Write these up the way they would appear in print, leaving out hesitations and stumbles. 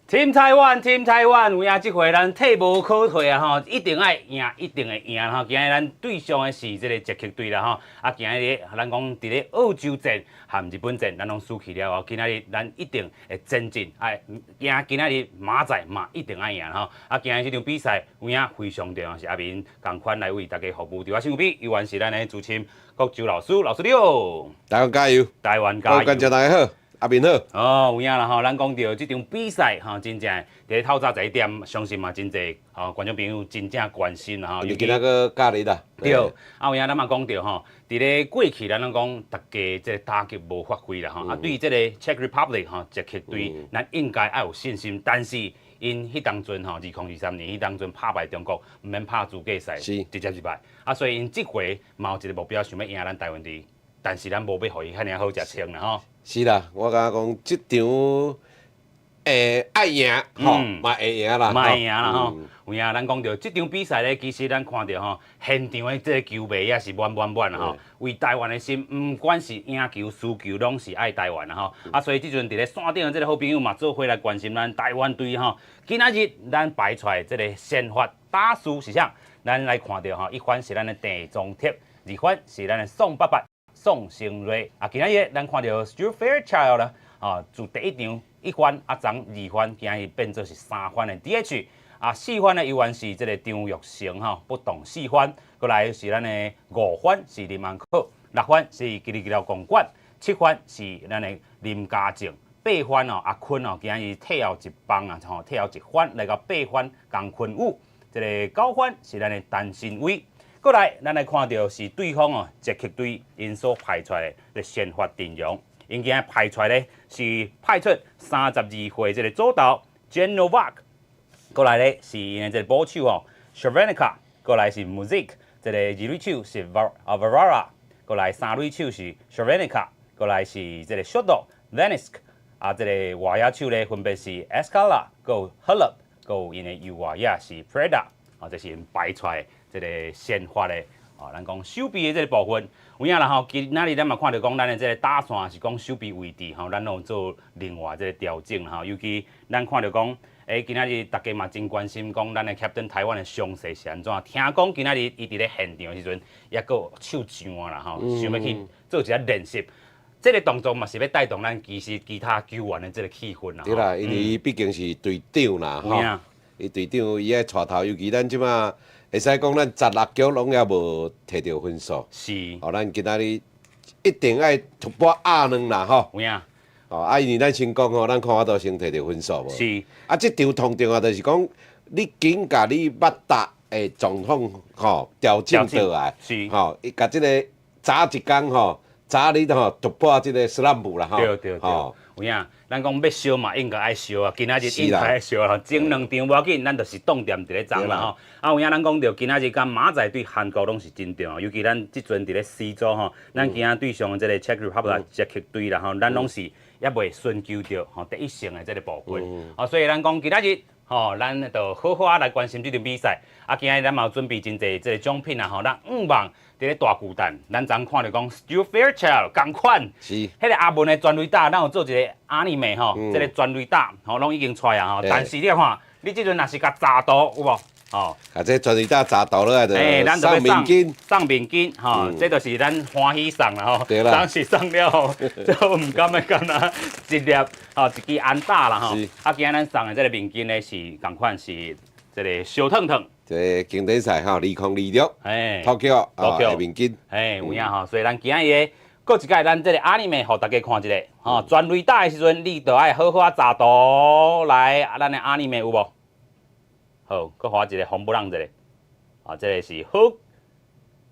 Team Taiwan，Team Taiwan，有影即回咱退无可退啊吼，一定爱赢，一定会赢吼。今日咱对上的是这个捷克队啦吼，啊，今日咱讲伫咧澳洲战和日本战，咱拢输去了后，今日咱一定会前进，哎，赢今日马仔嘛一定爱赢吼。啊，今日这场比赛有影非常重要，是阿明共款来为大家服务。伫我身边，依然是咱的主持人国洲老师，老师你好，台湾加油！台湾加油！观众大家好，阿明好。哦，有影啦吼，咱讲到即场比赛吼，真正伫透早11点，相信嘛真侪吼观众朋友真正关心啦吼。尤其那个假日啦。对，啊有影咱嘛讲到吼，伫咧过去咱讲大家即打击无发挥啦吼，啊对于即个 Czech Republic 吼，捷克队，咱应该要有信心，但是因迄当阵吼，2023年迄当阵拍败中国，毋免拍资格赛，直接入来，啊所以因即回嘛有一个目标，想要赢咱台湾队，但是咱无要互伊遐尔好食穿啦吼。是啦，我感觉讲即场爱赢吼，嘛会赢啦，嘛会赢啦吼。有影，咱讲到即场比赛咧，其实咱看到吼，现场的即个球迷也是满啦吼。为台湾的心，毋管是赢球输球，拢是爱台湾啦吼。啊，所以即阵伫咧山顶的即个好朋友嘛，做伙来关心咱台湾队吼。今仔日咱排出来即个先发打输是啥？咱来看到吼，一款是咱的郑宗铁，二款是咱的宋伯伯、宋成瑞。啊，今仔日咱看到 Stuart Fairchild 啦，啊，自第一场1番啊，昨2番，今日变做是3番的 DH。啊，4番呢，依然是即个张玉成吼，不动4番，过来是咱的5番是林安可，6番是吉利公馆，7番是咱的林家正，8番哦阿坤哦，今日退后一棒啊，吼退后1番来到8番江坤武，即个9番是咱的陈新伟，过来咱来看到是对方哦，捷克队因所派出来的先发阵容，因今日派出来咧是派出32岁即个左投 Jan Novak。过来咧是因的即个保手哦 ，Shavanica， 过来是 Music， 即个2垒手是 Varara， 过来3垒手是 Shavanica， 过来是即个 Shotto Vanisk， 啊，即个外野手咧分别是 Escala， 有 Hullup， 有因的右外野是 Preda， 啊，这是因排出来即个先发的，啊，咱讲手臂的即个部分，有影啦吼，今仔日咱嘛看到讲咱的即个打线是讲手臂位置吼，咱有做另外即个调整吼，尤其咱看到讲。今仔日大家嘛真关心，讲咱的 Captain 台湾的伤势是安怎？听讲今仔日伊伫咧现场的时阵，也个手上啊啦吼，想要去做一下练习。这个动作嘛是要带动咱其他球员的这个气氛啦。对啦，因为伊毕竟是队长啦，吼，伊队长伊爱带头，尤其咱即马会使讲咱16局拢也无摕到分数，是，哦，咱今仔日一定爱突破2-2啦，吼。有影。哦，啊，因为咱成功吼，咱看法度先摕到分数无？是。啊，即场同重要就是讲，你紧甲你捌达的状况吼调整倒来，是。吼，伊甲即个早一工吼，早日吼突破即个 slump 啦，吼。对。有影，咱讲要烧嘛，应该爱烧啊。今仔日应该爱烧啦，前2场无要紧，咱就是重点伫咧争啦吼。啊，有影咱讲到今仔日甲马仔对韩国拢是真重要，尤其咱即阵伫咧 C 组吼，咱今仔对上即个 Czech Republic 捷克队啦吼，咱拢是。也未寻求到吼第一胜的这个部分，所以咱讲今仔日吼，咱就好好来关心这场比赛。啊，今日咱嘛有准备真侪这个奖品啊，吼，咱5万伫咧大巨蛋，咱昨看到讲 Stuart Fairchild 同款，是，迄个阿文的全垒打，咱有做一个阿尼美吼，这个全垒打吼拢已经出啊吼，但是你看，你即阵若是甲炸刀有无？哦，啊，这全垒打砸倒了就送面巾，送面巾，吼，这就是咱欢喜送啦吼。对啦，当时送了后，就唔敢啊，一粒吼一支安打啦吼。啊，今日咱送的这个面巾咧是同款是这个小烫烫。这经典赛吼2026，Tokyo 面巾，有影吼，所以咱今日咧，搁一届咱这个阿尼美，互大家看一下，吼，全垒打的时阵，你着爱好好查图来，咱的阿尼美有无？好，搁画一个红布朗一个，啊，这个是好，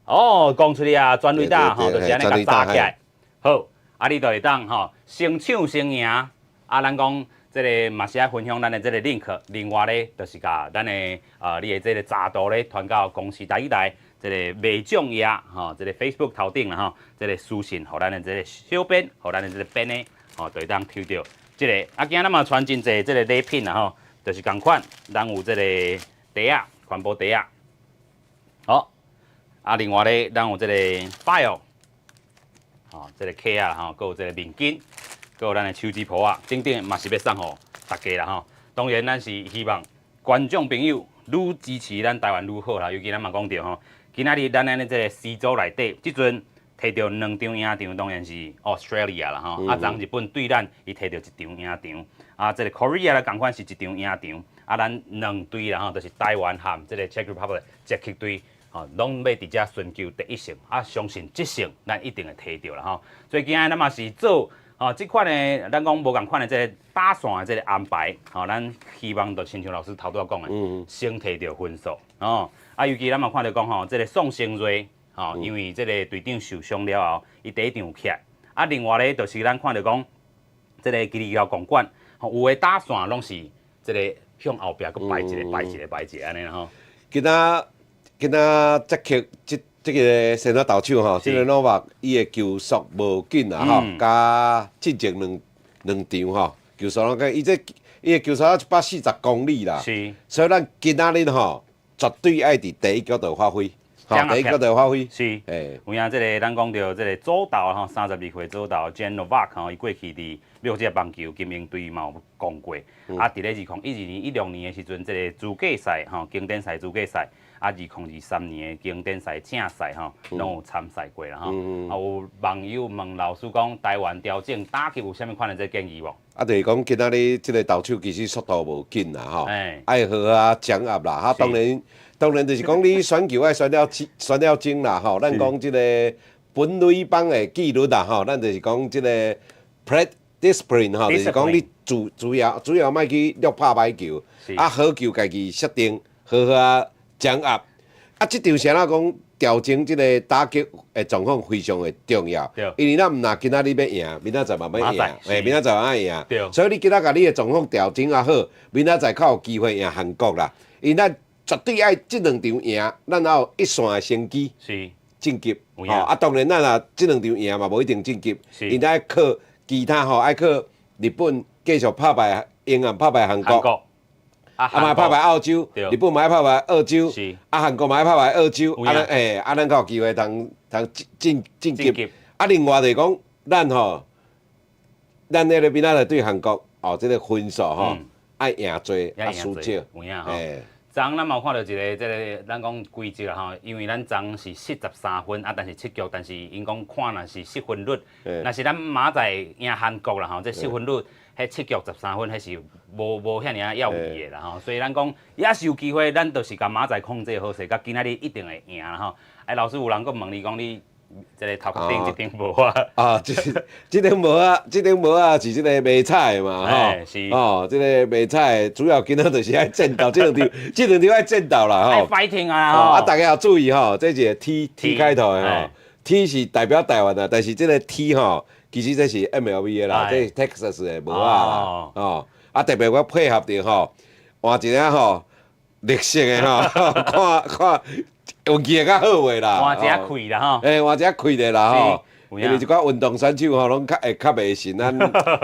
哦，讲出来啊，全垒打吼，就是安尼甲扎起来。好，啊，你就会当吼，先抢先赢，啊，咱讲这个嘛是爱分享咱的这个 link， 另外咧，就是甲咱的你的这个查图咧传到公司台这个卖奖页吼，这个 Facebook 头顶啦吼，这个私信，互咱的这个小编，互咱的这个编呢，吼，就会当抽到这个。啊，今仔咱嘛传真侪这个礼品啦吼。就是同款，咱有这个袋啊，环保袋啊，好，啊，另外咧，咱有这个 file， 吼，这个 K 啊，吼，佮有这个面巾，佮有咱的手指婆啊，等等嘛是要送互大家啦吼。当然咱是希望观众朋友愈支持咱台湾愈好啦，尤其咱嘛讲到吼，今仔日咱安尼这个 C 组内底，即阵摕到2场赢场，当然是 Australia 啦吼，啊，昨日本对咱伊摕到1场赢场，啊，这个 Korea 啦共款是1场赢场，啊，咱2队啦吼，就是台湾和这个 Czech Republic 捷克队。吼，拢要伫遮寻求第1胜，啊，相信这胜咱一定会摕到啦吼。所以今日咱嘛是做即款的，咱讲无共款的这个打线的这个安排，咱希望就亲像老师头拄仔讲的，先摕到分数，啊，尤其咱嘛看到讲吼，这个宋生瑞，因为这个队长受伤了后，伊第1场有起来，啊，另外咧就是咱看到讲，这个吉利高公馆，有诶打线拢是这个向后壁佫摆一个安尼啦吼。今仔捷克这个先头投手吼，这个诺瓦伊的球速无紧啦吼，加进前两场吼，球速拢伊的球速140公里啦，所以咱今仔日吼绝对爱伫第1局就发挥，第1局就发挥。是，有影这个咱讲到这个左投吼，32岁左投 Jan Novak 吼，伊过去伫美国棒球金鹰队嘛有讲过，啊，伫咧2012年、16年的时阵，这个资格赛吼，经典赛资格赛。啊，2023年的经典赛正赛吼，拢有参赛过啦吼。啊，有网友问老师讲，台湾调整打击有啥物款的这建议无？啊，就是讲今仔日即个投手其实速度无紧啦吼，爱好啊掌握啦。啊，当然就是讲你选球爱选了精啦吼。咱讲即个本垒板的纪律啦吼，咱就是讲即个 plate discipline 吼，就是讲你主要莫去略拍歹球，啊，好球家己设定，好啊。掌握啊，即场啥啦讲调整即个打击的状况非常的重要，因为咱毋若今仔日要赢，明仔载嘛要赢，明仔载爱赢，所以你今仔甲你的状况调整啊好，明仔载较有机会赢韩国啦。因为咱绝对爱即2场赢，咱还有1线的先机晋级。啊，当然咱若即2场赢嘛，无一定晋级，因爱靠其他爱靠日本继续拍败英啊，拍败韩国。啊，嘛拍败澳洲，日本嘛拍败澳洲，啊，韩国嘛拍败澳洲，咱较有机会通晋级。啊，另外就是讲，咱迄个明仔载对韩国这个分数爱赢多，啊输少。有影吼。昨咱嘛有看到一个这个咱讲规则啦吼，因为咱昨是73分啊，但是7局，但是因讲看若是失分率，若是咱明仔载赢韩国啦吼，这失分率。迄7局13分，迄是无遐尔啊要义的啦吼，所以咱讲也是有机会，咱就是甲明仔载控制好势，甲今仔日一定会赢啦吼。老师有人佫问你讲你这个头壳顶一顶无啊？啊，这顶无啊，这顶无啊是这个卖菜嘛吼。是。这个卖菜主要今仔就是爱战斗，这两场爱战斗啦吼。爱 fighting 啊吼。啊，大家要注意吼，这是 T 开头的吼 ，T 是代表台湾的，但是这个 T 吼。其实这是 MLB 的啦，这 Texas 的无啊啦，啊特别我配合着吼，换一个吼绿色的吼，看运气会较好诶啦，换一下开啦吼，换一下开的啦吼，因为一寡运动选手吼，拢会较袂信，咱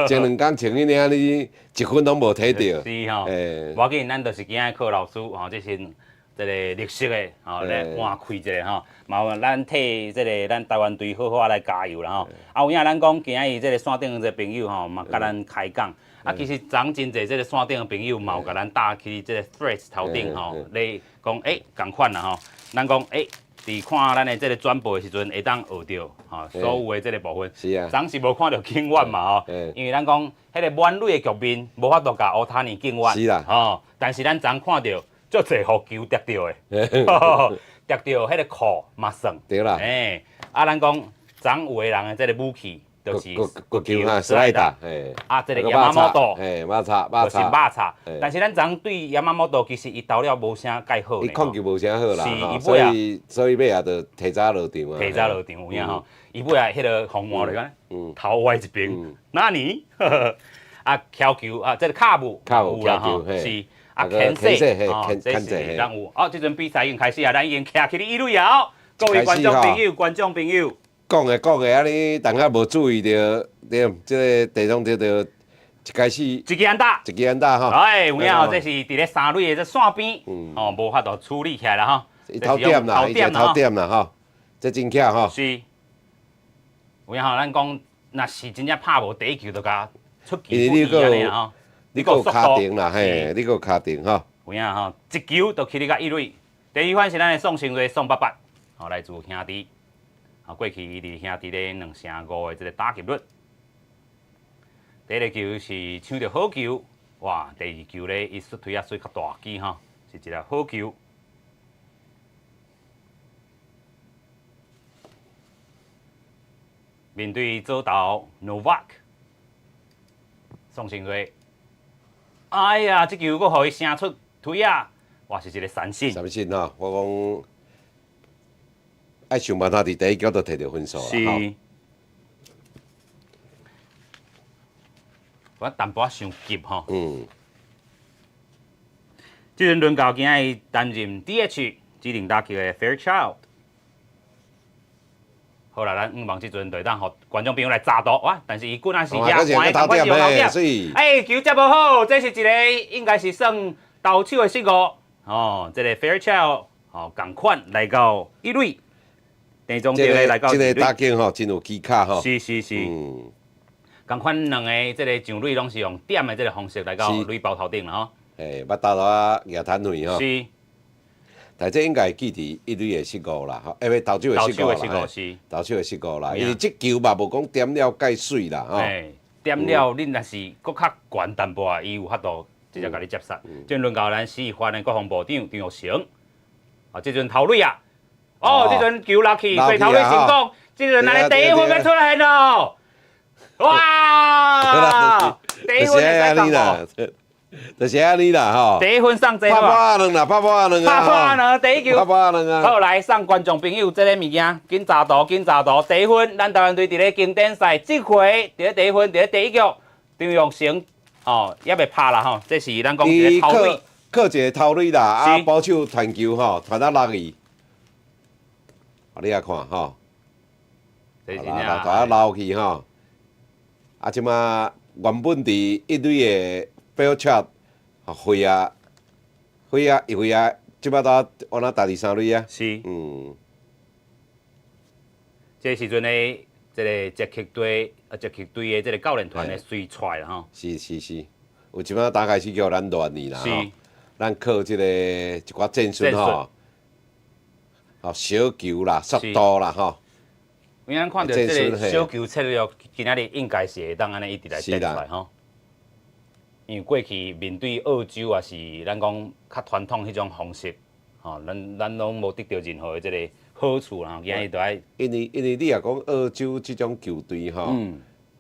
前2天前迄领你1分拢无摕到，是吼，无要紧，咱就是今仔靠老师吼，这是。这个绿色的吼来换开一下吼，嘛咱替这个咱台湾队好好来加油啦吼。啊，有影咱讲今日这个山顶这朋友吼，嘛甲咱开讲。啊，其实昨真侪这个山顶的朋友嘛有甲咱搭去这个 Threads 头顶吼，来讲共款啦吼。咱讲伫看咱的这个转播的时阵，会当学到吼所有的这个部分。是啊。昨是无看到敬愿嘛吼，因为咱讲迄个满垒的局面，无法度甲乌塔尼敬愿。是啦。吼，但是咱昨看到。足侪好球得到的，得到迄个靠嘛算。对啦。啊，咱讲昨有个人的这个武器，就是国球哈斯莱达，啊，这个亚麻摩托，马叉，就是马叉。但是咱昨对亚麻摩托其实伊投了无啥介好。伊控球无啥好啦，所以尾也就提早落场啊。提早落场有影吼，伊尾仔迄个红毛嚟讲，头歪一边，那你啊敲球啊，这个卡布有啦吼，是。啊，牵制，这是任务。这阵比赛已经开始啊，咱已经徛起哩一垒啊！各位观众朋友，讲的，啊，你大家无注意到，对，这个地上这就一开始一支安打哈。有影吼，这是伫咧三垒的这线边，无法度处理起来啦哈。头点啦哈，这真巧哈。是，有影吼，咱讲，若是真正拍无第1球就甲出球不利安尼啦吼。你有卡定啦，嘿，你有卡定吼。有影吼，一球就去你甲一垒。第二番是咱的宋成瑞、宋伯伯，吼来自兄弟。啊，过去伊伫兄弟咧2胜5的这个打击率。第一个球是抢到好球，哇！第二球咧，伊出推啊，水较大机吼，是一个好球。面对左投 Novak， 宋成瑞，哎呀，这球佫互伊升出推啊，哇，是一个三振。三振吼，我讲爱想办法伫第一局就摕到分数啦。是。我淡薄伤急吼。这阵轮到今仔担任 DH 指定打击的 Fairchild。好啦，咱望这阵就当互观众朋友来查到哇！但是伊滚啊是遐，换赶快上头点。球接无好，这是一个应该是算投手的失误哦。这个 Fairchild 哦，共款来到一垒，第中这个来到一垒。这个打击吼真有技巧吼。是。共款两个这个上垒拢是用点的这个方式来到垒包头顶啦吼。捌打到啊举摊位吼。是。但这应该记伫一垒的失误啦，吼，因为投手的失误啦，投手的失误啦，因为这球嘛无讲点了介水啦，吼。点了，恁若是搁较悬淡薄啊，伊有法度直接甲你接杀。即轮到咱市议会的国防部长张玉成，啊，即阵头垒啊，哦，即阵球落去，所以头垒成功，即阵咱的第一分要出来咯，哇！第一分会使上哦。就是安尼啦吼，第一分上这拍拍两啦，拍拍两啊，拍拍两第一球，拍拍两啊。好，来送观众朋友这个物件，紧查图，紧查图。第一分，咱台湾队伫咧经典赛，这回伫咧第一分，伫咧第一局，张玉成哦，也袂拍啦吼，这是咱讲一个头垒，靠一个头垒啦，啊，保守传球吼，传到落去，啊，你也看吼，传到落去吼，啊，即马原本伫一垒的。Fairchild 飞啊，即摆到往哪第三垒啊？是。这时阵呢，这个捷克队的这个教练团呢随出来吼。是，有即摆打开始叫咱乱去啦吼。咱靠这个一寡战术吼，小球啦、速度啦吼。因为咱看到这个小球策略，今仔日应该是会当安尼一直来展出来吼。因为过去面对澳洲也是咱讲较传统迄种方式，吼，咱拢无得到任何的这个好处啦，今日都爱。因为你若讲澳洲即种球队吼，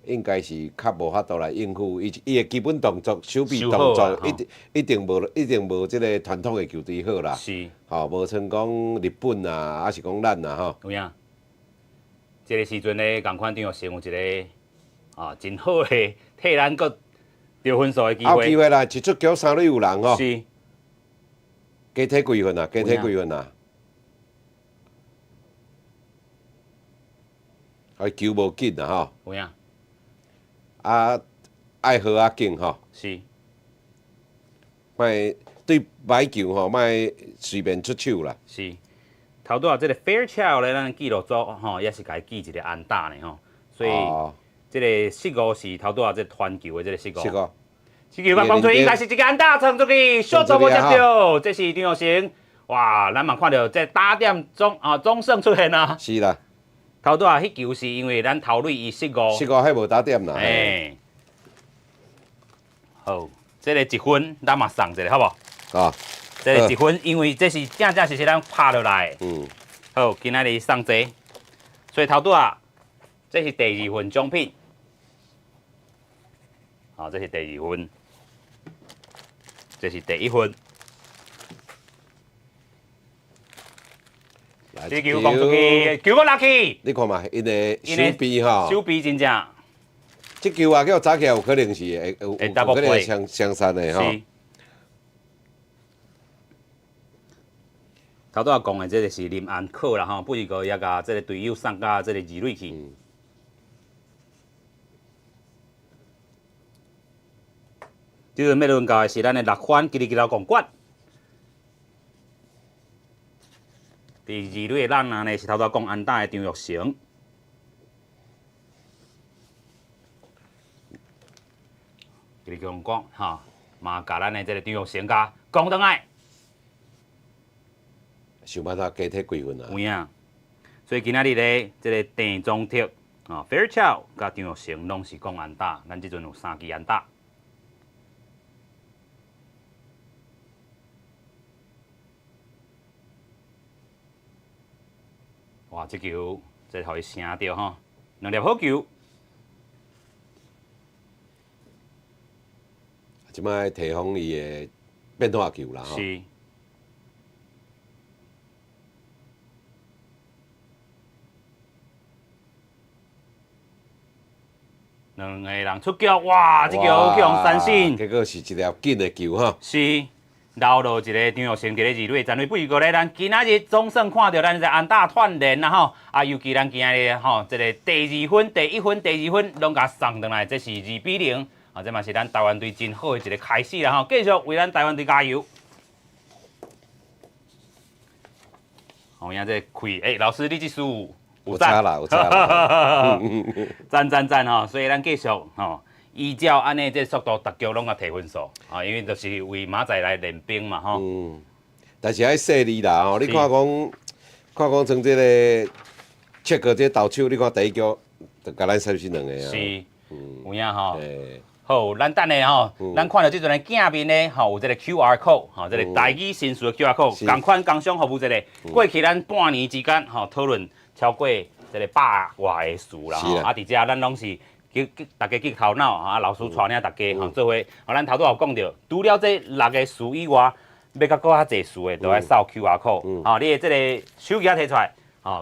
应该是较无法度来应付伊的基本动作、手臂动作，一定无即个传统的球队好啦。是。吼，无像讲日本啊，还是讲咱啊吼。有影。这个时阵呢，共款张玉成有一个真好的替咱个。得分数的机会，有机会啦！一出局三垒有人吼，是，加体几分啊？加体几分啊？还球无紧啊吼，有影。啊，爱好啊紧吼，是，卖对歹球吼，卖随便出手啦。是，头拄啊，这个 Fairchild 咧，咱记录组吼，也是甲伊记一个安打呢吼，所以。这个失误是头拄啊，这传球的这个失误。这球放出应该是一个安打冲出去，小都无接到。这是张玉成，哇，咱嘛看到这打点总胜出现啊。是啦，头拄啊，迄球是因为咱头垒伊失误。失误迄无打点啦。好，这个一分咱嘛送一个好无？啊，这个一分，因为这是正是咱拍落来。好，今仔日送这，所以头拄啊，这是第2份奖品。好，这是第2分，这是第1分。这球放出去，球要落去。你看嘛，因的手臂吼，手臂真正。这球啊，叫早起来有可能是有可能相杀的吼。头拄仔讲的这个是林安可啦吼，不是个也甲这个队友送到这个二垒去。即阵要轮到的是咱的6番吉利吉拉公馆。第2垒的咱呢是头拄讲安打的张玉成。跟你讲哈，嘛甲咱的这个张玉成家讲倒来，想办法加体几分啊？有影。所以今仔日咧，这个郑宗铁啊 ，Fairchild 甲张玉成拢是讲安打，咱即阵有3支安打。哇！这球这互伊声着吼，2粒好球。即摆提防伊的变化球啦吼。是。2个人出脚，哇！这球叫三振。结果是一粒紧的球吼。是。留落一个张玉成伫咧二垒，残垒不过咧，咱今仔日总算看到咱这安打串联啦吼，啊，尤其咱今仔日吼，这个第2分、第1分、第2分拢甲送倒来，这是2-0，啊，这嘛是咱台湾队真好的一个开始啦吼，继续为咱台湾队加油。好，影这开，老师你这输有差啦，有差啦，赞吼，所以咱继续吼。依照安尼这速度，逐局拢甲提分数，啊，因为就是为明仔来练兵嘛，吼。但是爱细腻啦，吼，你看讲像这个切割这投手，你看第1局就甲咱三振2个啊。是，有影吼。好，咱等下吼，咱看到即阵的镜面咧，吼有这个 QR code， 吼这个台语新书的 QR code， 同款工商服务这个，过去咱半年之间，吼讨论超过这个100外个事啦，吼，啊，伫遮咱拢是。大家激头脑啊！老师带领大家吼做伙，咱头拄有讲到，除了这6个事以外，要甲搁较济事的，都要扫 QR code。你的这个手机摕出来，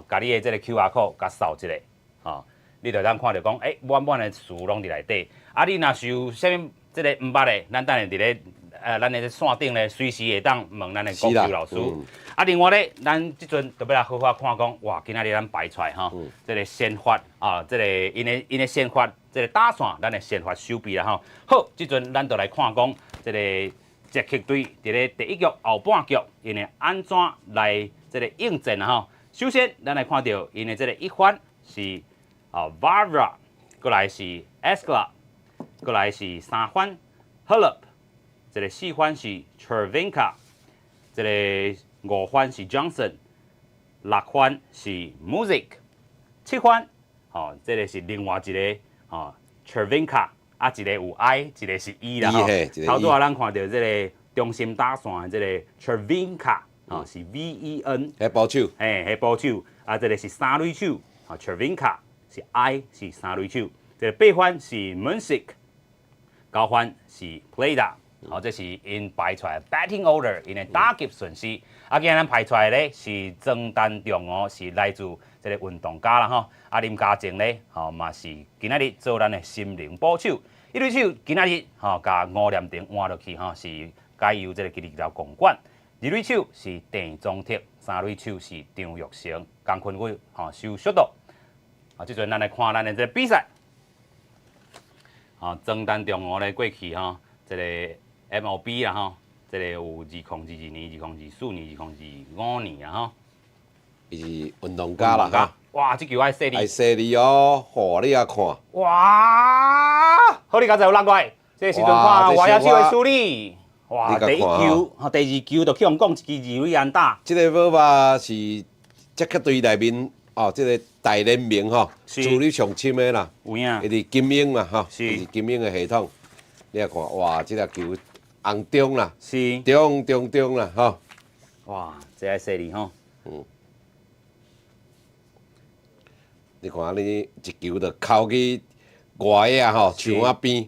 甲你的这个 QR code 甲扫一下，你就当看到讲，满满的事拢伫内底。啊，你若是有啥物这个毋捌的，咱等下伫咧咱的线顶咧，随时会当问咱的国球老师。啊，另外咧，咱即阵就要来好好看讲，哇，今仔日咱排出来吼，这个先发啊，这个因的先发。这个打线，咱的先发手臂啦吼。好，即阵咱就来看讲，这个捷克队伫咧第1局后半局，因会安怎来这个应战啊吼。首先，咱来看到因的这个1番是Vavra， 过来是 Eskla， 过来是3番 Hulup， 这个4番是 Chervinka， 这个5番是 Johnson， 6番是 Music， 7番这个是另外一个。Chervinka 啊，一个有 I， 一个是 E 啦吼。头拄仔咱看到这个中心打线的这个 Chervinka， 是 VEN。迄保守。迄保守。啊，这个是三垒手，Chervinka 是 I， 是三垒手。这个8番是 Music， 9番是 Pleda。这是因排出来 batting order， 因的打击顺序。啊，今日咱排出来咧是曾丹中哦，是来自这个运动家啦吼。啊，林家正咧，嘛是今仔日做咱的心灵保守。1垒手今仔日甲吴念婷换落去是改由这个吉利寮公馆。2垒手是郑宗铁，3垒手是张玉成。江坤伟收速度。即阵咱来看咱的这个比赛。曾丹中哦咧过去这个。MLB 啦吼，这个有2022年、2024年、2025年啊吼。伊是运动家啦哈。哇，这球爱犀利。爱犀利哦，好你也看。哇，好你刚才有6怪，这时阵看外野手的处理。哇，第1球、第2球就去用讲一支2垒安打。这个宝马是捷克队内面这个大联盟处理上深的啦。有影。伊是金鹰嘛是金鹰的系统。你也看，哇，这粒球。红中啦，是中啦，吼！哇，这还犀利吼！你看你一球就扣去外野吼，墙仔边。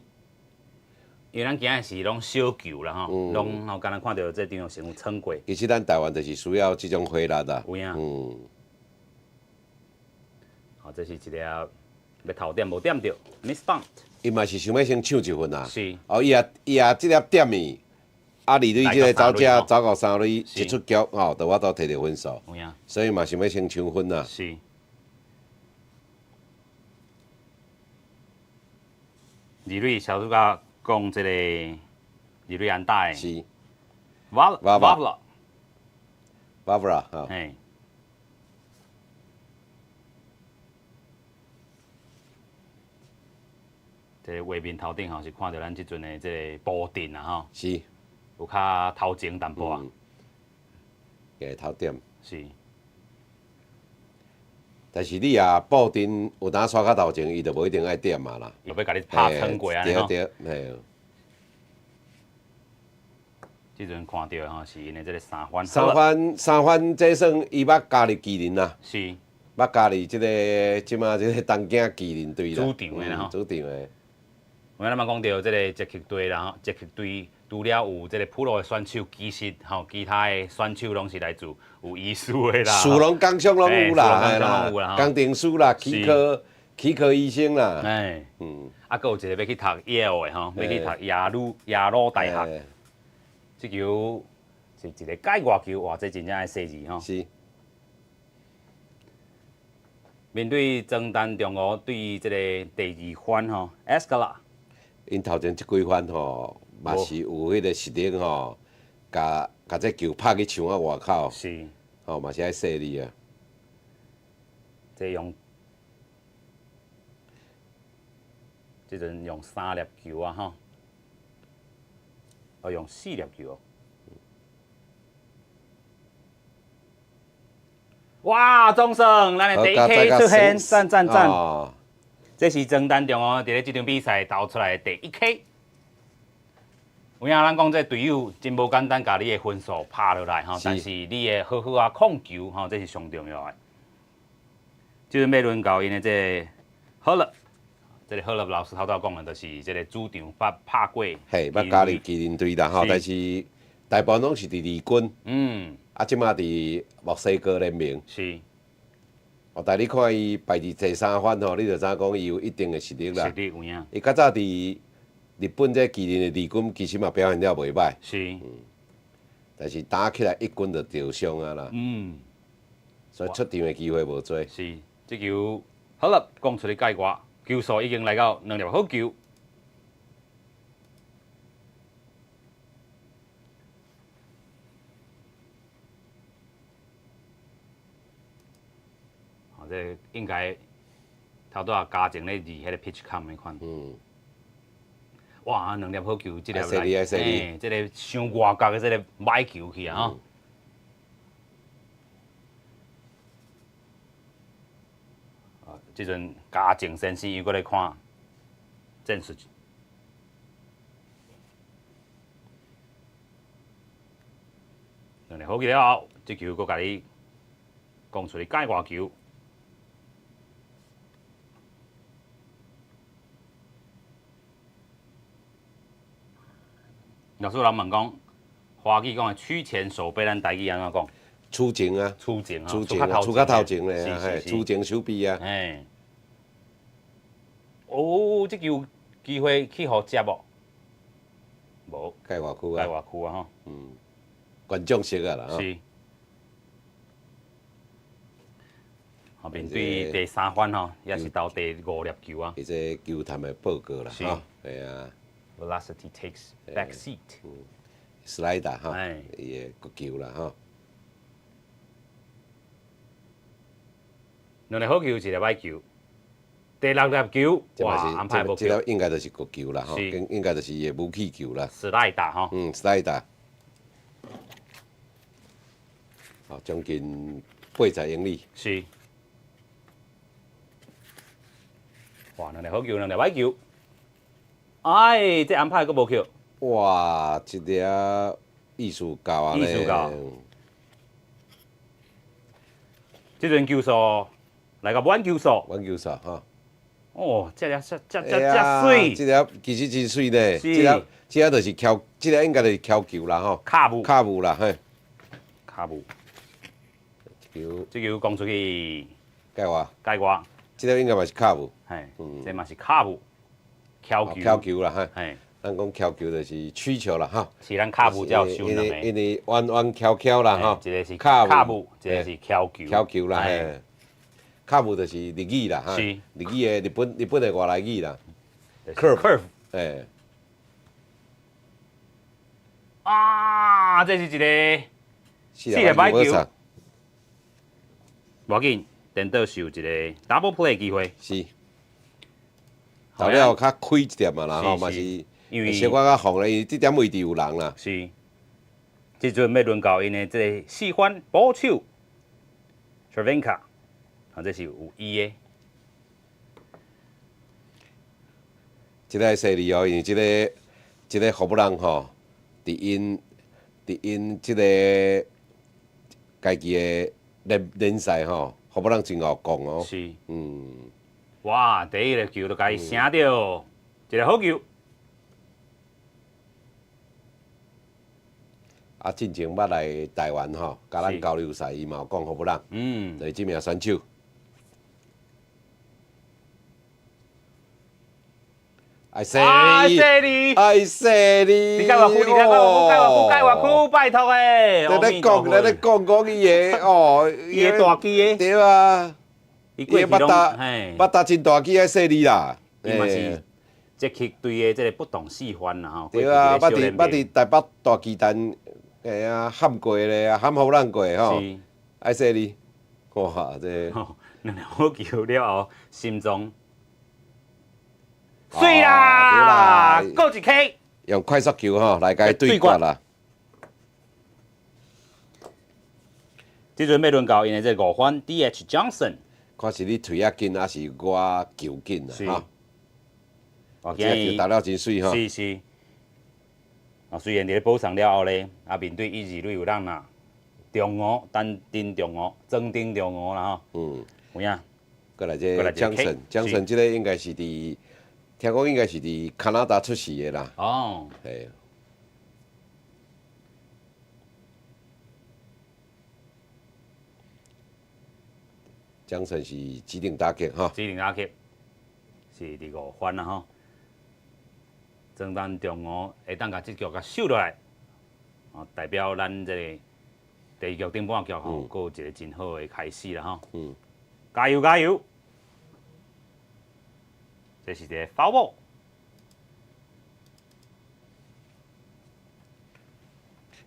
因为咱今日是拢小球啦吼，拢刚才看到这张玉成有撑过。其实咱台湾就是需要这种火力啊。有影。这是一粒要头点无点着 ，miss bunt。伊嘛是想要先抢1分啊。是。伊也即粒点伊，二垒即个走者走到3垒，一出局就我都摕到分数。有影。所以嘛想要先抢分啊。是。二垒小主角讲这个二垒安打的。是。Vavra。嘿。这个画面头顶吼是看到咱即阵的这个布阵啊吼，是，有较头前淡薄啊，个头点。是，但是你啊，布阵有当刷较头前，伊就无一定爱点嘛啦。又要甲你拍撑过安尼吼。对，嘿。即阵看到的吼是因的这个三番。三番，这算伊捌加入麒麟啦。是。捌加入即马即个东京麒麟队啦。主场的吼。主场的。我咱嘛讲到这个捷克队啦吼，捷克队除了有这个普罗的选手，其实吼其他的选手拢是来自有医师的啦。树龙工商拢有啦，嘿啦，工程师啦，齿科医生啦。哎，啊，搁有一个要去读 Yale 的吼，要去读耶鲁大学。这球是一个界外球，哇，这真正爱细字吼。是。面对中单中国对这个第二番吼 ，Escala。因头前即几番吼，嘛是有迄个实力吼，甲这球拍去墙仔外口，是，吼嘛是爱犀利啊。即用，即阵用3粒球啊吼，用4粒球。哇，钟声，咱的第一 K 出现，赞！哦，这是中单中哦，伫咧这场比赛投出来的第1 K。有影咱讲这队友真无简单，甲你的分数拍落来吼，但是你的好好啊控球吼，这是上重要的。即阵要轮到因的这好了，这个好了老师头讲的，就是这个主场拍过。嘿，捌加入麒麟队啦吼，但是大部分拢是伫二军。啊，即马伫墨西哥联盟。是。哦，但你看伊排伫第3番吼，你就知影讲伊有一定的实力啦。实力有影。伊较早伫日本这麒麟的二军，其实嘛表现了袂歹。是。但是打起来一军就受伤啊啦。所以出场的机会无多。是，这球好了，讲出嚟解决，球数已经来到2粒好球。这应该头拄啊加前咧2迄个 pitch count 的款。哇，2粒好球，这粒来，这个伤外角的这个歹球去啊吼。这阵加前先生又搁来看战术。2粒好球了后，这球搁甲你讲出嚟界外球。老师人问讲，华语讲的曲前手背，咱台语安怎讲？出前啊，出前啊，出较头前咧，嘿，出前手臂啊。哎，哦，这球机会去互接无？无。界外区啊。界外区啊吼。观众席啊啦。是。后面对第3番吼，也是到第5粒球啊。伊这球坛的报告啦，吼，系啊。Velocity takes back seat。slider 哈，伊的国球啦吼。2粒好球，1粒歹球。第6粒球，哇，安排无球。这粒应该就是国球啦，吼，应该就是伊的武器球啦。slider 吼。slider。哦，将近80英里。是。哇，2粒好球，2粒歹球。哎，这安排阁无扣。哇，一粒艺术高啊！艺术高。这阵球数来个满球数。满球数哈。哦，这粒水。这粒其实真水呢。这粒就是敲，这粒应该就是敲球啦吼。卡布。卡布啦，嘿。卡布。球。这球讲出去。界外。界外。这粒应该嘛是卡布。嘿，这嘛是卡布。敲球啦，哈，嘿，咱讲敲球就是曲球啦，哈，是咱卡布才有收两个，因为弯翘啦，哈，一个是卡布，一个是敲球，敲球啦，嘿，卡布就是日语啦，哈，日语的日本的外来语啦 ，curve，嘿，啊，这是一个4粒歹球，无要紧，等到是有一个 double play 机会，是。投了较开一点嘛啦吼，嘛是小可较红咧，伊这点位置有人啦。是，即阵要轮到因的这个四番保手 Cervenka， 啊，这是有伊的。即个犀利哦，因为即个福布朗吼，伫因即个家己的联赛吼，福布朗真好讲哦。是。嗯。哇，第一个球就甲伊醒着，一个好球。啊，进前捌来台湾吼，甲咱交流赛，伊嘛有讲福布朗，就是即名选手。爱犀利，爱犀利！你介偌久？介偌久？拜托诶！你讲伊个哦，伊个大机诶。对啊，伊个捌打真大机，爱犀利啦。伊嘛是积极队诶，即个不同四番啦吼。对啊，捌伫台北大巨蛋，啊，喊过咧啊，喊福朗过吼。爱犀利，哇，这两个好球了后，心中。水啦，过一 K， 用快速球吼来甲对决啦。即阵要轮到因的这5番 D.H. Johnson， 看是你腿仔紧还是我球紧啦吼。这球打了真水吼。是。啊，虽然伫咧补偿了后咧，啊面对1、2垒有人啦，中午单丁中午，增丁中午啦吼。有影。过来这江神这个应该是伫。听讲应该是伫加拿大出世的啦。哦。系。江神是指定打击哈。指定打击是第5番啦吼。争咱中午会当甲这局甲收落来，哦，代表咱这个第2局顶半局吼，佫有一个真好的开始啦吼。加油加油！这是一个 foul ball。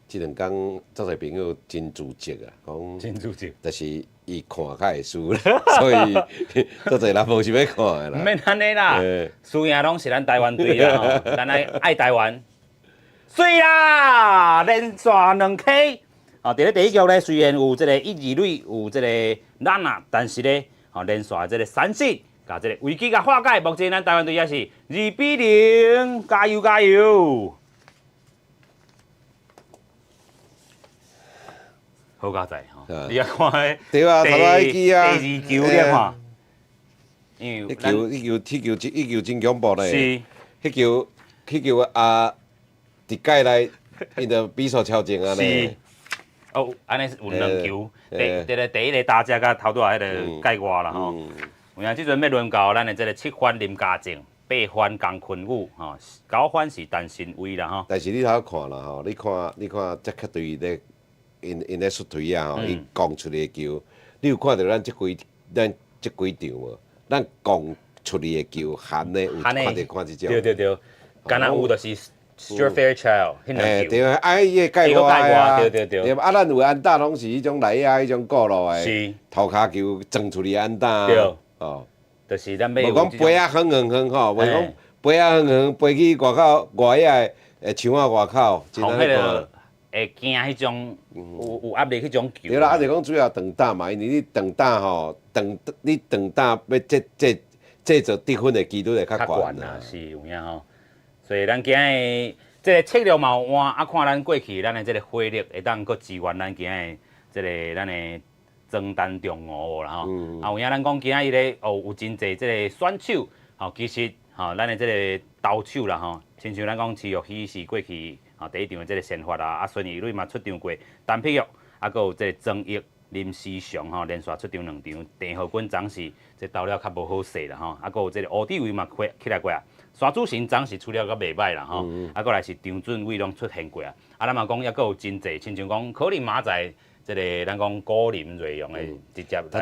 即两天，足侪朋友真自责啊，讲真自责，就是伊看较会输啦，所以足侪人无想要看的啦。毋免安尼啦，输赢拢是咱台湾队啦吼，咱爱台湾。水啦，连续2 K。哦，伫咧第1局咧，虽然有即个1、2垒有即个咱啊，但是咧，哦连续即个3失。甲这个危机甲化解，目前咱台湾队也是2-0，加油加油！好佳哉吼，你啊看迄对啊，头仔记啊，第2球你看，因为迄球真恐怖咧，是，迄球啊，伫界内，因着比手敲钟啊咧。哦，安尼有2球，第一个打者甲头拄仔迄个界外啦吼。有影，即阵要轮到咱的这个7番林家正，8番江坤宇，吼，9番是陈新威啦吼。但是你头看啦吼，你看这客队咧，因咧出腿啊吼，因攻出嚟的球，你有看到咱即几场无？咱攻出嚟的球，含咧有看即种。对，敢若有就是 Stuart Fairchild 迄两球。对啊，伊个界外对。啊，咱有安打拢是迄种内野迄种过路的，头骹球撞出嚟安打。对。哦，就是咱要无讲飞啊远吼，袂讲飞啊远飞去外野的墙仔外口，从迄个会惊迄种有压力迄种球。对啦，啊就讲主要长打嘛，因为你长打吼，你长打要制作得分的几率会较悬啦。是有影吼，所以咱今日即个策略嘛有换，啊看咱过去咱的即个火力会当搁支援咱今日即个咱的。争单中午啦吼，啊有影咱讲今仔日咧，有真侪即个选手，吼其实吼咱的即个投手啦吼，亲像咱讲池玉熙是过去吼第1场的即个先发啊，孙怡蕊嘛出场过，陈碧玉，啊搁有即个曾毅、林思祥吼连续出场2场，郑浩君暂时即投了较无好势啦吼，啊搁有即个吴志伟嘛起来过啊，沙主成暂时处理较袂歹啦吼，啊搁来是张俊伟拢出现过啊，啊咱嘛讲抑搁有真侪，亲像讲可能马仔。即个咱讲高林瑞用的直接。头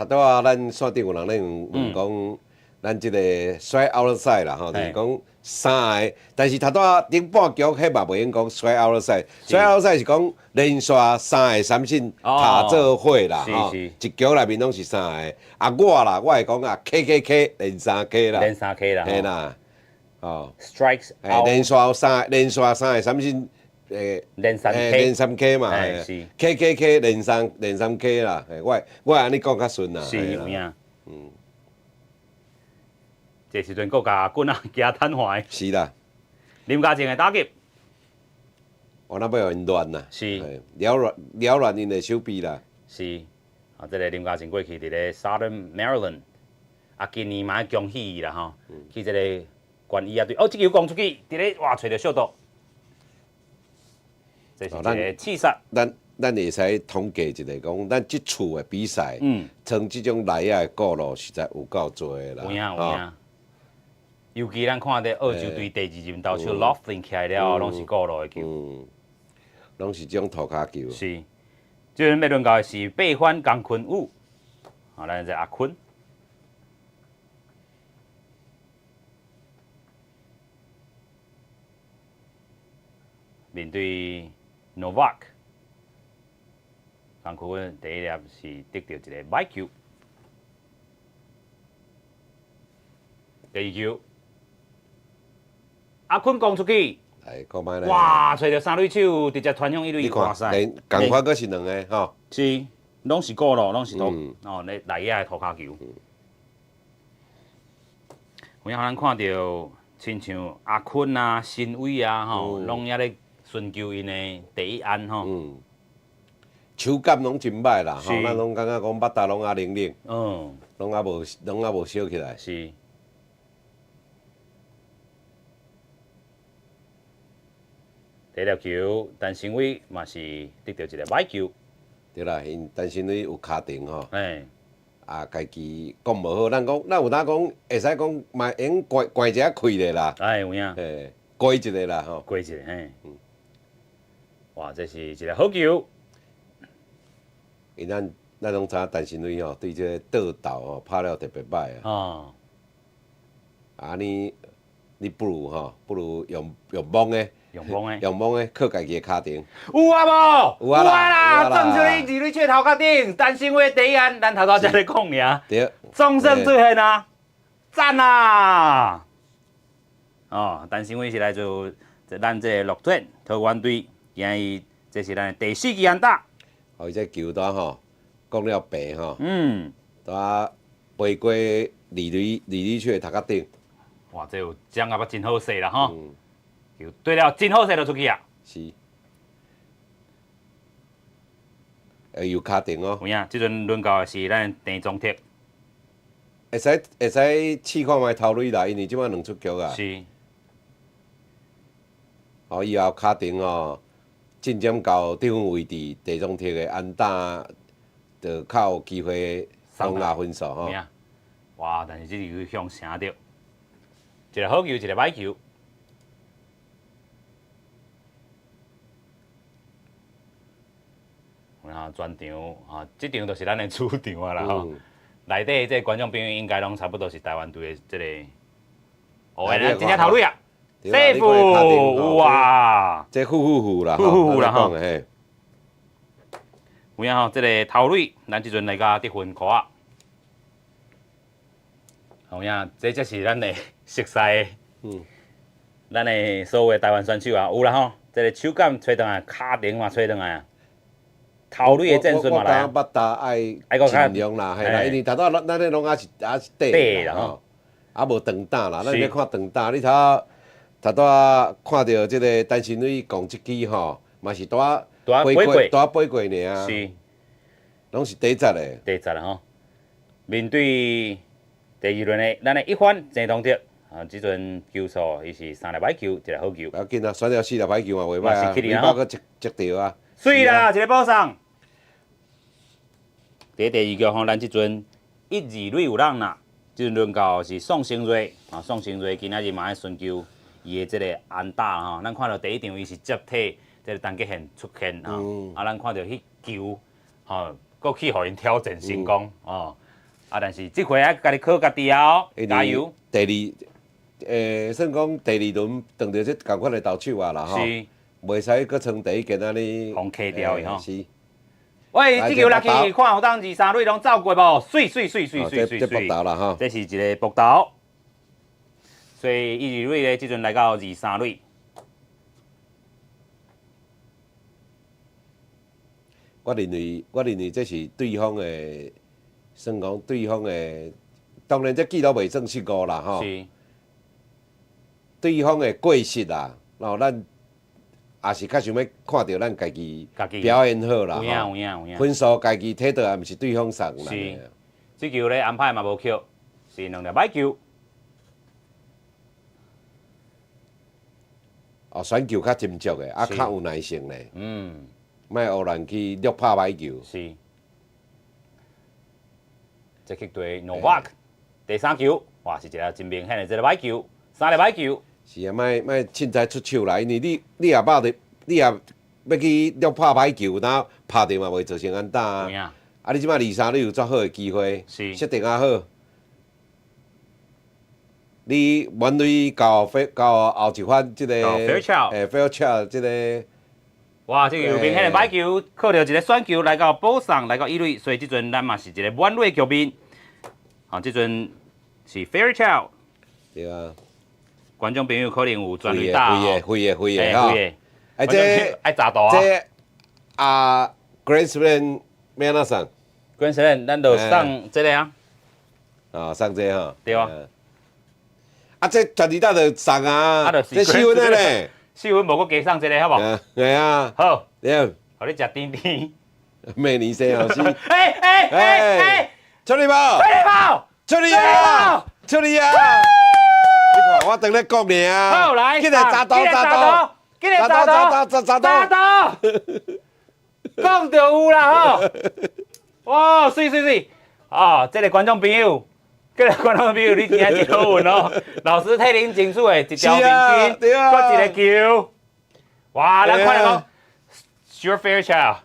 拄啊，咱线顶有人咧问讲，咱即个甩 outside 啦吼，就是讲3个，但是头拄仔顶半局迄嘛袂用讲甩 outside，甩 outside 是讲连续3个三振塔做伙啦吼，一局内面拢是3个。啊我啦，我会讲啊 K 连3K 啦，连3 K 啦，嘿啦，哦 ，strikes， 连续3个三振。连3 K 嘛，K 连3 K 啦，我安尼讲较顺啦。是有影。这时阵，国家棍啊加瘫痪。是啦。林家正的打击，我那要因乱啦。是。了乱因的手臂啦。是。啊，这个林家正过去伫咧 Southern Maryland， 啊，今年嘛恭喜伊啦吼，去这个关伊啊队，哦，这球攻出去，伫咧哇，找着小度。这是一个刺杀。咱会使统计一下，讲咱即次的比赛，像即种内野的过路实在有够多啦。有影。尤其咱看到澳洲队第2任投手 Laughlin 起来了，拢是过路的球。拢是这种涂骹球。是。即阵要轮到的是八番江坤宇，啊，咱这阿坤。面对 Novak， 江坤宇第一粒是得到一个歹球，第2球，阿坤攻出去，讲歹咧，哇，找到三垒手，直接传向一垒哇塞，共款阁是2个吼，是，拢是过路，拢是投，哦，内野的涂骹球。有影咱看到，亲像阿坤啊、新伟啊，吼，拢也咧寻求因的第一安吼。手感拢真歹啦，吼，咱拢感觉讲巴达拢啊灵灵，拢啊无烧起来。是。第一粒球，陈新伟嘛是得到一个歹球。对啦，因陈新伟有卡定吼。啊，家己讲无好，咱有当讲会使讲嘛，用关一下开咧啦。有影。改一个啦吼。改一个，哇，这是一个好球。因咱拢知影陈新伟吼，对这个倒投吼拍了特别歹啊。啊，你不如用蒙的。用蒙的靠家己的骹顶。有啊无？有啊啦！撞出你二垒切头壳顶，陈新伟第一安，咱头才在咧讲尔。对。终胜最狠啊！赞啊！哦，陈新伟是来自咱这乐天桃园队，今日这是咱第4支安打。哦，伊这球单吼，讲了白吼。带飞过二垒区的头壳顶。哇，这有掌握真好势啦吼！球对了，真好势就出去啊！是。有卡定哦。有影，即阵轮到的是咱郑宗铁。会使试看卖头垒啦，因为即摆2出局啊。是。哦，以后卡定哦，进展到得分位置，郑宗铁的安打，就较有机会上拿分数吼。哇！但是这球向城着，一个好球，一个歹球。全场这场就是咱的主场啊啦吼。内底这观众朋友应该拢差不多是台湾队的这个。哦，咱真正头垒啊！师傅，哇！这呼啦，呼啦吼。有影吼，这个头垒，咱即阵来甲得分扣啊。有影，这才是咱的熟悉的。咱的所有的台湾选手啊，有啦吼，这个手感吹转来，骹顶嘛吹转来啊。头垒的战术嘛来啊！我打爱尽量啦，嘿啦，因为头仔咱咧拢也是底啦吼，啊无长打啦，咱要看长打。你头仔看到即个陈新伟攻击机吼，嘛是飞过尔，是，拢是第10的。第10啦吼，面对第2轮的咱的一番郑宗铁，即阵球数伊是3粒歹球，一个好球。不要紧啊，选了4粒歹球嘛，袂歹啊，袂包个一条啊。水啦，一个补上。第2局吼，咱即阵1、2垒有人啦，即阵轮到是宋成瑞，宋成瑞今仔日嘛爱寻求伊的即个安打吼。咱看到第1场伊是接替即个陈吉宪出现吼，咱看到迄球吼，搁去互因挑战成功吼。啊，但是这回啊，家己靠家己啊，加油！第二，算讲第二轮碰到这共款的投手啊啦吼，袂使搁冲第一间安尼，红 K 掉的吼。是。喂，这球落去，看有当二三垒拢走过无？水。这搏投啦吼。这是一个搏投，所以一二垒咧，即阵来到二三垒。我认为这是对方的，算讲对方的，当然这记录袂算15啦吼。是。对方的过失啦，然后咱也是较想要看到咱家己表现好啦，有影。分数家己摕到，也毋是对方送啦。是。这球咧安排嘛无扣，是两粒歹球。哦，选球较斟酌的，啊较有耐性咧。莫忽然去略拍歹球。是。这去对 Novak 第三球，哇，是一个真明显的这个歹球，3粒歹球。是啊，莫凊彩出手啦，因为你也捌着，你也要去略拍歹球，然拍着嘛袂造成安打啊。啊，你即摆二三垒有足好的机会，设定啊好。你满垒到后一番即个Fairchild 即个。哇，这个有明显的歹球，靠着一个选球来到补上，来到一垒，所以即阵咱嘛是一个满垒局面。好，即阵是 Fairchild。对啊。观众朋友可能有转捩打哦。会的哈。哎，这爱砸大啊。这啊 ，Grand Slam 要哪送 ？Grand Slam 咱就送这个啊。啊，送这哈。对啊。啊，这转捩打就送啊。这4分的咧。4分无搁加送一个，好无？系啊。好。对。互你食甜甜。明年生后是。哎！出嚟无？出嚟啊！你看我等你讲呢啊！好来，今日砸刀！讲就有啦吼！哇，水！啊，这个观众朋友，你今日真好运哦！老师替恁争取的一条明星，搁一个球。哇，咱看讲 ，Stuart Fairchild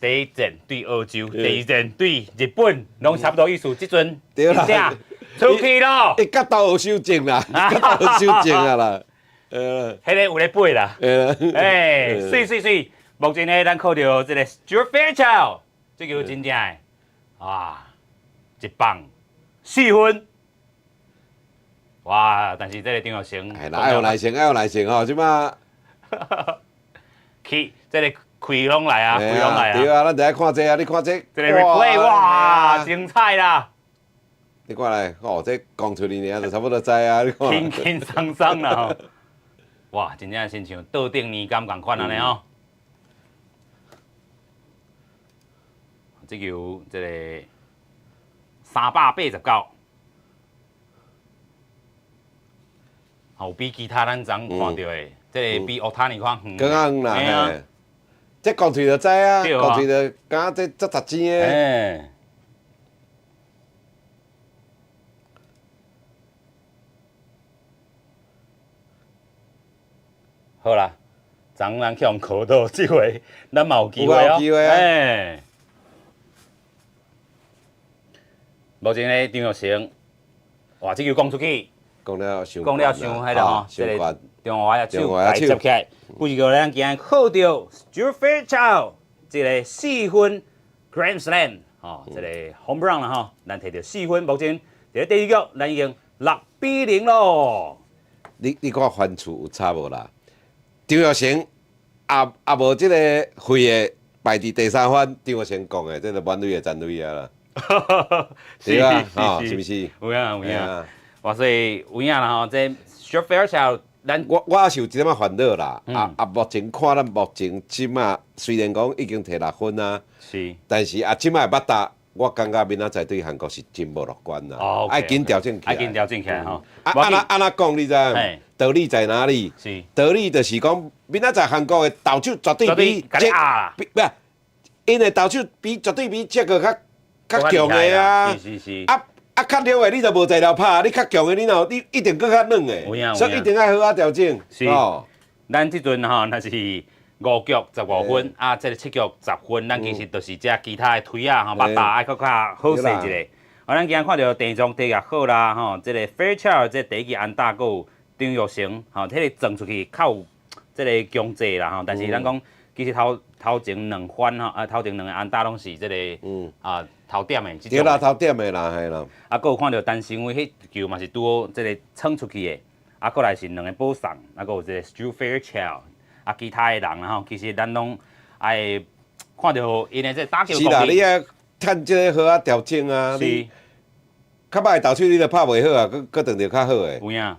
第一战对澳洲，第二战对日本，拢差不多意思。即阵真正。出去咯！伊角度有修正啦，啦。迄个有咧背啦。哎，水！目前呢，咱靠着这个 Stuart Fairchild， 这球真正的，哇，一棒4分。哇！但是这个张玉成，爱有耐性吼，即马。去，这个开拢来啊！对啊，咱就爱看这啊，你看这。这个 replay 哇，精彩啦！你看来，哦，这讲出嚟呢，就差不多知啊！你看，轻松啦吼，哇，真正亲像倒顶年柑共款安尼吼。这球这个389，哦，比其他咱昨看到的，这个比奥塔尼看远。更远啦，这讲出就知啊，讲出就敢这值钱的。好啦，昨咱去用考到，这回咱嘛有机会哦。哎，目前咧张玉成，哇，这球讲出去，讲了伤迄个吼，这个中华野手来接起来，不过咱今日靠到 Stuart Fairchild 这个4分 Grand Slam 吼，这个 home run 啦吼，咱摕到4分，目前这个第二局咱已经6-0咯。你看分数有差无啦？张玉成也无即个会的排伫第3番，张玉成讲的，这个满垒的残垒啊啦。是啊，是毋是？有影。哇，所以有影啦吼，这 Stuart Fairchild， 咱我也是有一点仔烦恼啦。目前看咱目前即马虽然讲已经摕6分啊，是，但是即马的捌打，我感觉明仔载对韩国是真无乐观啦。爱紧调整起来。爱紧调整起来吼。安怎讲你知？道理在哪里？是道理就是讲，明仔载韩国的投手绝对比不是，因的投手绝对比这个较强的啊。是。较弱的你就无材料拍，你较强的你一定更较软的，所以一定要好好调整。是，咱即阵吼，那是5局15分，这个7局10分，咱其实就是这其他的推啊，吼，把打爱较好势一个。咱今日看到郑庄第也好啦，吼，这个 Fairchild 这第一支安打，还有张玉成，吼，迄个撞出去较有这个强制啦，吼。但是咱讲，其实头前两番吼，头前两个安打拢是这个头点的，对啦，头点的啦，系啦。啊，还有看到单身位迄球嘛是拄好这个冲出去的，啊，过来是两个保送，啊，还有这个 Stu Fairchild， 啊，其他的人啦吼，其实咱拢爱看到因的这打球是啦，你爱趁这个好啊调整啊，你较歹投手你都拍袂好啊，佫当着较好诶。有影，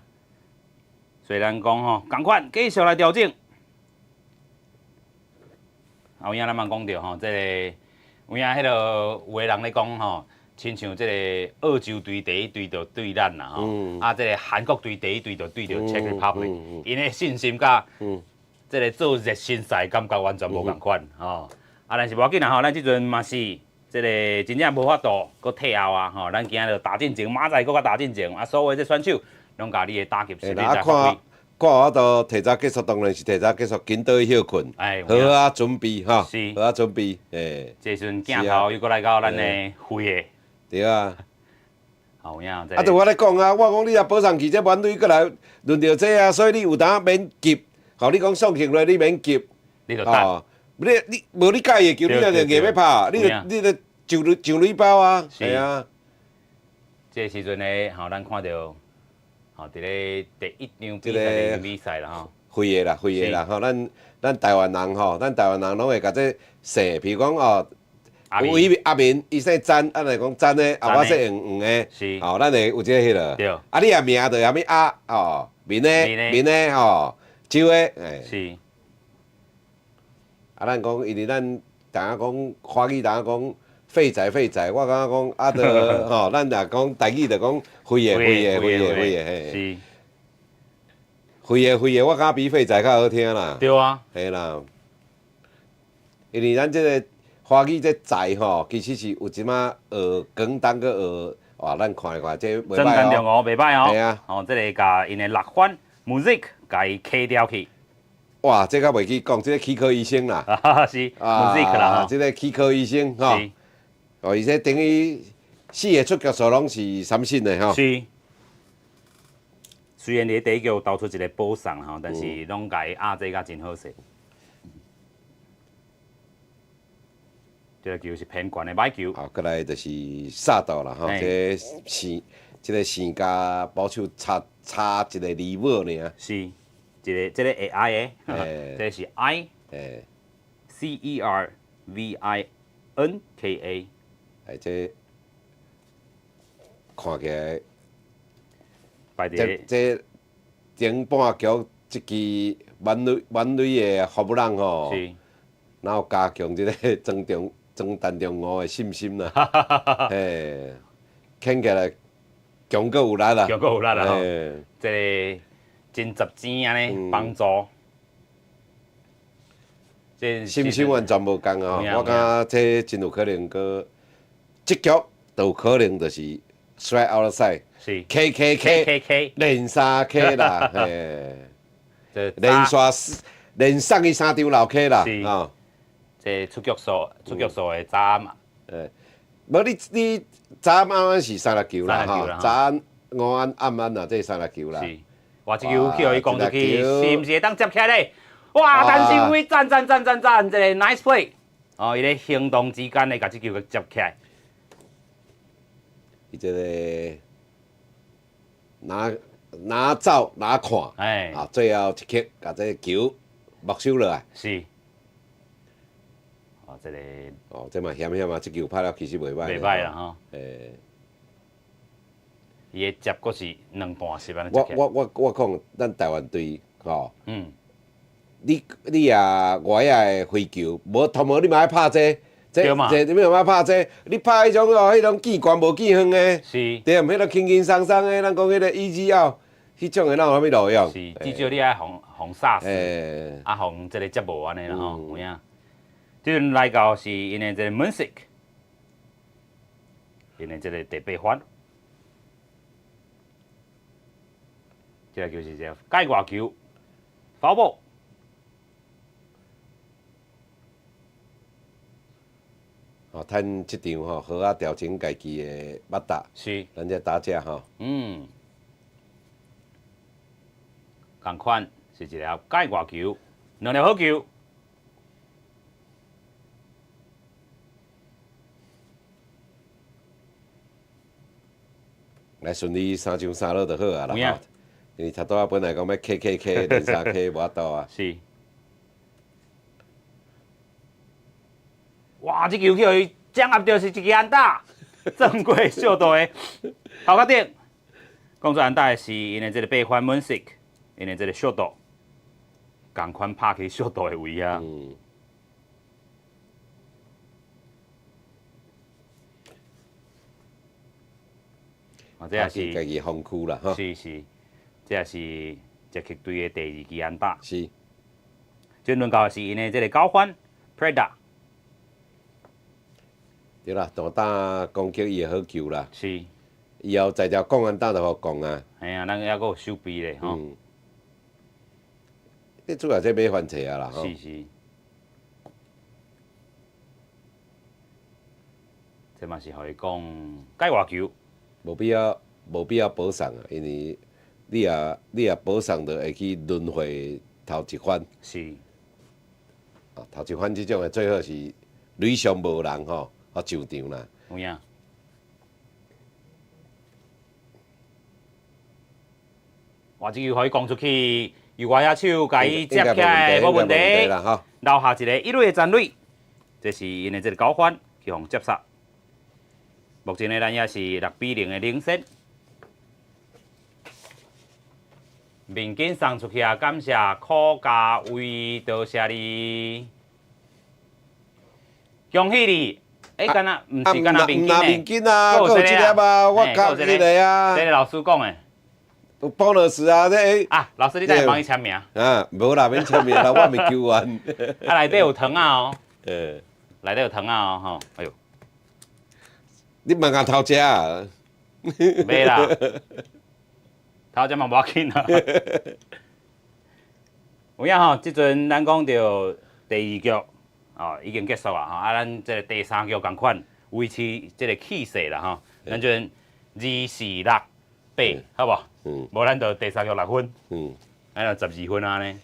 所以咱讲吼，赶快继续来调整。有影咱嘛讲着吼，这个有影迄个有个人咧讲吼，亲像这个澳洲队第一队就对咱啦吼，啊，这个韩国队第一队就对着 Czech Republic， 因的信心甲这个做热身赛感觉完全无共款吼。啊，但是无要紧啦吼，咱即阵嘛是这个真正无法度搁退后啊吼，咱今日打进前，明仔搁较打进前，啊，所有这选手拢甲你的打击实力在发挥。看我都提早结束，当然是提早结束，紧倒去休困，好啊准备哈，好啊准备，诶。这时阵镜头又过来到咱的辉的。对啊。好影。啊，对我咧讲啊，我讲你若保送期，这满队过来轮到这啊，所以你有当免急，吼你讲送行落你免急，你就等。你无你介意球，你若就硬要拍，你就上垒包啊，系啊。这时阵咧，吼，咱看到。吼，伫咧第一场比赛啦吼，会的啦，吼，咱台湾人吼，咱台湾人拢会甲这写，譬如讲哦，有伊阿明伊姓詹，咱来讲詹的，啊我姓黄的，吼，咱会有这迄落。对。啊，你啊名就啥物啊，哦，明的，吼，周的，诶。是。啊，咱讲，因为咱逐下讲华语，逐下讲。废材，我感觉讲啊，着吼，咱若讲台语，着讲废的，嘿。废的，我感觉比废材较好听啦。对啊。嘿啦，因为咱这个华语这材吼，其实是有即马广东个哇，咱看一看这袂歹哦。真干着哦，袂歹哦。系啊。哦，这个甲因的六番 music 甲伊卡掉去。哇，这个袂记讲，这个齿科医生啦。是 music 啦。这个齿科医生吼。哦，而且等于4个出局数拢是三振的吼。是。虽然伫第一局投出一个保送吼，但是拢甲伊压制甲真好势。这个球是偏悬的歹球。好，过来就是杀到啦吼，这个线加保守差一个离尾尔。是，这个 AI 的，这是 CERVINKA。这看起来，这前半局一支满垒的服务人吼，然后加强这个庄陈中午的信心啦。嘿，看起来强过有力啦。强过有力啦吼，这个真十钱安尼帮助。信心完全无共哦，我感觉这真有可能个。这局就有可能就是 strike out 赛，是 K 连3 K 啦，嘿，连送去3张老 K 啦，吼。这出局数的早暗嘛，无你早暗暗是3粒球啦，吼，早暗午暗暗暗啦，这3粒球啦。是，哇，这球去互伊攻出去，是毋是会当接起来咧？哇，陈胜辉赞，这个 nice play， 哦，伊咧行动之间咧，甲这球给接起来。伊这个拿走拿看，啊，最后一刻把这个球没收落来。是。哦，这个。哦，这嘛险啊，这球拍了其实袂歹。袂歹啦吼。伊的接阁是两半是安尼。我讲，咱台湾队吼。你啊外野的飞球，无头毛你嘛爱拍这。你咪嘛拍这，你拍迄种哦，迄种见悬无见远的，是，对，迄个轻轻松松的，咱讲迄个EGL，迄种的哪有啥物路用？是，至少你爱防杀死，啊防这个接无安尼啦吼，有影。即阵来到是因的这个 Music， 因的这个第8番，这个就是这界外球，foul ball。哦，趁即场吼，好啊调整家己的捌打，是，咱这打者吼，同款是一粒界外球，两粒好球。来顺利3上3落就好啊啦有影吼。因为头拄仔本来讲要 K 连3 K 无法度啊。是。哇！这球去互伊掌握到是一支安打，正过小度的头壳顶。讲做安打的是因的这个八番门式，因的这个小度，共款拍去小度的位啊。这也是家己封区啦，吼。是，这也是捷克队的第2支安打。是。这轮到的是因的这个交换 Preda。对啦，大打攻击伊会好球啦。是。以后在条公安打就互讲啊。系啊，咱还佫有手臂咧吼。你主要这买翻车啊啦，吼。是。这嘛是互伊讲界外球。无必要保送啊，因为你也保送就会去轮回头一番。是。啊，头一番即种的最好是垒上无人吼，啊上场啦。有影。哇！这球可以攻出去，右外野手甲伊接起来，无问题。留下一个一垒的残垒，这是因的这个交换去互接杀。目前的咱也是6-0的领先。面紧送出去啊！感谢柯家伟，多谢你，恭喜你！敢若毋是敢若面紧啊，还有一粒啊，我靠，这个啊，这个老师讲的。有bonus啊，这啊，老师，你等下帮伊签名。啊，无啦，免签名啦，我咪球员。啊，内底有糖啊哦。内底有糖啊哦，吼，哎呦。你问下头家啊？袂啦，头家嘛无要紧啊。有影吼，即阵咱讲到第2局哦，已经结束啊吼，啊，咱这个第3局共款维持这个气势啦吼，咱就2-4-6-8，好无？无咱就第3局6分，咱就12分安尼。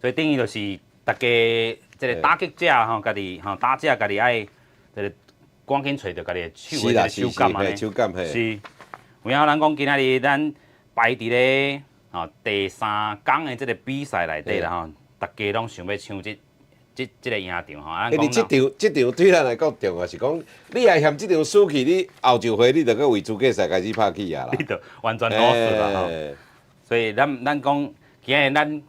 所以等于就是大家这个打击者吼，家己吼打者家己爱这个。赶紧找到家己的手的手感安尼，是。有影咱讲今仔日咱排伫咧第3天的这个比赛内底啦吼，大家拢想要抢这个赢场吼。因为这场对咱来讲重要是讲，你也嫌这场输去，你后一回你就搁为资格赛开始拍起啊啦。你就完全老实啦吼。所以咱讲今日咱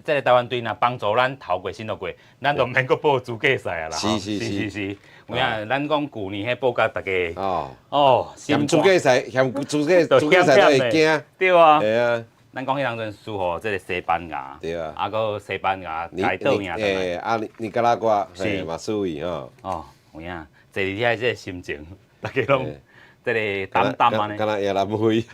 这个台湾队若帮助咱头过先落过，咱就免搁报资格赛啊啦。是。有影，咱讲旧年迄报甲大家嫌资格赛都会惊。对啊。系啊。咱讲迄当阵输互这个西班牙。对啊。啊，搁西班牙改倒赢。尼加拉瓜是嘛输伊吼。哦，有影，坐伫遐这个心情，大家拢这个淡安尼。敢若夜南飞。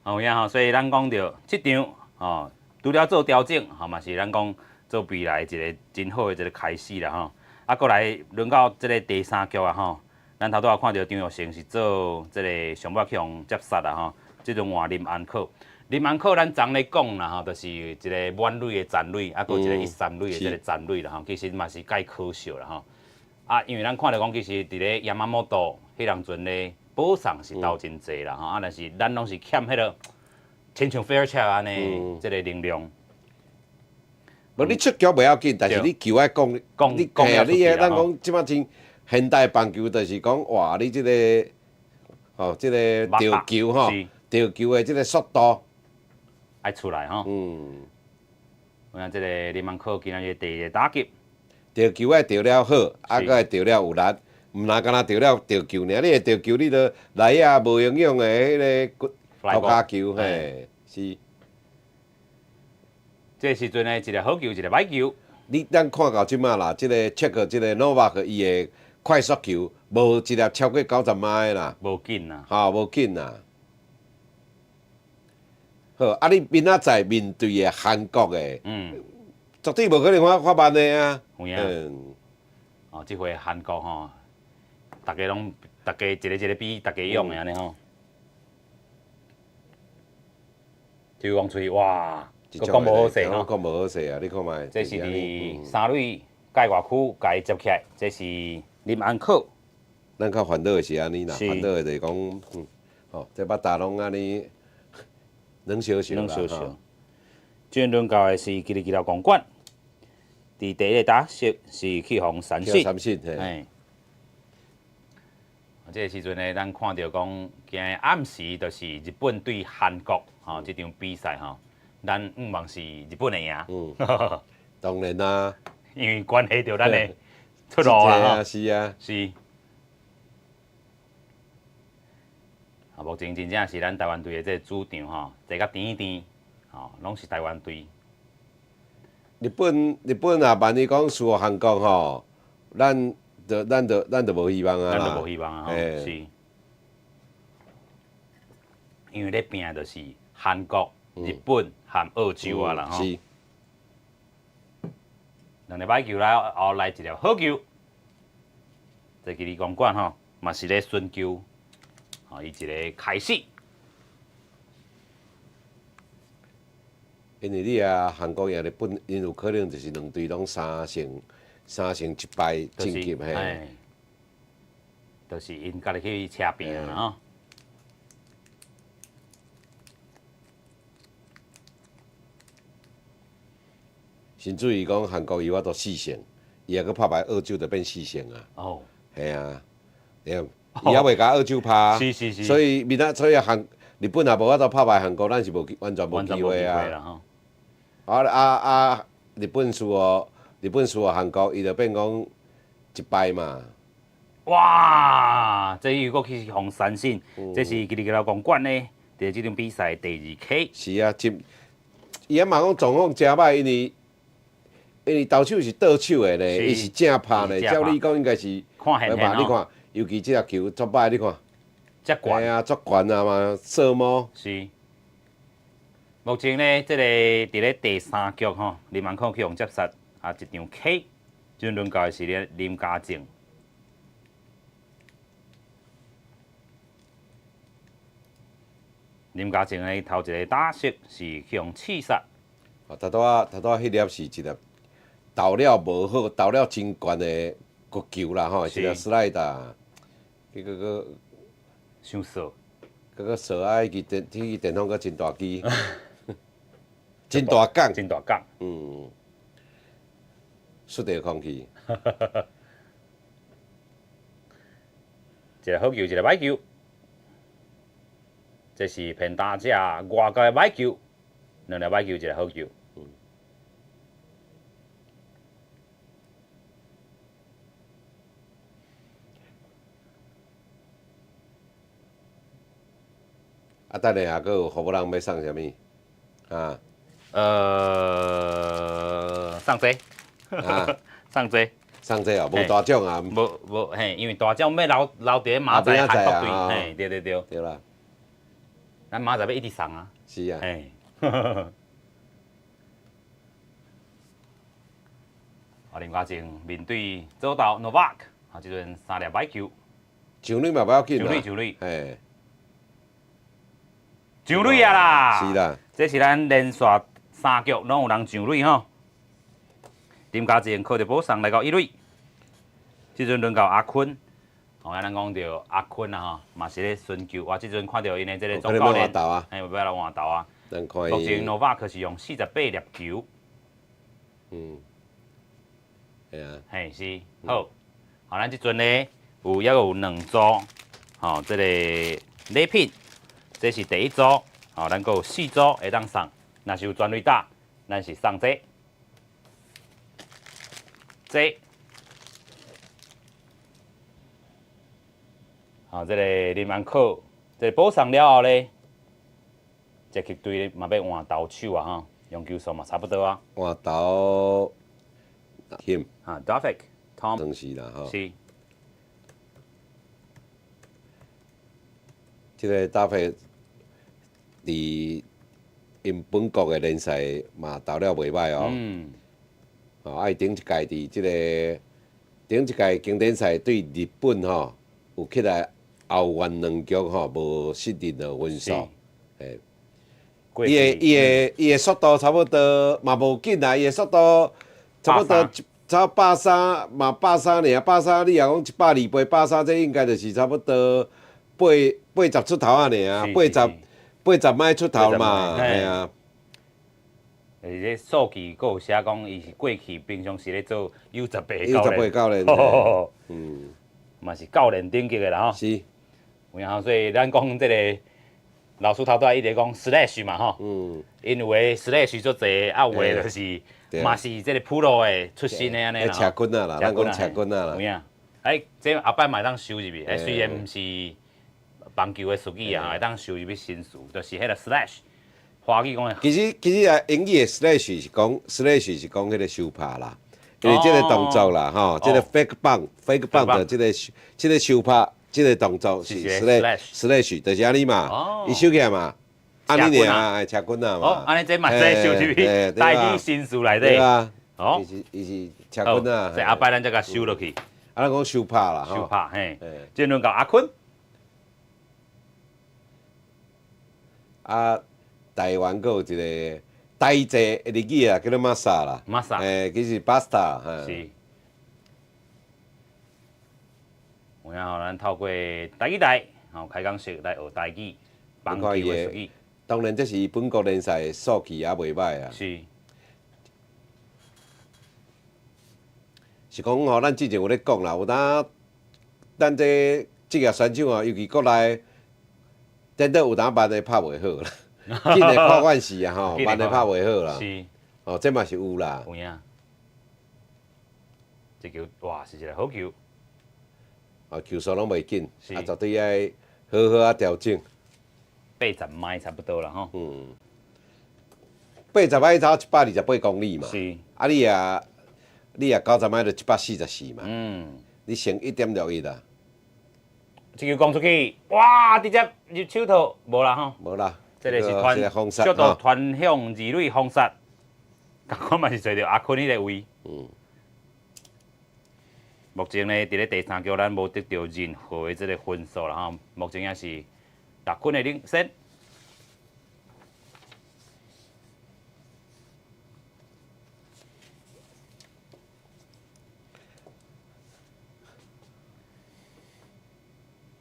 有影吼，所以咱讲着即场除了做调整，嘛是咱讲做未来一个真好的一个开始啦吼。啊，过来轮到这个第3局啊吼，咱头拄仔看到张玉成是做这个上尾去互接杀啦吼，即阵换林安可，林安可咱昨咧讲啦吼，就是一个满垒的残垒，啊，搁一个1-3垒的这个残垒啦吼，其实嘛是介可惜啦吼。啊，因为咱看到讲，其实伫咧亚麻摩多迄当阵咧保送是投真济啦吼，啊，但是咱拢是欠迄个亲像 fair check 安尼，这个能量。无你出局袂要紧，但是你球爱讲，你啊，你咱讲即摆真现代棒球，就是讲哇，你即个即个调球吼，调球的即个速度爱出来吼。我看即个林曼可今仔日第2个打击，调球爱调了好，啊，搁会调了有力，毋若干那调了调球尔，你会调球，你着内野无影响的迄个头骹球，嘿，是。这时阵呢，一个好球，一个歹球。咱看到即马啦，即个 check 即个 Novak 伊的快速球，无一粒超过90迈的啦。无紧啦。无紧啦。好，啊，你明仔载面对的韩国的，绝对无可能发慢的啊。有影。哦，即回韩国吼，大家一个比大家勇的安尼吼。就讲出哇，佫讲无好势吼，讲无好势啊！你看卖，这是伫三类界外区甲伊接起来，这是林安可。咱较烦恼的是安尼啦，烦恼的就是讲，吼，这巴达拢安尼冷烧烧啦。转轮到的是吉里吉拉公馆，伫第一个打色是去互三信。嘿。这个时阵呢，咱看到讲，今日暗时就是日本对韩国吼，这场比赛吼，咱望是日本会赢。当然啦，因为关系到咱的出路啦吼。是啊。是。目前真正是咱台湾队的这主场吼，坐甲甜甜，吼，拢是台湾队。日本啊，万一讲输韩国吼，咱就无希望啊。咱就无希望啊，吼，是。因为咧拼的就是韩国、日本和澳洲啊啦，吼。是。两个歹球来后来一粒好球，在吉利公馆吼，嘛是咧顺球。伊一个开始，因为你啊，韩国赢日本，因有可能就是两队拢三胜一败晋级嘿。就是因家己去车平啦吼。甚至于讲韩国伊法度4胜，伊还阁拍败澳洲就变4胜啊。哦。系啊，对。伊还袂甲澳洲拍，是。所以日本也无法度拍败韩国，咱是完全无机会啊。日本输韩国，伊就变讲一败嘛。哇！这又搁去红三星，这是吉里吉拉公馆呢，伫这场比赛第2 K。是啊，伊也嘛讲状况真歹，因为投手是倒手的呢，伊是正拍呢，照理讲应该是。看现现你看。尤其这球足歹，你看，遮悬，哎呀，足悬啊嘛，射摸。是。目前呢，这个伫咧第3局吼，林万可去用接杀啊一场 K， 这轮到的是咧林家正。林家正的头一个打色是去用刺杀。头拄迄粒是一粒投了无好，投了真悬的国球啦吼，是粒斯莱达。迄个伤少，个少啊！迄支电筒个真大机，真大港，真大港。出地空气。一个好球，一个歹球，这是偏打者外角的歹球，两个歹球，一个好球。啊，等下还有服务人要送啥物？啊？送这。啊？送这。送这哦，无大奖啊？无嘿，因为大奖要留伫马仔韩国队，嘿，对。对啦。咱马仔要一直送啊。是啊。嘿。林家正面对左投 Novak， 啊，即阵3粒歹球。上垒嘛不要紧啦。上垒。嘿。上垒啊啦！是啦，这是咱连续3局拢有人上垒吼。林家正靠着保送来到1垒，即阵轮到阿坤。哦，咱讲到阿坤啊吼，嘛是咧顺球。我即阵看到因的这个总教练，嘿，要来换投啊。目前 Novak 是用48粒球。系啊。嘿，是好。好，咱即阵咧有2组，吼，这个礼品。这是第1组，吼，咱阁有4组会当送。若是有全垒打，咱是送这。好，这个林万可，这个补送了后咧，这球队嘛要换投手啊，吼，用球数嘛差不多啊。换投 him 啊 ，Duffic Tom。真是啦，吼。是。这个Duffic。伫因本国的联赛嘛投了袂歹哦。哦，爱顶一届伫即个顶一届经典赛对日本吼，有起来后援两局吼无失任的分数，诶。伊个速度差不多嘛无紧啦，伊个速度差不多差130嘛130尔，130你若讲120倍130，这应该就是差不多80出头啊尔，80迈出头嘛，系啊。这数据佫有写讲，伊是过去平常时咧做 U18 教练，嘛是教练顶级的啦吼。是。然后所以咱讲这个。老师头拄仔一直讲 slash 嘛吼，因有诶 slash 足侪，啊有诶就是嘛是即个 pro 诶出身诶安尼啦。车棍啊啦，咱讲车棍啊啦。有影，这后摆嘛当收入去，虽然毋是棒球诶术语啊，会当收入去新词，就是迄个 slash。华语讲诶。其实啊，英语诶 slash 是讲迄个收拍啦，因为即个动作啦吼，即个 fake bump 的即个收拍。即个动作是 slash， 就是安尼嘛，伊收起来嘛，安尼尔车棍啊嘛。哦，安尼这嘛在收入去，带去新词内底。对啊，伊是车棍啊。这后摆咱才甲收落去。啊，咱讲收拍啦，收拍嘿。即轮到阿坤。啊，台湾佫有一个台籍日语啊，叫做玛莎啦。玛莎。其实巴斯塔。是。然后咱透过台语台，吼开讲式来学台语，棒球的术语。当然，这是本国联赛的数据也袂歹啊。是。是讲吼，咱之前有咧讲啦，有咱这职业选手啊，尤其国内，真得有慢的拍袂好啦，紧的看惯是啊吼，慢的拍袂好啦。是。哦，这嘛是有啦。有影。这球哇是一个好球。球速拢袂紧，绝对爱好好啊调整。80迈差不多啦吼。80迈差128公里嘛。是。啊你也90迈就144嘛。你省1.61啦。这球讲出去，哇！直接入手套，无啦吼。无啦。这个是速度传向二垒封杀，甲我嘛是找着阿坤迄个位。目前呢，伫咧第三局咱无得到任何的这个分数啦吼，目前也是6分的领先。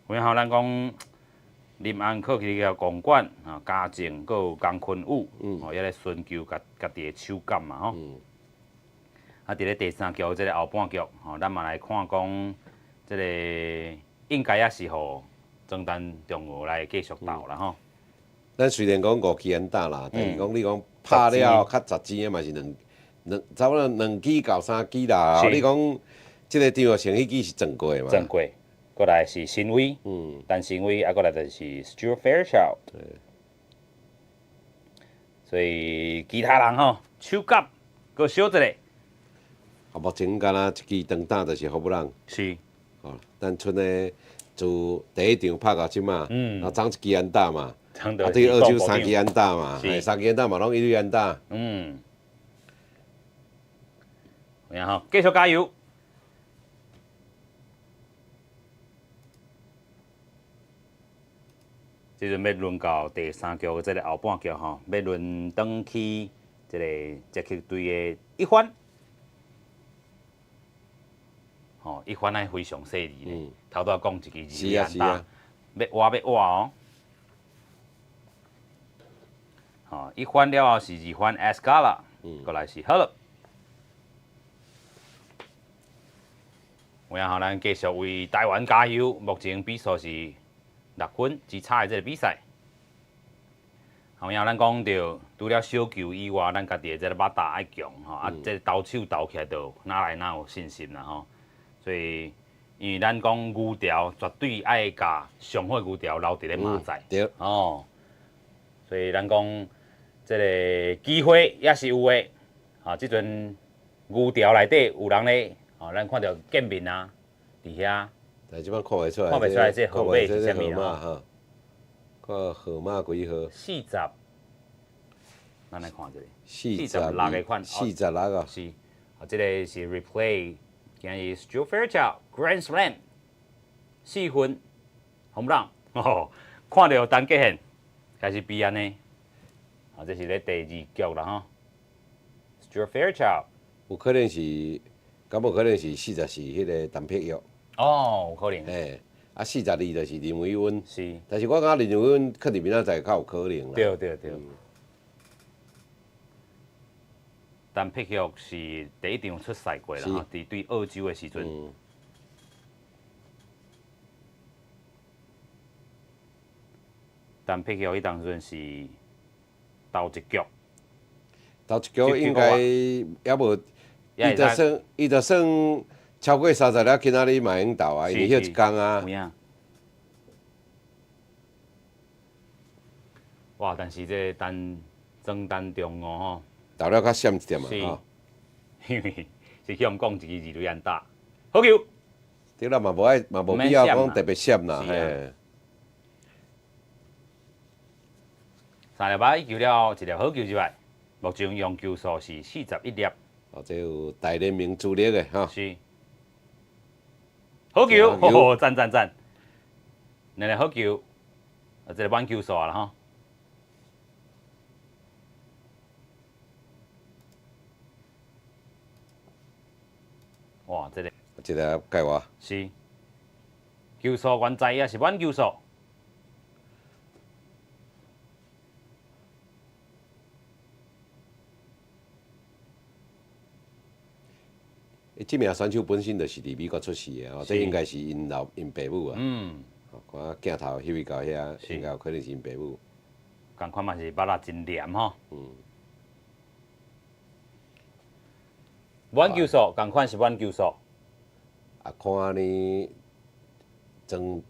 然后咱讲林安科去个公馆啊，嘉靖佮有江坤宇，也咧寻求家己的手感嘛吼。啊，伫咧第三局即个后半局，吼，咱嘛来看讲，即个应该也是互中单中俄来继续斗啦吼。咱虽然讲5支安打啦，但是讲你讲拍了较10支的嘛是差不多2支到3支啦。你讲即个张学成迄支是正过嘛？正过，过来是新威，但新威啊，过来就是 Stuart Fairchild。对。所以其他人吼手感佮小一个。啊，目前敢若一支长打就是服务人。是。哦，咱剩的自第一场拍到即马，啊，争一支安打嘛，啊，对澳洲3支安打嘛，3支安打嘛，拢一律安打。然后继续加油。即阵要轮到第三局的这个后半局吼，要轮转去这个接球队的一番。吼，一番还非常细腻咧。头拄仔讲一支二安打，要挖哦。吼，一番了后是二番 Escala， 过来是 Hello。然后咱继续为台湾加油。目前比数是6分之差的这个比赛。后然后咱讲到除了小球以外，咱家己的这个马达爱强吼，啊，这投手投起来就哪来哪有信心啦吼。所以，因为咱讲牛条绝对爱甲上好牛条留伫咧马仔。对。哦。所以咱讲这个机会也是有诶。啊，即阵牛条内底有人咧，哦，咱看到见面啊，伫遐。但即摆看袂出来。看袂出来，这号码是啥物啊？看号码几号？40。咱来看一下。46个款。46个。是。啊，这个是 replay。今日 Stuart Fairchild Grand Slam 4分红不让哦，看到单结线开始比安尼，啊，这是咧第2局啦吼。Stuart Fairchild 有可能是，敢无可能是44迄个陈碧玉？哦，有可能。嘿，啊42就是林维温。是。但是我感觉林维温可能明仔载较有可能啦。对对对。陈碧玉是第1场出赛过啦，吼，伫对澳洲的时阵。陈碧玉迄当阵是斗1局。头一局应该也无，伊就算超过30粒，今仔日嘛用斗啊，因为迄一工啊。哇！但是这庄单中哦吼，斗了较闪一点嘛吼。因为是向讲一支2垒安打，好球。对啦，嘛无必要讲特别闪啦，嘿。3粒歹球了，1粒好球之外。目前用球数是41粒。哦，这有大联盟主力的哈。是。好球，哦，赞！2粒好球，这个满球数啦吼。哇，这个。一个盖我。是。球数原在也是满球数。这名选手本身就是伫美国出世的哦，这应该是因爸母啊。看镜头翕到遐，应该有可能是因爸母。共款嘛是目仔真黏吼。满球数，共款是满球数。啊，看呢，庄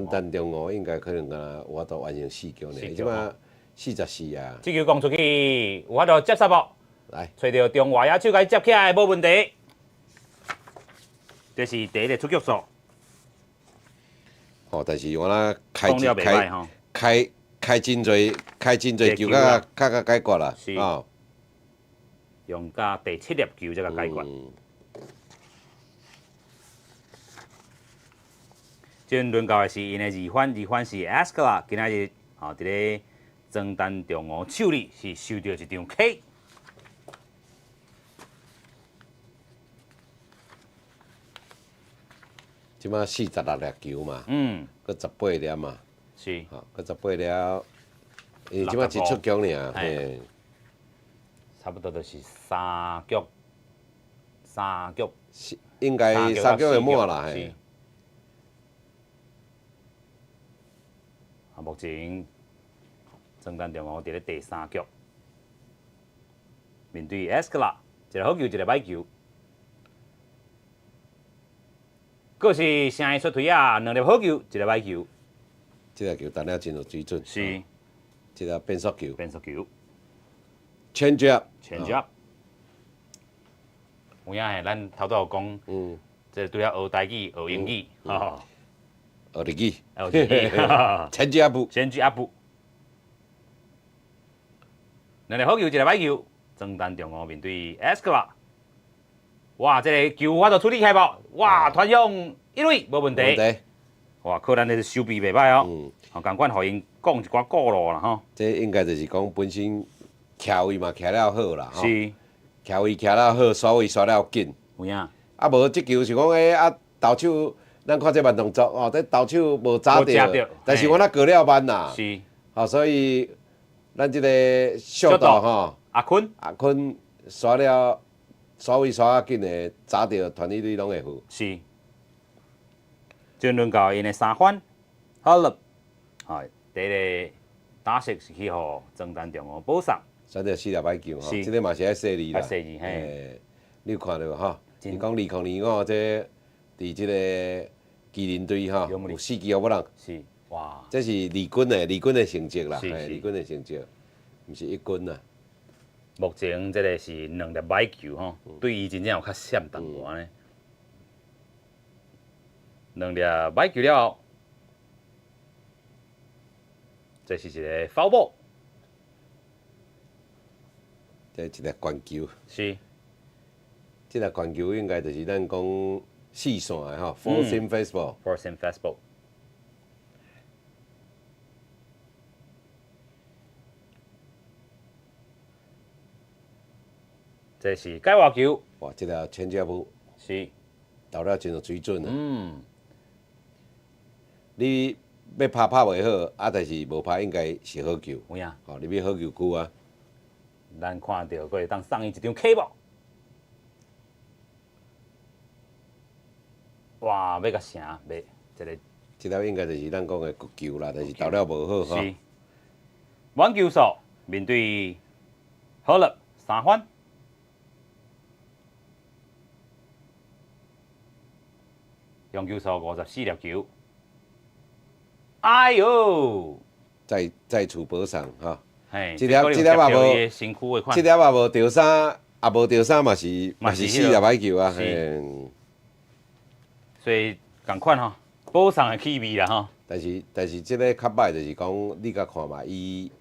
单中哦，应该可能有法度完成4局呢。即马44啊。这球讲出去，有法度接杀无？来，找到中外野手甲伊接起来，无问题。这是第1个出局数。哦，但是我那开真侪球，较解决啦。哦。用到第7粒球才甲解决。即轮到的是因的二番是 Ascala， 今仔日伫咧庄单中哦手里是收到1张 K。即马46粒球嘛，佮18粒嘛，是，佮18粒，因为即马一出局尔，嘿，差不多就是3局，应该3局会满啦，嘿。啊，目前庄单中哦伫咧第3局，面对 Escala， 一个好球，一个歹球。佫是声伊出腿啊，2粒好球，一粒歹球。这个球打了真有水准。是。这个变速球。变速球。change up。有影诶，咱头拄有讲，这拄了学台语、学英语，吼。学日语。学日语。change up。change up。2粒好球，一粒歹球。庄单中哦面对 Escala。哇！这个球法度处理开无？哇！传向1垒，无问题。哇！可咱的手臂袂歹哦。共款互因讲一寡鼓励啦吼。这应该就是讲本身徛位嘛徛了好啦。是。徛位徛了好，刷位刷了紧。有影。啊无即球是讲投手，咱看这慢动作哦，这投手无抓着，但是我那过了慢啦。是。所以咱这个速度吼。阿坤刷了。刷位刷啊紧的，抓到传一队拢会好。是。即轮到因的3番，好了，第1个打席是去互庄单中哦补上。选到4粒歹球吼，即个嘛是爱细腻啦。细腻嘿。你有看到吼？你讲2005这伫即个麒麟队吼，有4支无人。是。哇。这是二军的成绩啦，二军的成绩，毋是1军啦。目前这个是2粒歹球吼，对伊真正有较闪淡薄呢。2粒歹球了后，这是一个 foul ball， 这一个关球。是。即个拳球应该就是咱讲四线的吼 ，Four Sim Fastball。Four Sim Fastball。这是解话球。哇，即个千家舞是。投了真有水准啊。你要拍袂好，啊，但是无拍应该是好球。有影。吼，你要好球球啊。咱看到，佫会当送伊一张 K 无？哇，要甲成，要这个。即个应该就是咱讲的球啦，但是投了无好吼。是。满球数面对好了3分。用球数54粒球。哎呦！再次补上哈。嘿，这粒也无，这粒也无掉三，也无掉三嘛是4粒歹球啊。所以共款吼，补上的气味啦吼。但是这个较歹就是讲，你甲看嘛，伊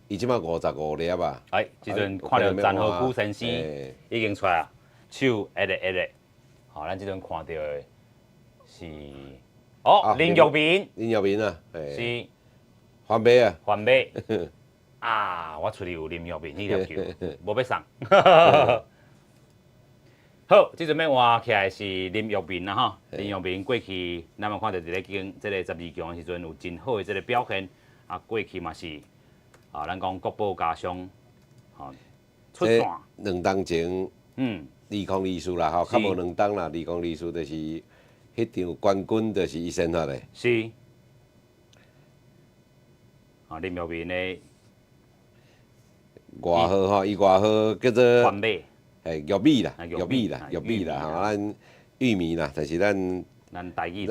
即马55粒啊。哎，即阵看到战后古先生已经出来啊，手一个。好，咱即阵看到的是林玉明。林玉明啊，是。翻倍啊！翻倍啊！我厝里有林玉明迄粒球，无要送。好，即阵要换起来是林玉明啦吼。林玉明过去咱嘛看到伫咧经即个12强的时阵有真好的即个表现，啊过去嘛是咱讲国宝家乡，出线。2当前，李康利输啦吼，较无2当啦，李康利输就是迄场冠军就是伊先发的。是。林玉明的外号吼，伊外号叫做翻倍，玉米啦，吼，咱玉米啦，但是咱台语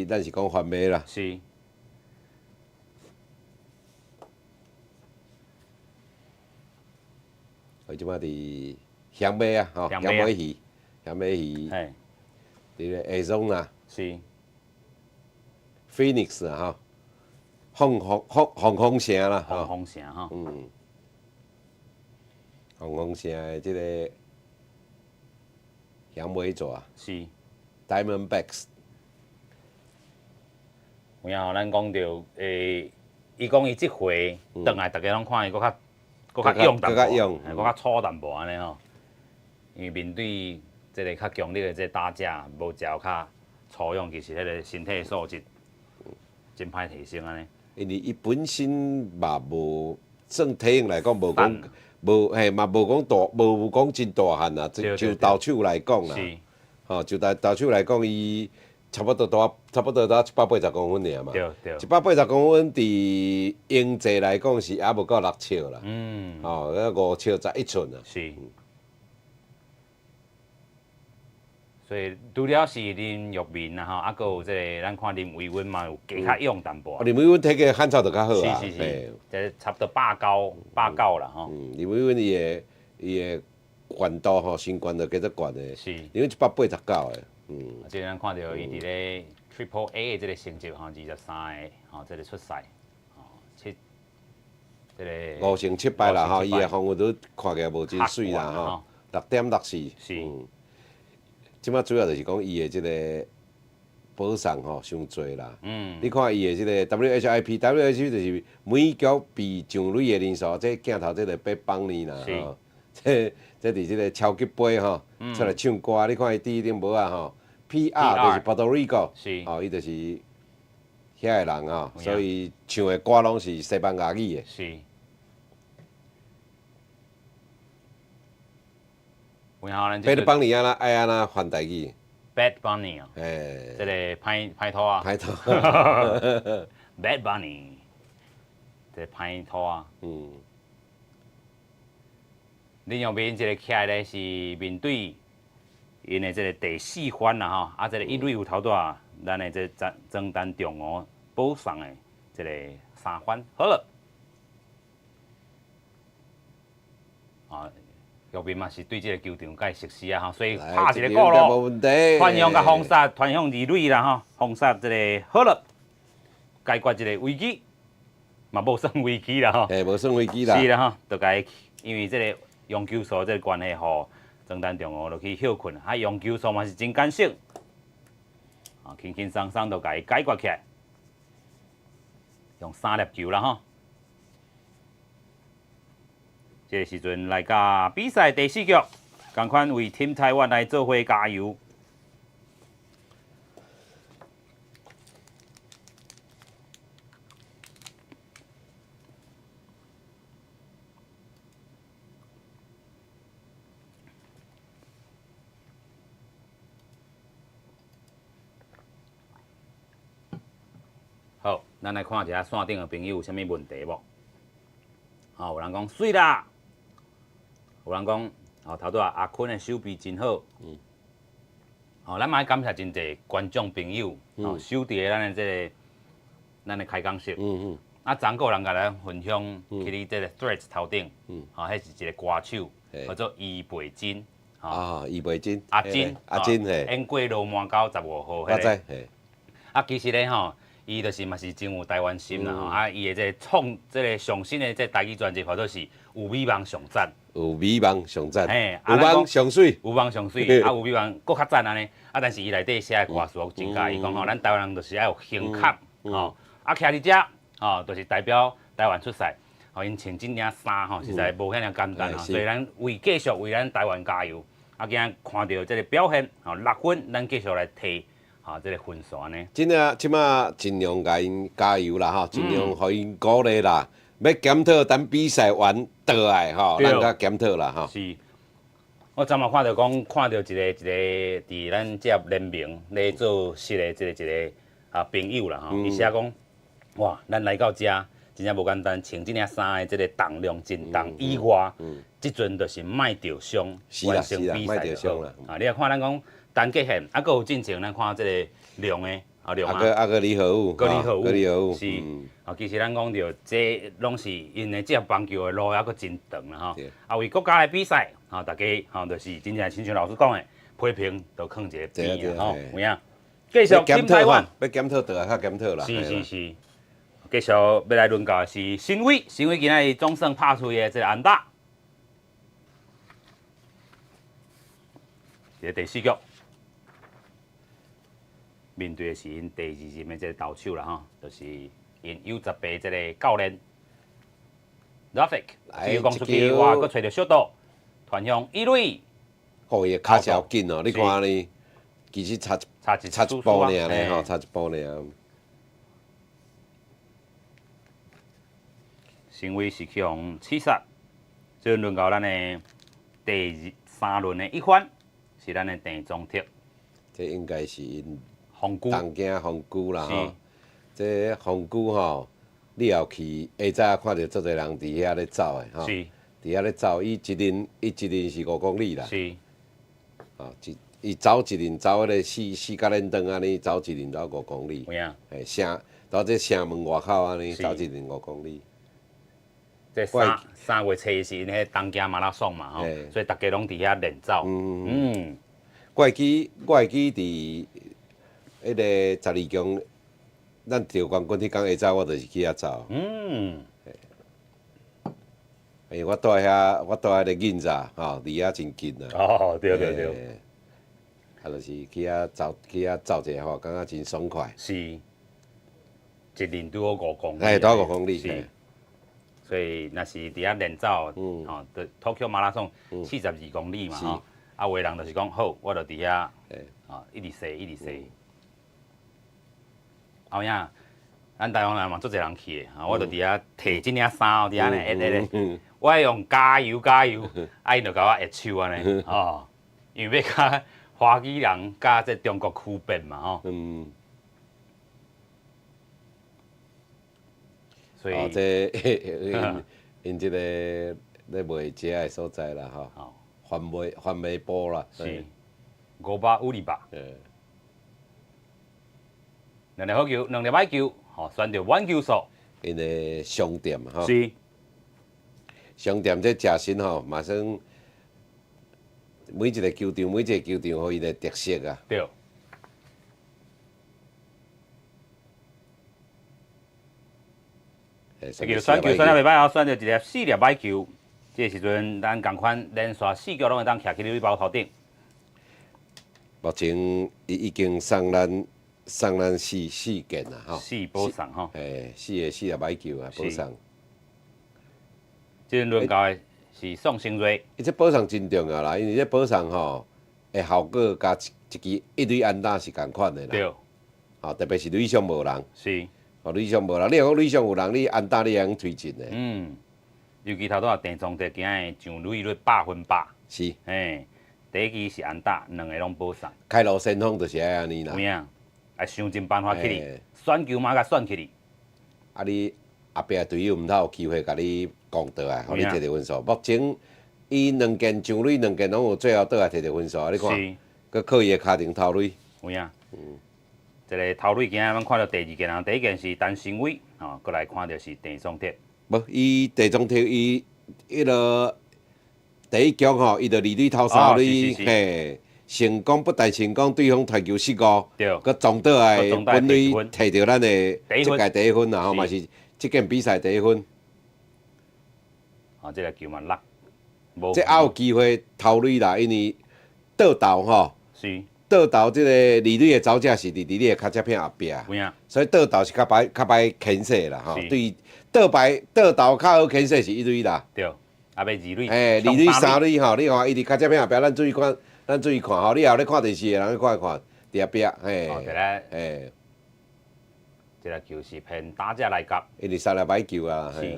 咱是讲翻倍啦。是。即摆伫香尾啊，吼，香尾鱼，伫咧下中啦。是。Phoenix 啊，吼。凤凰城啦，凤凰城吼。凤凰城的即个响尾蛇是 Diamondbacks。有影吼，咱讲到伊讲伊即回转来，大家拢看伊佫较勇淡薄，佫较粗淡薄安尼吼。因为面对即个较强力的即打者，无招较粗勇，其实迄个身体素质真歹提升安尼。因为伊本身嘛无算体型来讲，无讲嘛无讲大，无讲真大汉啊。就投手来讲啦，吼，就投手来讲，伊差不多到180公分尔嘛。对。180公分伫英制来讲是还无到6尺啦。吼，5尺11寸啊。是。所以除了是林玉明啦吼，啊，佫有即个咱看林伟文嘛，有加较勇淡薄。林伟文体格汉草就较好啊。是，即差不多8'9"啦吼。林伟文伊的悬度吼，身悬就加做悬的。是。因为189的。即咱看到伊伫咧 Triple A 的即个成绩吼，23个吼，即个出赛，吼即个5胜7败啦吼，伊的防御率看起来无真水啦吼，6.64。是。即摆主要就是讲伊的即个保送吼伤侪啦。你看伊的即个 WHIP 就是每局被上垒的人数，这镜头这个8帮你啦吼。这伫即个超级杯吼，出来唱歌，你看伊第一顶帽啊吼 ，PR 就是 Puerto Rico， 吼，伊就是遐个人吼，所以唱的歌拢是西班牙语的。是。Bad Bunny 爱安那翻台语。Bad Bunny 哦。即个歹拖啊。歹拖。Bad Bunny， 即歹拖啊。林玉明即个起来咧是面对因的即个第4番啦吼，啊，即个一垒有头大，咱的即曾丹中哦补上的即个3番，好了。玉明嘛是对即个球场介熟悉啊吼，所以拍一个鼓咯，传向甲封杀，传向二垒啦吼，封杀即个好了，解决即个危机，嘛无算危机啦吼。无算危机啦。是啦吼，就该因为即个用球数即个关系吼，长单中哦，落去休困，用球数嘛是真艰辛，轻轻松松就甲伊解决起来，用3粒球啦吼。这个时阵来甲比赛第4局，同款为 Team 台湾来做伙加油。好，咱来看一下线顶的朋友有啥物问题无？有人讲水啦，有人讲头拄阿坤的手臂真好。咱嘛要感谢真侪观众朋友，守伫咱的咱的开讲室。昨个人甲咱分享去你这个 Threads 头顶，迄是一个歌手，叫做伊培真。伊培真。阿真，嘿。演过罗马到15号迄个。其实咧伊就是嘛是真有台湾心啦伊的这创这个上新的这台语专辑，或者是有美梦上赞。有美梦上赞。有梦上水。有梦上水，有美梦搁较赞安尼。但是伊内底写的歌词真介意讲咱台湾人就是要有胸襟徛伫遮就是代表台湾出赛。因穿这领衫实在无遐尔简单所以咱继续为咱台湾加油。今日看到这个表现6分，咱继续来摕。这个分数呢？即马尽量甲因加油啦尽量互因鼓励啦。要检讨，等比赛完倒来咱甲检讨啦是，我昨嘛看到一个伫咱这联名咧做事的一个朋友啦伊写讲，哇，咱来到遮真正无简单，穿这领衫的这个重量真重以外，即阵就是卖着伤，完成比赛就好。你来看咱讲。单结线，搁有进前，咱看这个量的，量个李浩武，李浩武是，其实咱讲着，这拢是因的这棒球的路还搁真长啦为国家来比赛，大家就是真正亲像老师讲的，批评都放一个边有影？继续检台湾，要检讨倒来较检讨啦。是，继续要来轮到的是新伟今仔总算拍出的这个安打，这第4局。面对的是因第2任的这个投手啦就是因U18这个教练 Rafik， 这个攻出去哇，搁找到小岛，传向一垒。伊卡超紧你看呢，其实差一步尔咧差一步尔。新伟是去互刺杀，最轮到咱的第3轮的1番，是咱的郑宗택。这应该是因。红菇，东京红菇啦这红菇你后去下早看到足侪人伫遐咧走的伫遐咧走，伊一年是5公里啦。是。伊走一年走迄个4角连长安尼，走一年走5公里。有影。到这城门外口安尼走一年5公里。这3月初是因迄东京马拉松嘛所以大家拢伫遐练走。我会记伫。迄个12强，咱得冠军迄天下早，我就是去遐走。我住遐咧引闸，离遐真近啊。对。就是去遐走一下感觉真爽快。是，一年拄好5公里。拄好5公里。是。所以若是伫遐练走，就Tokyo 马拉松42公里嘛有的人就是讲好，我就伫遐，一直踅。后影，咱台湾人嘛，足侪人去的，我就伫遐摕即领衫伫遐呢，我用加油，因就甲我握手安尼，因为要甲华语人甲这中国区别嘛，所以这因即个咧卖食的所在啦，贩卖部啦，是550吧。2粒好球，2粒歹球，选择挽球数。因的商店是。商店这食身马上每一个球场有伊的特色啊。对。选球选得袂歹选着一粒4粒歹球，这时阵咱共款连续4局拢会当徛去垒包头顶。目前伊已经送咱四件啦，吼。4保送吼。4个买球啊，保送。即阵轮到的是宋兴瑞。伊这保送真重要啦，因为这保送吼，的效果甲一支一垒安打是共款的啦。对。吼，特别是垒上无人。是。吼，垒上无人，你若讲垒上有人，你安打你会用推进的。尤其头拄啊，郑宗德今日上垒率100%。是。第一支是安打，2个拢保送。开路先锋就是爱安尼啦。有影，爱想尽办法去你，选球嘛甲选去你。啊，你后壁队友毋通有机会甲你公道啊，互你摕着分数。目前伊2件上垒2件拢有最后倒来摕着分数，你看，佮靠伊的骹顶头垒。有影。一个头垒今仔咱看到第2件啊，第1件是陈新伟，吼，过来看到是郑宗德。无，伊郑宗德伊迄落。第一局吼，伊就二垒投三垒，嘿，成功不但成功，对方传球失误，佮撞倒来本垒摕到咱的即届第1分啦，吼，嘛是即件比赛第1分。啊，即个球嘛落，即还有机会投垒啦，因为倒投吼，倒投即个二垒的走者是伫二垒的脚趾片后壁，所以倒投是较歹牵制啦，吼，对倒投较好牵制是一垒啦。对。啊，要二垒，二垒、三垒吼，你看伊伫脚趾片后壁，咱注意看吼，你后咧看电视的人去看伫后壁，嘿，这个球是偏打者来夹，因为杀来歹球啊，是。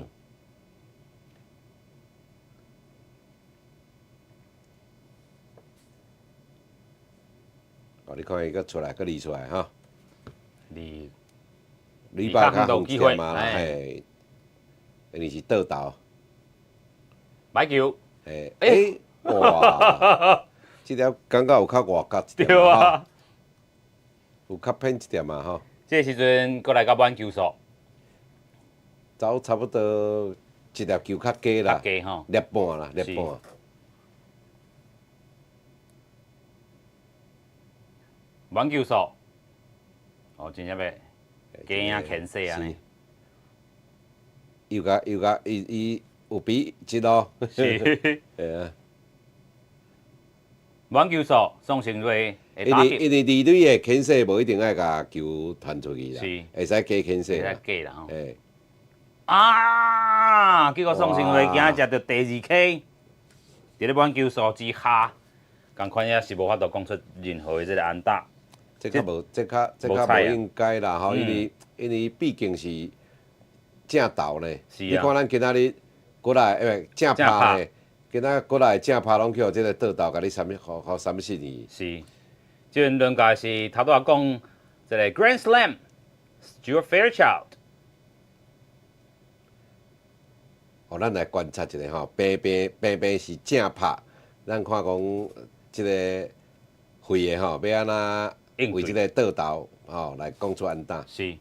哦，你看伊佫出来，佫离出来哈，离把较好机会嘛，嘿，因为是倒投。买球，哇，这条感觉有较外角一点对啊，有较偏一点嘛吼。这时阵过来到满球数，走差不多一粒球较低啦，低吼，粒半啦，粒半。满球数，哦，真正要加影牵制安尼。又甲伊。有比一咯，是，啊。满球数宋成瑞因为二垒的牵制无一定爱甲球传出去啦，会使加牵制啦。加啦吼。啊！结果宋成瑞今仔食到第2K，伫咧满球数之下，共款也是无法度讲出任何的这个安打。这较无应该啦吼，因为毕竟是正投呢。你看咱今仔日。过来，正拍的，今仔过来正拍拢去互即个倒投，甲你互三失去。是，即阵轮到是头拄仔讲一个 Grand Slam，Stuart Fairchild。咱来观察一下吼，平是正拍，咱看讲即个会的吼，要安怎为即个倒投吼来讲出安打。是。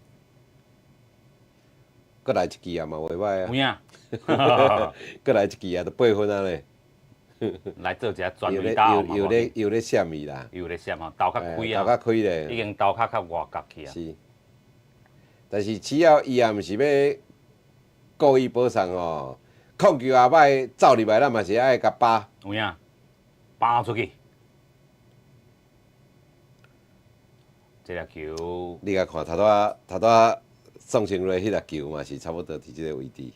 搁来一支啊嘛，袂歹啊。有影。搁来一支啊，就8分啊咧。来做一下转位打嘛。又咧闪伊啦。又咧闪吼，头较开啊。头较开咧。已经头较外角去啊。是。但是只要伊也毋是要故意保送哦，控球也歹走入来，咱嘛是爱甲扒。有影。扒出去。这粒球。你甲看头拄宋成瑞迄粒球嘛是差不多伫即个位置。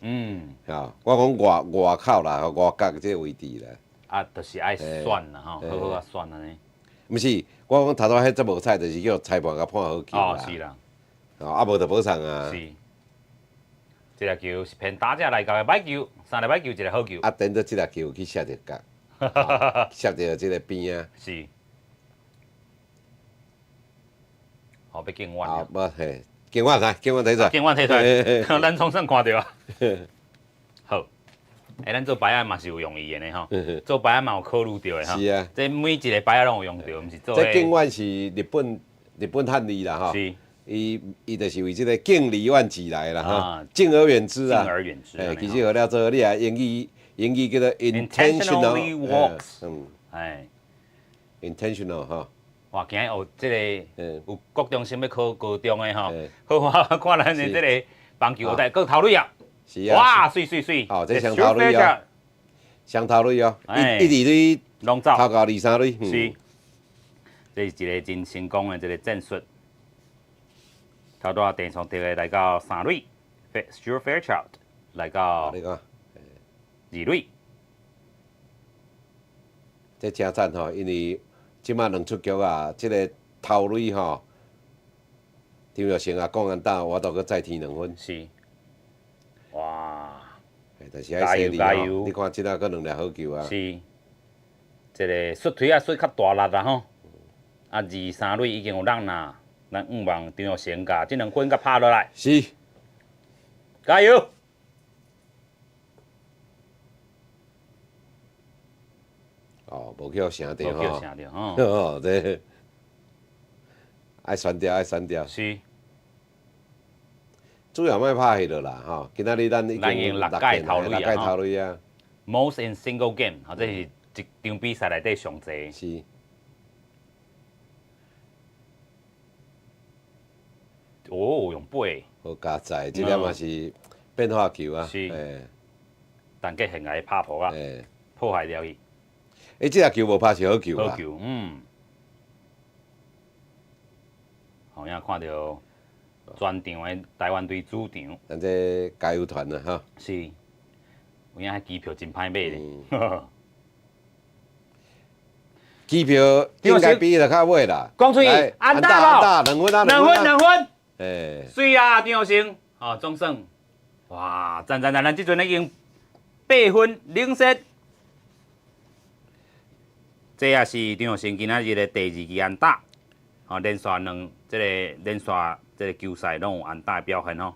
吼，我讲外口啦，外角即个位置啦。啊，就是爱选啦吼，好好啊选安尼。毋是，我讲头拄迄只无彩，就是叫裁判甲判好球啦。哦，是啦。啊，无就保送啊。是。这粒球是偏打者来甲的歹球，3粒歹球，一个好球。啊，等到即粒球去射着角，射着即个边啊。是。好，要敬远。啊，无嘿。警官睇出来，警官睇出来，咱从上看到啊。好，咱做摆仔嘛是有用意的呢吼，做摆仔嘛有考虑到的吼。是啊，这每一个摆仔拢有用到，毋是做。这警官是日本汉字啦吼。是。伊就是为即个敬而远之来啦吼，敬而远之啊。敬而远之。其实学了做，你啊英语叫做 intentionally walks。intentional 吼。哇！今日学即个有国中生要考高中的吼，好啊！看咱的即个棒球台，搁头垒啊！是啊！哇，水！哦，这双头垒啊！双头类哦，哎一二类拢走。头到二三类。是，这是一个真成功的一个战术。头拄电从第来到3类 ，Stuart Fairchild 来到你看， 2类。这真赞吼，因为即马两出局啊，即个头类吼，张玉成啊，讲安打，我都搁再添2分。是，哇，但是爱犀利加油吼，你看即仔搁2粒好球啊。是，这个摔腿啊摔较大力啊吼，啊2、3类已经有人啦，咱5望张玉成甲这2分甲拍落来，是，加油！哦，无叫声着无叫吼。声着吼，哦，这爱选掉，爱选掉。是，主要莫拍迄落啦，吼。今仔日咱已咱已经经6届头类啊6届头类啊。 most in single game， 吼，这是一场比赛内底上济。是。哦，用8，好加载，即粒嘛是变化球啊。是诶但计现来拍破啊，诶，破坏了伊。即只球无拍是好球啦。好球，好像看到全场的台湾队主场，咱这加油团啊，哈。是，有影迄机票真歹买咧。机票应该比就较尾啦。讲出去，来安打2分啊2分，诶，水啊，张玉成，哦，总算，哇，赞，咱即阵已经8分领先。这也是张玉成今仔日的第2支安打，哦，连续这个球赛拢有安打的表现哦。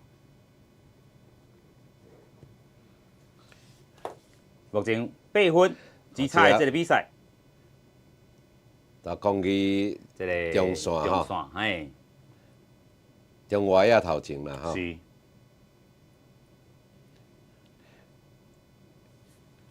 目前8分，只差的这个比赛，就讲去这个中线吼中线，嘿，中外啊头前啦，吼。是，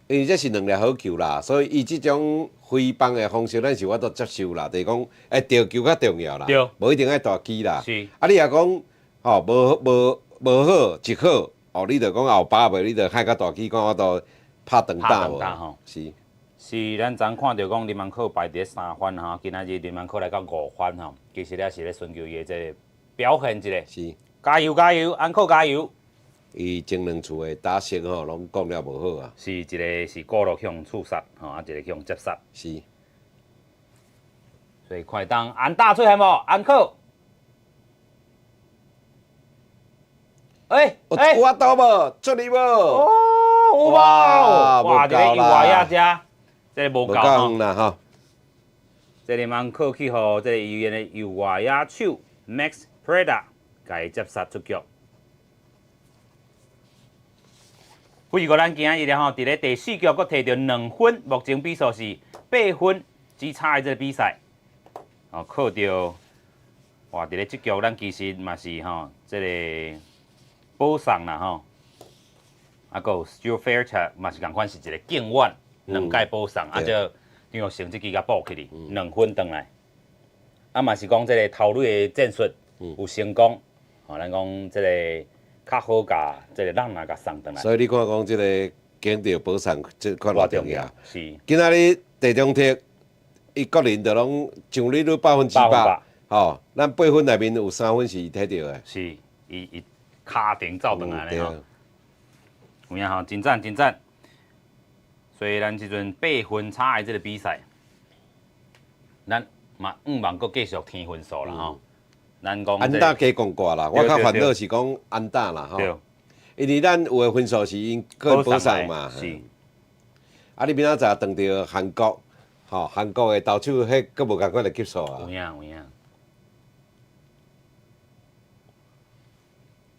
因为这是2粒好球啦，所以伊即种挥棒的方式，咱是我都接受啦。就是讲，调球较重要啦，对无一定爱大机啦。是，啊，你若讲，吼，无好一好，哦，你着讲后把袂，你着海较大机，讲我都拍长打无。吼，是。是，咱昨看到讲林文科排伫3番吼，今仔日林文科来到5番吼，其实也是咧寻求伊的这个表现一个。是。加油加油，安可加油！伊前2厝的打成吼，拢讲了无好啊。是一个是过路向触杀，吼，啊一个向接杀。是。所以快当安打出现无？安可。有法度无？出力无？哦，有无？哇，这个右外野遮，这个无够吼。啦吼。这个蛮可去互这个医院的右外野手 Max Preda 甲伊接杀出局。不过咱今仔日吼，伫咧第4局佫摕到2分，目前比数是8分，只差的这个比赛。哦，靠着哇，伫咧这局咱其实嘛是吼，这个补偿啦吼，啊，佫有 Stuart Fairchild 嘛是共款是一个敬远，2届补偿，啊，就张玉成这支甲补起哩，2分转来。啊嘛是讲这个头垒的战术有成功，吼，咱讲这个较好甲这个人甲送转来。所以你看讲即个经调保送，即款偌重要。是。今仔日地中铁，伊个人就拢上率都100%，吼，咱8分内面有3分是伊摕到的。是，伊卡顶走转来咧吼。有影吼，真赞真赞。所以咱即阵8分差的这个比赛，咱嘛5望佫继续添分数啦吼。咱讲安打加讲挂啦，我较烦恼是讲安打啦吼，因为咱有的分数是因个保送嘛。是。啊，你明仔载撞到韩国，吼，韩国的投手迄佫无共款的级数啊。有影。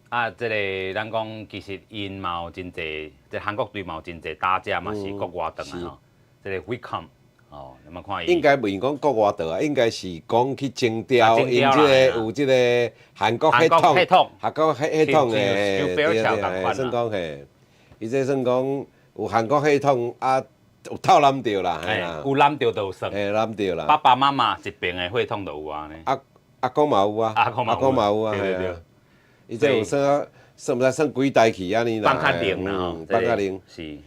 啊，这个咱讲其实因嘛有真侪，这韩国队嘛有真侪打者嘛是国外转来吼，这个 Wickham 哦，你们看伊。应该袂讲国外倒啊，应该是讲去征调，因即个有即个韩国血统，韩国血统的，算讲嘿，伊这算讲有韩国血统啊，有透揽着啦，嘿啦，有揽着就算，嘿揽着啦。爸爸妈妈一边的血统都有啊呢。阿公嘛有啊，阿公嘛有啊，对。伊这有算毋知算几代去安尼啦？放较灵啦吼，放较灵。是。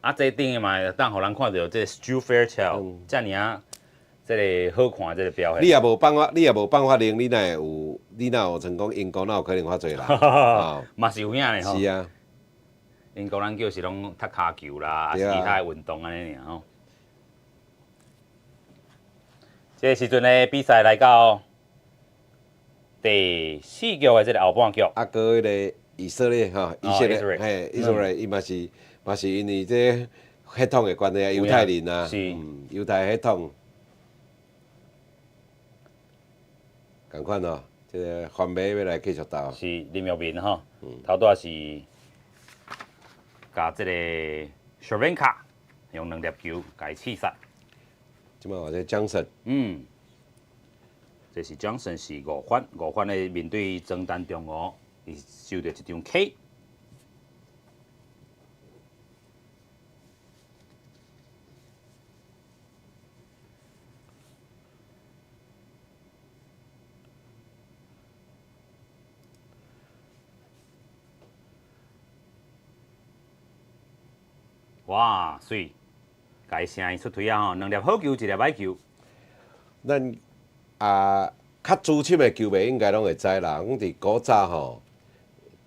啊，这顶的嘛，当互人看到这 Stu Fairchild，遮尔啊，这个好看这个表现。你也无办法，你也无办法令你哪有，你哪有成功英国哪有可能发做啦？哦，嘛是有影的吼。是啊，英国人叫是拢踢骹球啦，还是其他的运动安尼尔吼。这个时阵呢，比赛来到第4局的这个后半局。啊，个迄个以色列哈，以色列，嘿，以色列伊嘛是因为这血统的关系啊，犹太人啊，犹太血统，共款哦，这个番麦要来继续打。是林玉明吼，头拄是甲这个 Shevchenko 用2粒球甲伊刺杀。即摆或者江神，这是江神是5番的面对曾丹中哦，伊收到一张 K。哇，水，甲伊声音出腿啊吼，2粒好球，1粒歹球。咱较资深的球迷应该拢会知啦。阮伫古早吼，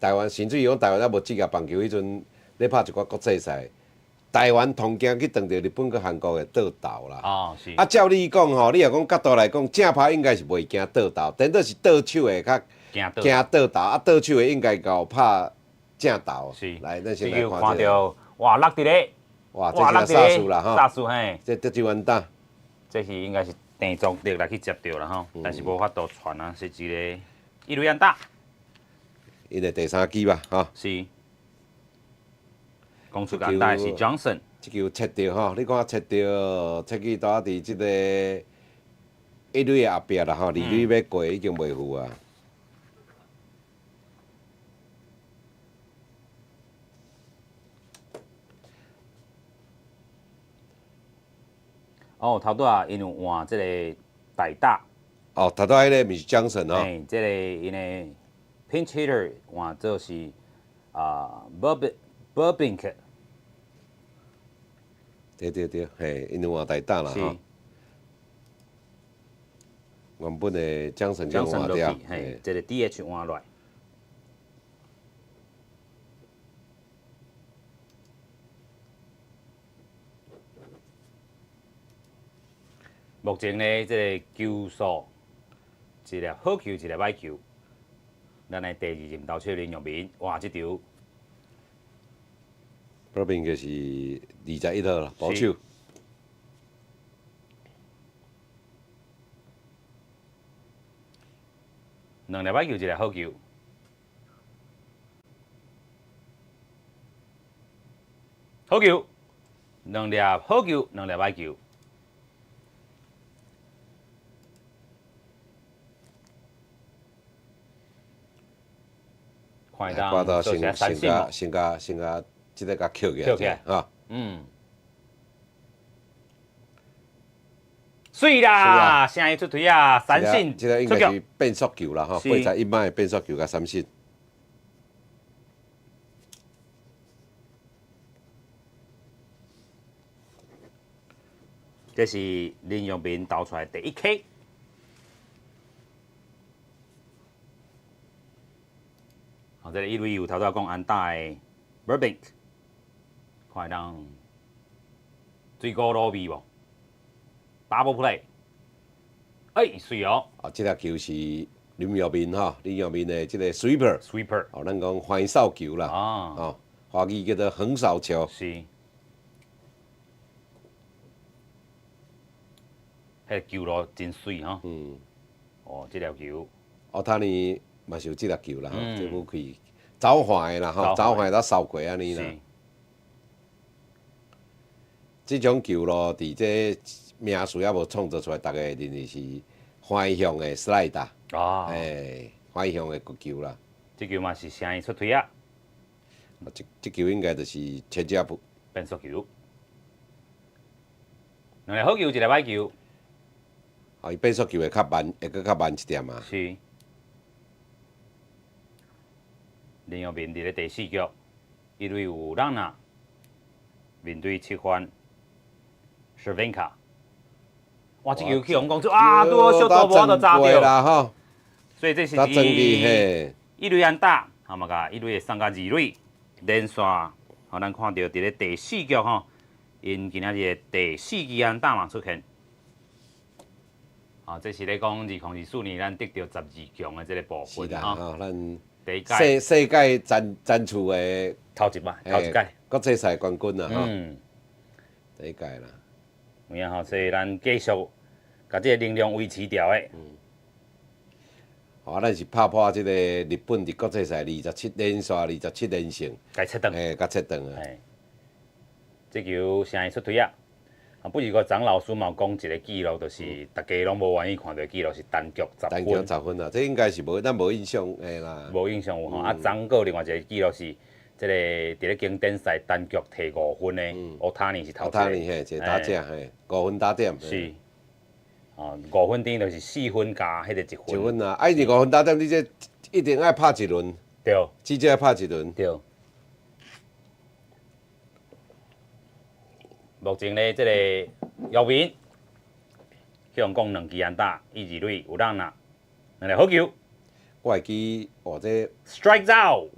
台湾甚至于讲台湾还无职业棒球迄阵，咧拍一寡国际赛，台湾通经去撞着日本佮韩国的倒斗啦。哦，是。啊，照你讲吼，你若讲角度来讲，正拍应该是袂惊倒斗，顶多是倒手的较惊倒斗，啊，倒手的应该够拍正斗。是。来，咱先来看看到，哇，落伫咧。哇，这是杀数啦吼。杀数嘿。这得就完蛋。这是应该是郑中力来去接到啦吼，但是无法度传啊，是一个一垒安打。因的第3支吧，吼。是。攻出安打是 Johnson。这球切到吼，你看切到，切去倒伫即个一垒后壁啦吼，二垒要过已经袂赴啊。哦，头拄啊，因有换即个代打。哦，头拄迄个毋是江神哦。嘿，即个因的 pinch hitter 换做是Burbink。对，嘿，因有换代打啦吼。原本的江神就换掉，嘿，即个 DH 换落来。目前呢，这个球数1粒好球，1粒歹球。咱的第2任投手林玉明，哇，这场那边就是21号啦，保守。2粒歹球，1粒好球。好球，2粒好球，2粒歹球。看到先甲即个甲扣起来，哈。水啦，声音出腿啊，三振。即个应该是变速球啦，吼，8-1迈变速球甲三振。这是林玉明投出来第1 K。好，这个一垒有头拄讲安打的 Burbank， 看当水果路味无 ？Double play， 哎，水哦！啊，这粒球是林玉明吼，林玉明的这个 sweeper， 哦，咱讲环扫球啦，哦，华语叫做横扫球。是。迄个球路真水吼。哦，这粒球。奥塔尼嘛是有这粒球啦，吼，这武器走环的啦，吼，走环才扫过安尼啦。这种球路伫这名词也无创造出来，大家会认为是反向的 slide， 反向的球啦。这球嘛是声音出腿啊。这球应该就是切接步变速球。2粒好球，1粒歹球。哦，伊变速球会较慢，会搁较慢一点啊。是。林玉明伫咧第4局，一垒有让啊，面对7番 Cervenka。哇，这球去用讲出啊，拄好小刀无就砸掉啦吼。所以这是一垒安打，好嘛个一垒送到2垒连续，好咱看到伫咧第4局吼，因今仔日第4支安打嘛出现。哦，这是咧讲2024年咱得到12强的这个部分吼，咱第一届世界战处的头一届国际赛冠军啦吼，第一届啦。有影吼，所以咱继续把这个能量维持住的。咱是拍破这个日本伫国际赛27连续27连胜，该切断，甲切断啊。这球声会出推啊！不如个张老师嘛讲一个记录，就是大家拢无愿意看到记录是单局10分。单局10分啊，这应该是咱无印象诶啦。无印象有吼，张个另外一个记录是，这个伫咧经典赛单局摕5分的，奥塔尼是头一个。奥塔尼嘿，一个打者嘿，5分打点。是。5分等于就是4分加迄个1分。1分啊，你5分打点，你这一定爱拍一轮。对。至少要拍一轮。对。目前咧，这个姚明去用讲2支安打，伊2垒有让啦，2个好球。我会记，这 strike out。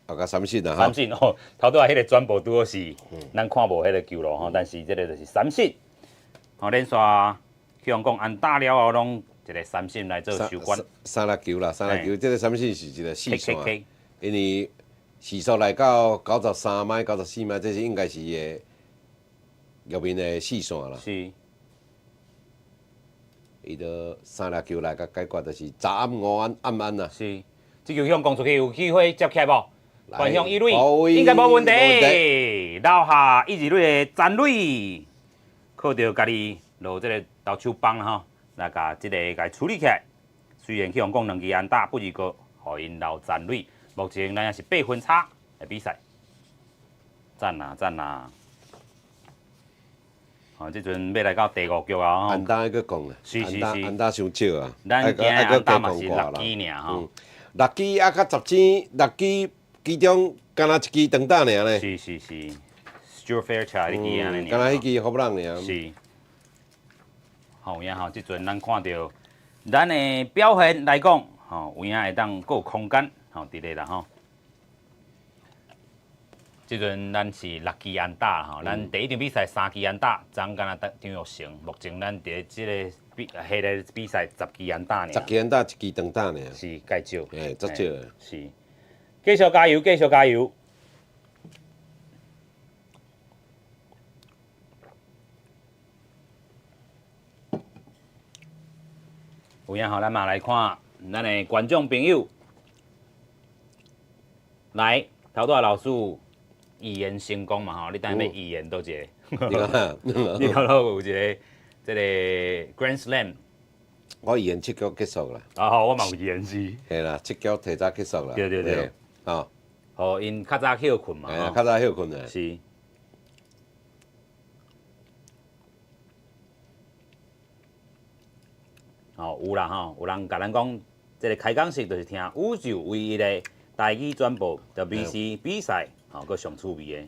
甲三振啊！三振哦，头拄仔迄个转播拄好是，咱看无迄个球咯吼，但是这个就是三振。连续去用讲安打了后，拢一个三振来做收官。三粒球啦，3粒球，这个三振是一个四线，因为时速来到93迈、94迈，这是应该是个右边的四线啦。是。伊就3粒球来甲解决，就是早暗午暗暗暗啦。是，这球向讲出去有机会接起来无？反向一垒，应该无问题。留下1、2垒的站垒，靠着家己落这个投手帮吼，来甲这个甲处理起来。虽然去用讲2支安打，不如个互因留站垒。目前咱也是8分差的比赛，赞啦赞啦！哦，即阵要来到第5局啊！安打还佫讲啦，是，安打伤少啊。咱今日安打嘛是6支尔吼，6支啊，甲10支，6支其中敢若1支长打尔咧。是，Stuart Fairchild 迄支安尼尔。敢若迄支好不人尔。是。好，影吼，即阵咱看到咱的表现来讲，吼有影会当佫有空间，吼伫咧啦吼。即阵咱是6支安打吼，咱第一场比赛3支安打，昨敢若张玉成，目前咱伫即个迄个比赛10支安打呢。10支安打，1支长打呢。是，介少。足少。是，继续加油，继续加油。有影吼，咱嘛来看咱的观众朋友，来头拄仔老师预言成功嘛吼，你等下要预言倒一个？你头头有一个这个 Grand Slam。我预言7局结束啦。我嘛有预言是。嘿啦，7局提早结束啦。对。吼，互因较早休困嘛。较早休困啊。是。有啦吼，有人甲咱讲，这个开讲式就是听宇宙唯一的台语转播 WBC 比赛，佫上趣味的。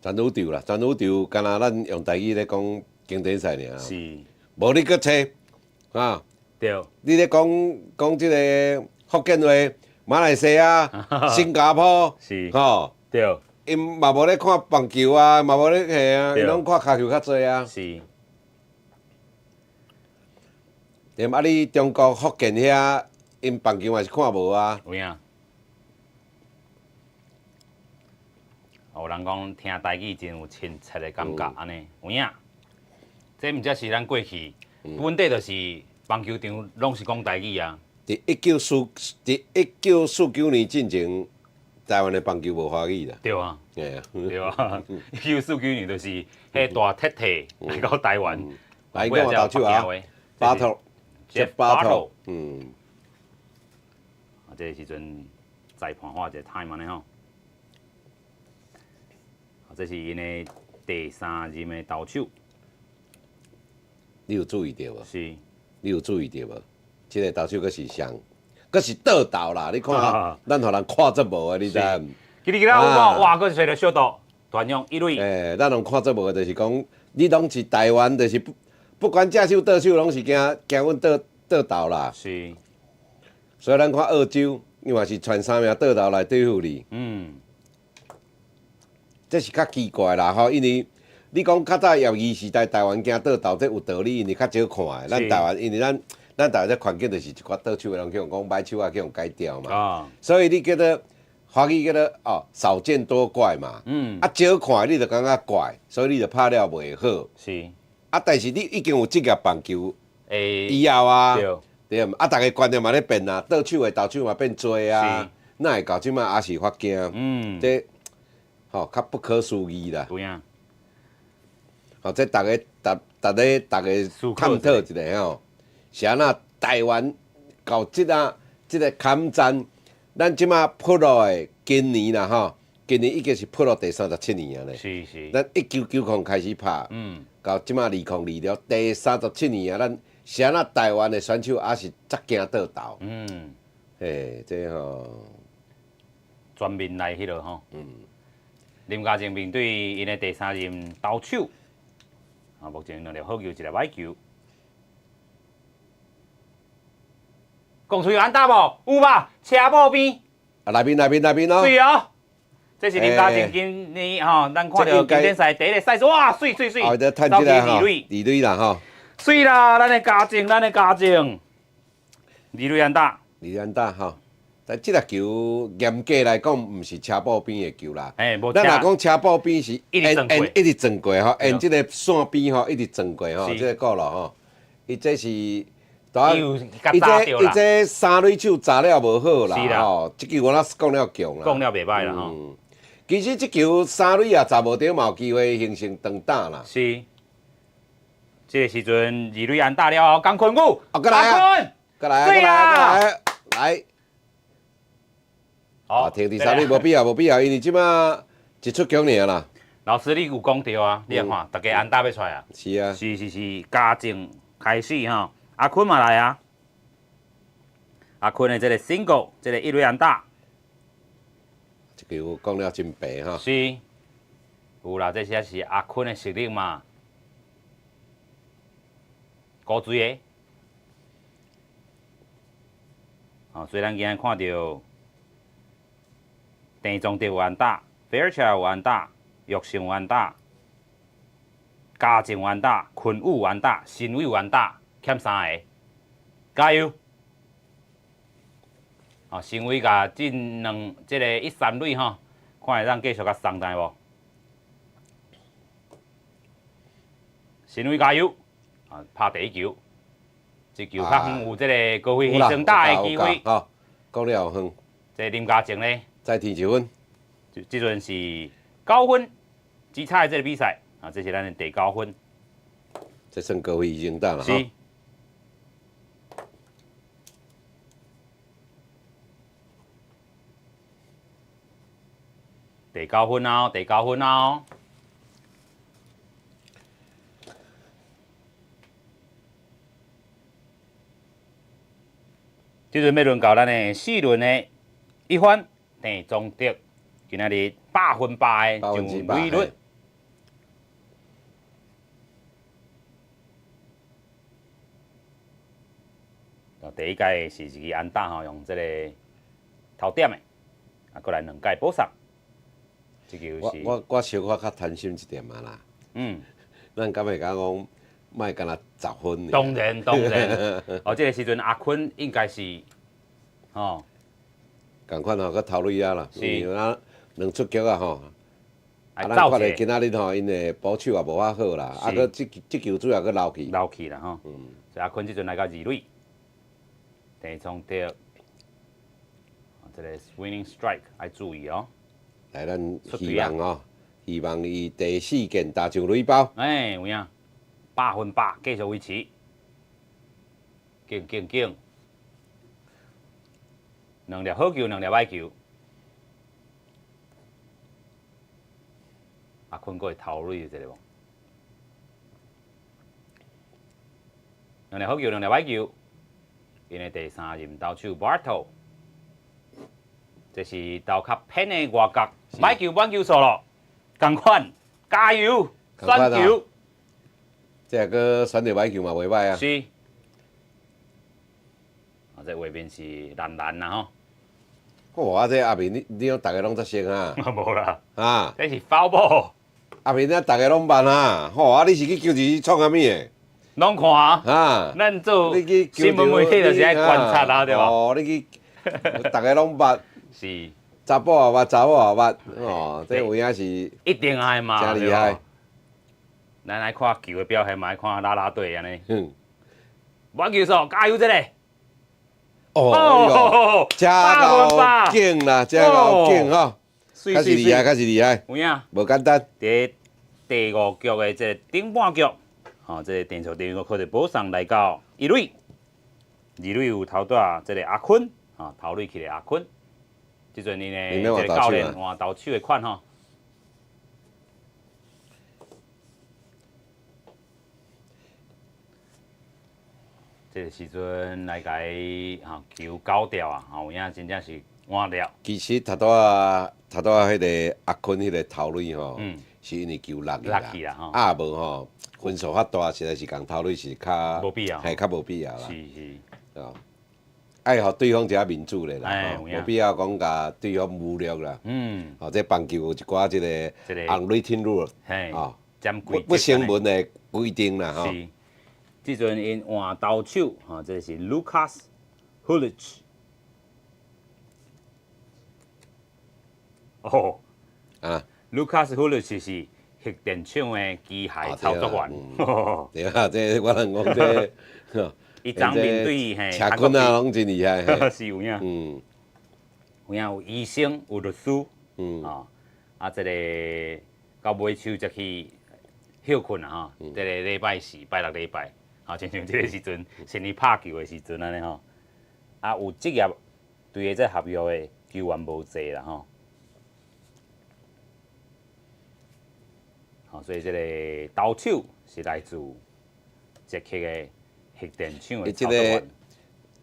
全宇宙啦，全宇宙，敢若咱用台语咧讲经典赛尔。是。无你佫找啊？对。你咧讲即个福建话、马来西亚、新加坡，是。吼。对。因嘛无咧看棒球啊，嘛无咧嘿啊，因拢看骹球较济啊。是。连你中国福建遐，因棒球嘛是看无啊。有影。有人讲听台语真有亲切的感觉，安尼有影。这毋则是咱过去本地就是棒球场拢是讲台语啊。伫1949年进前，台湾的棒球无华语啦。对啊。对啊。对啊。1949年就是迄大铁蹄来到台湾，来讲投手啊，巴托。Jeff Bartle， 这个时阵裁判画一个 time 安尼吼，这是因的第3任的投手。你有注意到无？是。你有注意到无？这个投手佫是上，佫是倒投啦！你看，咱互人看足无啊！你知？叽里叽啦有无？哇，佫是找到小道。团用一垒。咱拢看做无，就是讲，你拢是台湾，就是不管正手倒手，拢是惊阮倒投啦。是。所以咱看澳洲，伊嘛是传3名倒投来对付你。这是较奇怪啦吼，因为你讲较早业余时代台湾惊倒投，这有道理，因为较少看的。咱台湾，因为咱台湾这环境就是一寡倒手的人去用讲歹手啊，去用改掉嘛。所以你叫做华语叫做少见多怪嘛。少看你就感觉怪，所以你就拍了袂好。是。但是你已经有职业棒球以后啊，对嘛？大家观念嘛咧变啊，倒手的投手嘛变多啊，哪会到即摆也是发惊？这较不可思议啦。对啊。这大家探讨一下吼，是安那台湾到即个抗战，咱即摆扑落的今年啦吼，今年已经是扑落第37年啊咧。是。咱1990开始拍，到即摆2022了，第37年啊，咱是安那台湾的选手也是足惊倒投。这吼全面来迄落吼。林嘉靖面对因的第3任投手，目前2粒好球，1粒歹球。讲出安打无？有吧？车某边。内边哦。水哦。这是林嘉靖今年吼，咱看到经典赛第一个赛事，哇，水。哦，这趁即个吼，二垒啦吼。水啦，咱的嘉靖，二垒安打吼。但即个球严格来讲，毋是车埔边的球啦。咱若讲车埔边是一直撞过吼，沿即个线边吼一直撞过吼，即个过路吼，伊这是。伊这三垒手砸了无好啦，吼，即球我讲了强啦。讲了袂歹啦吼。其实即球三垒也砸无着嘛有机会形成长打啦。是。这个时阵二垒安打了后，江坤武，过来，来。停第三垒无必要，因为即摆一出局尔啦。老师，你有讲对啊？你看，大家安打要出来啊。是啊。是，嘉靖开始吼，阿坤嘛来啊。阿坤的这个 single， 这个一垒安打。这球讲了真白哈。是。有啦，这些是阿坤的实力嘛。高水的。所以咱今日看到。郑宗德有安打 ，Fairchild 有安打，玉成有安打，嘉靖有安打，坤武有安打，新伟有安打，欠3个，加油！新伟甲这个1、3垒吼，看会咱继续甲送台无？新伟加油！拍第一球，这球较远有这个高飞牺牲打的机会。讲了远。这林嘉靖呢？再添1分，这阵是9分，只差这个比赛这是咱的第9分。这算高飞已经打了是。第9分哦。这阵要轮到咱的4轮的1番。郑宗德今仔日8分8的上垒率。第一届是一个安打吼，用这个头点的，过来2届补上。这球是我小可较贪心一点嘛啦。咱敢会讲莫干那10分。当然。这个时阵阿坤应该是，共款吼，佮头垒啊啦，因为咱2出局啊吼，咱看咧今仔日吼，因的保守也无法好啦，佮即球主要佮流去啦吼。所以阿坤即阵来到2垒，郑宗德，这个 swinging strike 要注意哦。来，咱希望伊第4件打上垒包。有影，8分8，继续维持，劲。2粒好球，2粒歹球。阿坤佫会投垒这个无？2粒好球，2粒歹球。因的第3任投手 Bartle， 这是投较偏的外角，歹球满球数咯。同款，加油，同款选球，这个选到歹球嘛袂歹啊。是。啊，这画面是蓝蓝啦哇，这阿明你讲大家拢作熟啊？吼。无啦，啊，这是foul ball，阿明啊，大家拢捌啊。吼，啊，你是去球场创啥物的？拢看啊。啊，咱做你去球新闻媒体就是爱观察啦，对吧？哦，你去，大家拢捌，是。查甫也捌，查某也捌。哦，这有影是一定爱嘛，真厉害。咱来看球的表现嘛，来看啦啦队安尼。嗯。我球手加油这个！哦，真够劲啦，真够劲吼！较是厉害，较是厉害。有影？无简单。伫第五局的这个顶半局，吼，这个电视第五局靠着补上来到一垒，二垒有头带这个阿坤，吼，头垒去的阿坤。即阵因的这个教练换投手的款吼。这个时阵来甲伊吼球搞掉啊，有影真正是换掉。其实头拄仔迄个阿坤迄个头垒吼，是因为球落去啦，啊无吼分数较大，实在是共头垒是较无必要，系较无必要啦。是是。哦，爱互对方一下民主咧啦，无必要讲甲对方侮辱啦。哦，这棒球有一寡即个 unwritten rule， 哦，不成文的规定啦，吼。即阵因换投手，吼，这是 Lucas Hulich。哦，啊 ，Lucas Hulich 是核电厂的机械操作员。对啊，这我通讲这，伊昨面对嘿，车棍啊，拢真厉害。是有影。有影有医生，有律师。啊，这个到尾手才去休困啊，吼。这个礼拜四、拜六礼拜。啊，亲像即个时阵，先去拍球的时阵安尼吼，啊有职业对个这合约的球员无济啦吼，所以这个投手是来自捷克的核电厂的操作员。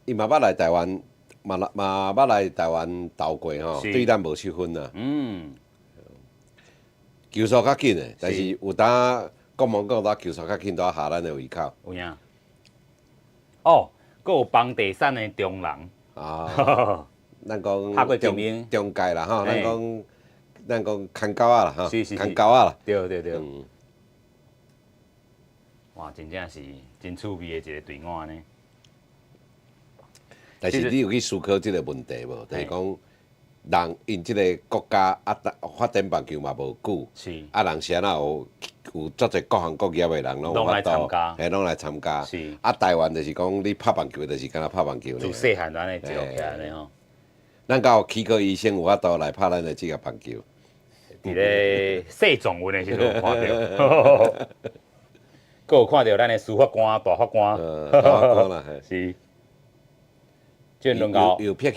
伊嘛捌来台湾，嘛捌来台湾投过吼，对咱无失分啦。球速较紧的，但是有当。国门讲球速较紧，都下咱的胃口。有影。哦，佫有房地产的中人。啊，咱讲拍过中介啦吼，咱讲看狗仔啦吼，看狗仔啦。对。哇，真正是真趣味的一个队伍呢。但是你有去思考即个问题无？就是讲。人因即个国家发展棒球嘛无久，人是安那有足侪各行各业的人拢有法度，拢来参加。台湾就是讲你拍棒球，就是敢若拍棒球。自细汉安尼就起来咧吼。咱到起科医生有法度来拍咱的职业棒球。伫咧细状元的时阵有看到，佫有看到咱的司法官、大法官。大法官啦，是。卷轮高。有撇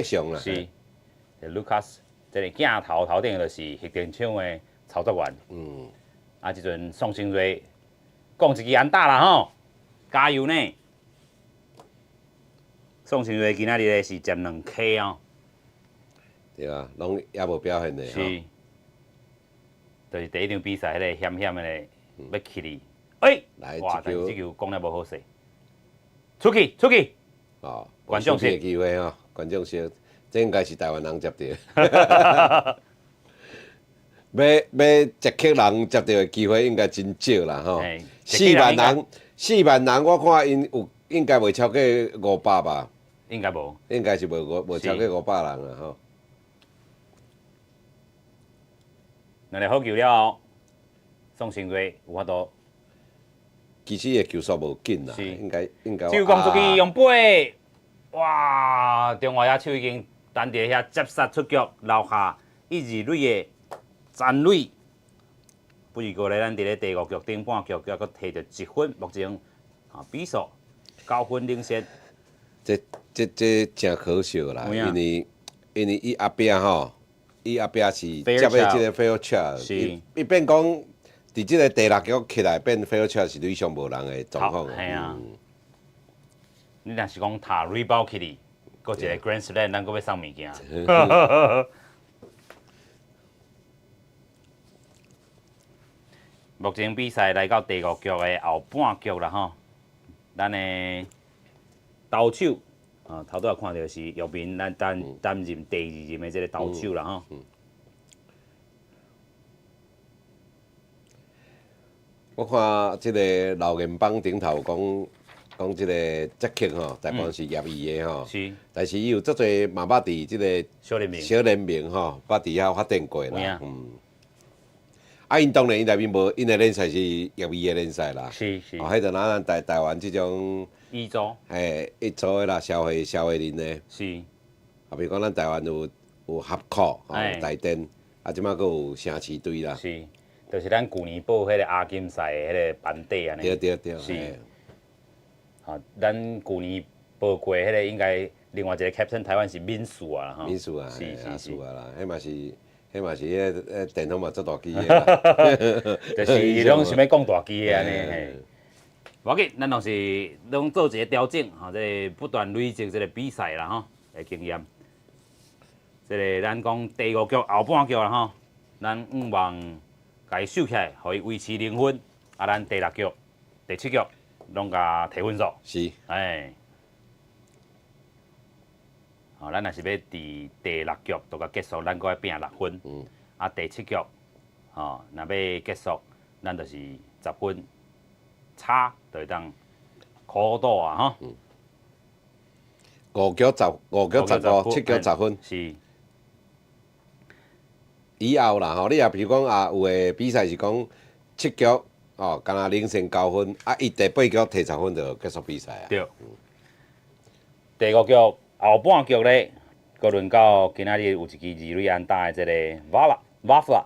相啦。是。Lucas， 这个镜头顶就是核电厂的操作员。啊，即阵宋清瑞讲一支安打啦吼，加油呢！宋清瑞今仔日是占2 K 哦。对啊，拢也无表现的。是。就是第一场比赛迄个险险的要起哩。哎，哇！但是这球讲了无好势。出去。哦，观众席机会吼，观众席。这应该是台湾人接到，要捷克人接到的机会应该真少啦吼。4万人，我看因有应该袂超过500吧。应该无。应该是无超过500人啦吼。两个好球了，宋清瑞有法度。其实伊球速无紧啦，应该。手攻出去用背，哇！中华野手已经。等伫遐接杀出局，留下1、2垒的残垒。不过咧，咱伫咧第5局顶半局，还佫摕着1分，目前比数9分领先。这真可惜啦，因为伊后壁吼，伊后壁是接的即个 fair check，伊变讲伫即个第6局起来变 fair check 是非常无人的状况。系啊，你若是讲塔 rebound 起哩。搁一个 Grand Slam， 咱搁要送物件。目前比赛来到第5局的后半局啦吼，咱的投手啊，头拄仔看到是姚明，咱担任第2任的这个投手啦吼。我看即个老人帮顶头讲即个泽克吼，大部分是业余的吼，是，但是伊有足侪嘛捌伫即个小联盟，小联盟吼，捌伫遐发展过啦。啊，因当然因内面无，因的联赛是业余的联赛啦。是。哦，迄就咱台湾即种一周，一组的啦，消费人的。是。啊，比如讲咱台湾有合考，吼，台电，啊，即摆佫有城市队啦。是。就是咱旧年报迄个亚锦赛的迄个班底安尼。对。是。啊，咱旧年报过迄个应该另外一个 Captain 台湾是民宿啊吼。民宿啊，是啊啦，迄嘛是迄电脑嘛做大机的啦。就是拢想要讲大机的安尼嘿。无要紧，咱拢做一个调整吼，即不断累积即个比赛啦吼的经验。即个咱讲第5局后半局啦吼，咱5望。甲伊收起来，互伊维持0分。啊，咱第6局、第7局拢甲提分数。是。哎。吼，咱若是要伫第6局都甲结束，咱阁要拼6分。啊，第7局，吼，若要结束，咱就是10分，差就会当苦赌啊吼。5局15，7局10分。是。以后啦吼，你也比如讲有诶比赛是讲7局哦，敢若领先9分，啊，伊第8局摕10分就结束比赛啊。对。第5局后半局咧，阁轮到今仔日有一支2垒安打的这个 Vafla。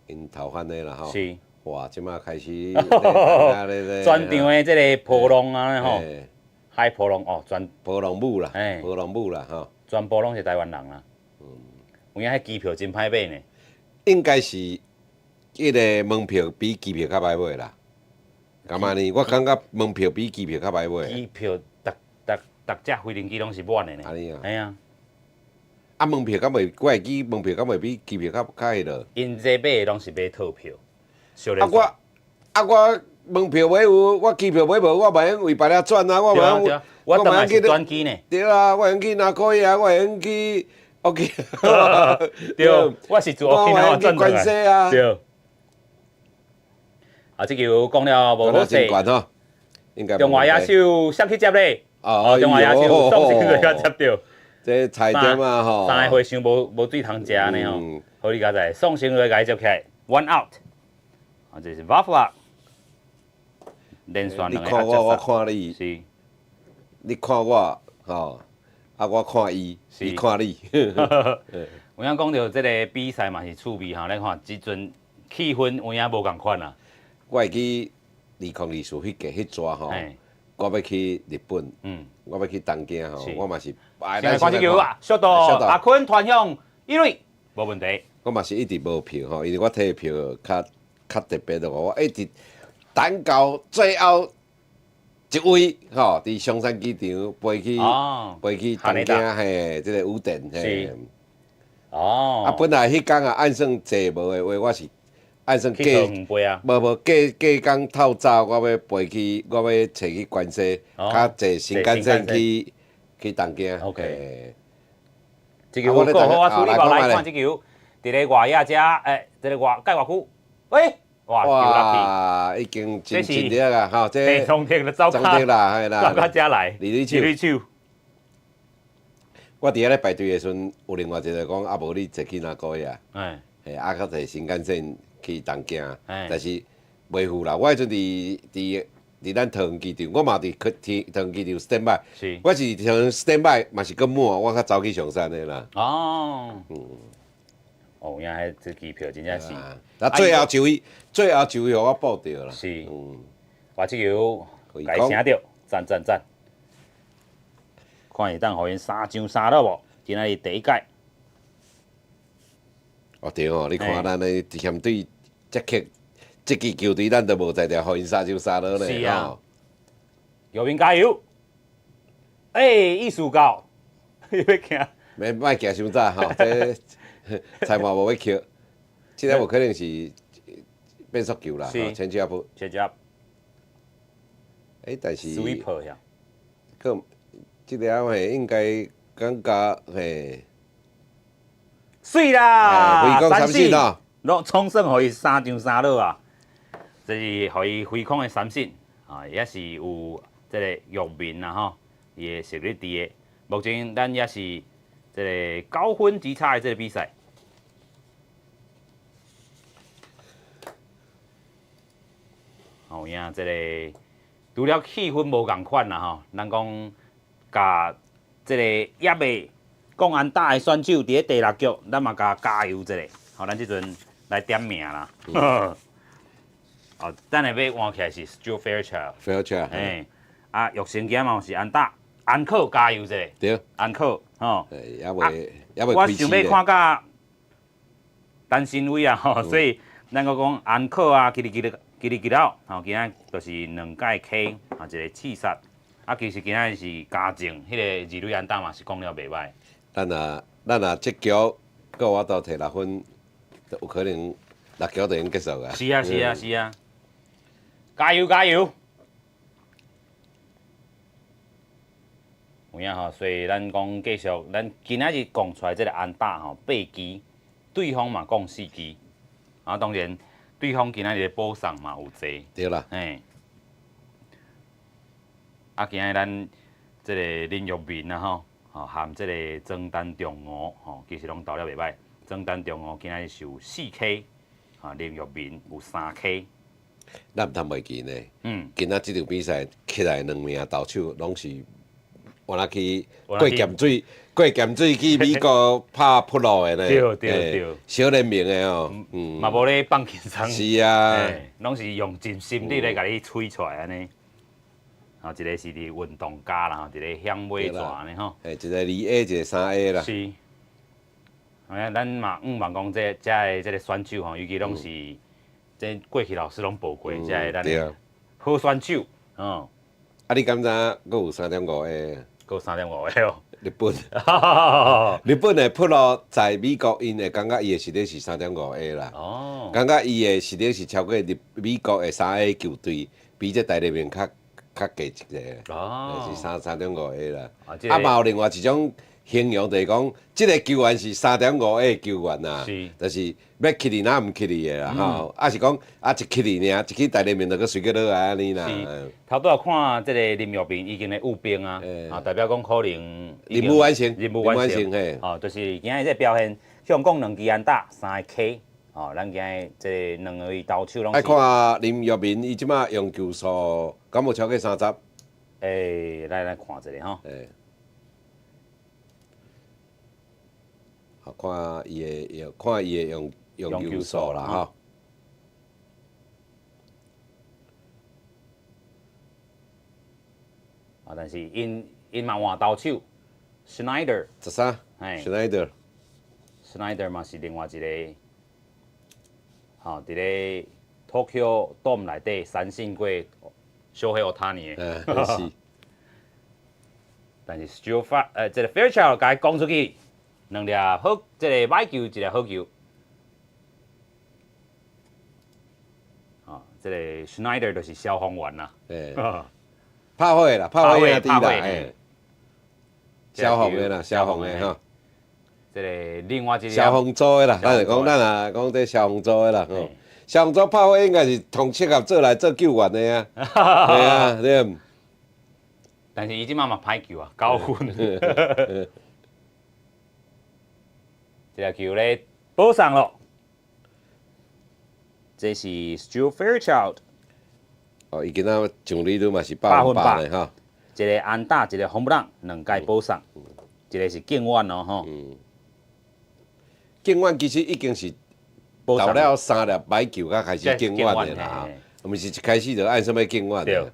因头番的啦吼。是。哇，即马开始。全场的这个波浪啊吼，海波浪哦，全波浪舞啦，波浪舞啦吼。全部拢是台湾人啦。有影迄机票真歹买呢。应该是迄个门票比机票较歹买啦。干嘛呢？我感觉门票比机票较歹买。机票逐只飞行机拢是满的呢。安尼啊。哎呀。啊，门票敢袂，我会记门票敢袂比机票较迄落。因这买的拢是买套票。我门票买有，我机票买无，我袂用为别个转啊，我袂用。我当然是转机呢。对啊，我用去哪可以啊？我用去。OK， 对，我是做 OK 那转过来。对。啊，这球讲了无好势。中华野手闪去接咧。中华野手送先就甲接到。这菜点啊吼。3个回想无水通食呢吼，好你家在送先就甲伊接起来 ，1 out。啊，这是 Vafla。连续2个。你看我看你。是。你看我吼。啊，我看伊，伊看你。有影讲到即个比赛嘛是趣味吼，咱看即阵气氛有影无共款啦。我会记2024迄届迄抓吼，我要去日本，我要去东京吼，我嘛是。先来看这球啊，速度，阿坤传向1垒，无问题。我嘛是一直无票吼，因为我摕票较特别的，我一直等到最后。一位吼，伫松山机场飞去东京嘿，即个羽电嘿。哦。啊，本来迄天啊，按算坐无的话，我是按算无隔工透早，我要飞去，我要坐去关西，较坐新干线去东京。OK。这球过好啊，处理无来看这球，伫咧外野遮，即个外区，喂。哇！已经真热啊，吼！这中铁啦，走啦，系啦，走到遮来，二垒手。我伫遐咧排队的时阵，有另外一个讲，啊无你坐去哪个呀？嘿，啊较坐新干线去东京，但是袂赴啦。我迄阵伫咱桃园机场，我嘛伫桃园机场 stand by， 我是桃园 stand by， 嘛是更满，我较走去上山的啦。哦。哦，影迄这机票真正是。那最后就互我报着啦。是。我这球改成着，赞。看会当互因3张3了无？今仔日第1届。哦对哦，你看咱的相对这支球队，咱都无在条互因3张3了呢。是啊。姚明加油！意思到，要惊。莫惊伤早吼，这。菜嘛无要扣，即个有可能是变速球啦，是前脚步。切接但是 sweeper 呀，个即个啊嘿，应该感觉嘿，水啦，回攻三振振哦，拢冲胜互伊3上3落啊！这是互伊挥空的三振啊，也是有这个玉面啦吼，伊的实力伫的。目前咱也是这个9分之差的这个比赛。后影这个除了气氛无共款啦吼，咱讲甲这个叶的讲安打的选手伫咧第6局，咱嘛甲加油一下，吼，咱即阵来点名啦。哦，等下要换起来是 Stuart Fairchild，嘿，啊，玉成今嘛是安打，安可加油一下，对，安可，吼，也未我开始想要看甲单身位啊，吼，所以咱个讲安可啊，叽哩了，吼，今仔就是2届 K， 啊，一个刺杀，啊，其实今仔是加正，迄个二垒安打嘛是讲了袂歹。咱若这局够我都摕6分，有可能6局就已经结束啊。是啊，是啊，是啊，加油加油！有影吼，所以咱讲继续，咱今仔日讲出来这个安打吼，8支，对方嘛讲4支，啊，当然对方今仔日的补偿嘛有济，对啦，嘿，啊，今仔咱这个林玉明啊吼，吼含这个曾丹中吴吼，其实拢投了袂歹，曾丹中吴今仔日是有4K，啊，林玉明有3K。咱毋通袂记呢。今仔即场比赛起来2名投手拢是换哪去过咸水去美国拍扑路的呢。对，小联名的哦。嘛无咧放轻松。是啊，拢是用尽心力来甲你吹出来安尼。吼，一个是伫运动家啦，吼，一个响尾蛇安尼吼。一个2A， 一个3A 啦。是。哎，咱嘛望讲这的这个选手吼，尤其拢是。这过去老师拢报过，即个咱的好选手，啊，你敢知佫有3.5A？佫有3.5A哦。日本，日本的普罗在美国，因会感觉伊的实力是3.5A 啦。哦。感觉伊的实力是超过美国的3A 球队，比这大联盟较低一个。哦。是3.5A 啦。啊，嘛有另外一种。形容就是讲，即个球员是3.5A 球员呐，就是要起哩哪毋起哩的啦吼，啊是讲啊一起哩尔，一去大联盟就搁随个落来安尼啦。是，头拄仔看即个林玉明已经咧务兵啊，啊代表讲可能任务完成，任务完成嘿，哦，就是今日这表现，向讲2支安打3个 K， 哦，咱今日这2位投手拢是。爱看林玉明，伊即马用球数敢无超过30？来看一下吼。看伊的用球数啦吼。啊，但是因嘛换投手 ，Schneider 13，Schneider 嘛是另外一个，吼，伫咧 Tokyo Dome 内底三胜过小黑奥塔尼的。是。但是 Stuart 这个 Fairchild 甲伊讲出去。2粒好，即个歹球，一粒好球。哦，即个 Schneider 就是消防员啦。拍火啦，拍火啊！滴啦，消防的啦，消防的吼。即个另外一个消防组的啦，咱就讲咱啊，讲这消防组的啦吼。消防组拍火应该是同适合做来做救援的啊。对啊，对。但是伊即嘛歹球啊，9分。这球咧补上了，这是 Stuart Fairchild。哦，伊今仔上垒率嘛是8分8的吼。一个安打，一个轰不让，2届补上，一个是敬远哦吼。敬远其实已经是投了3粒歹球，才开始敬远的啦。毋是一开始就按什么敬远的。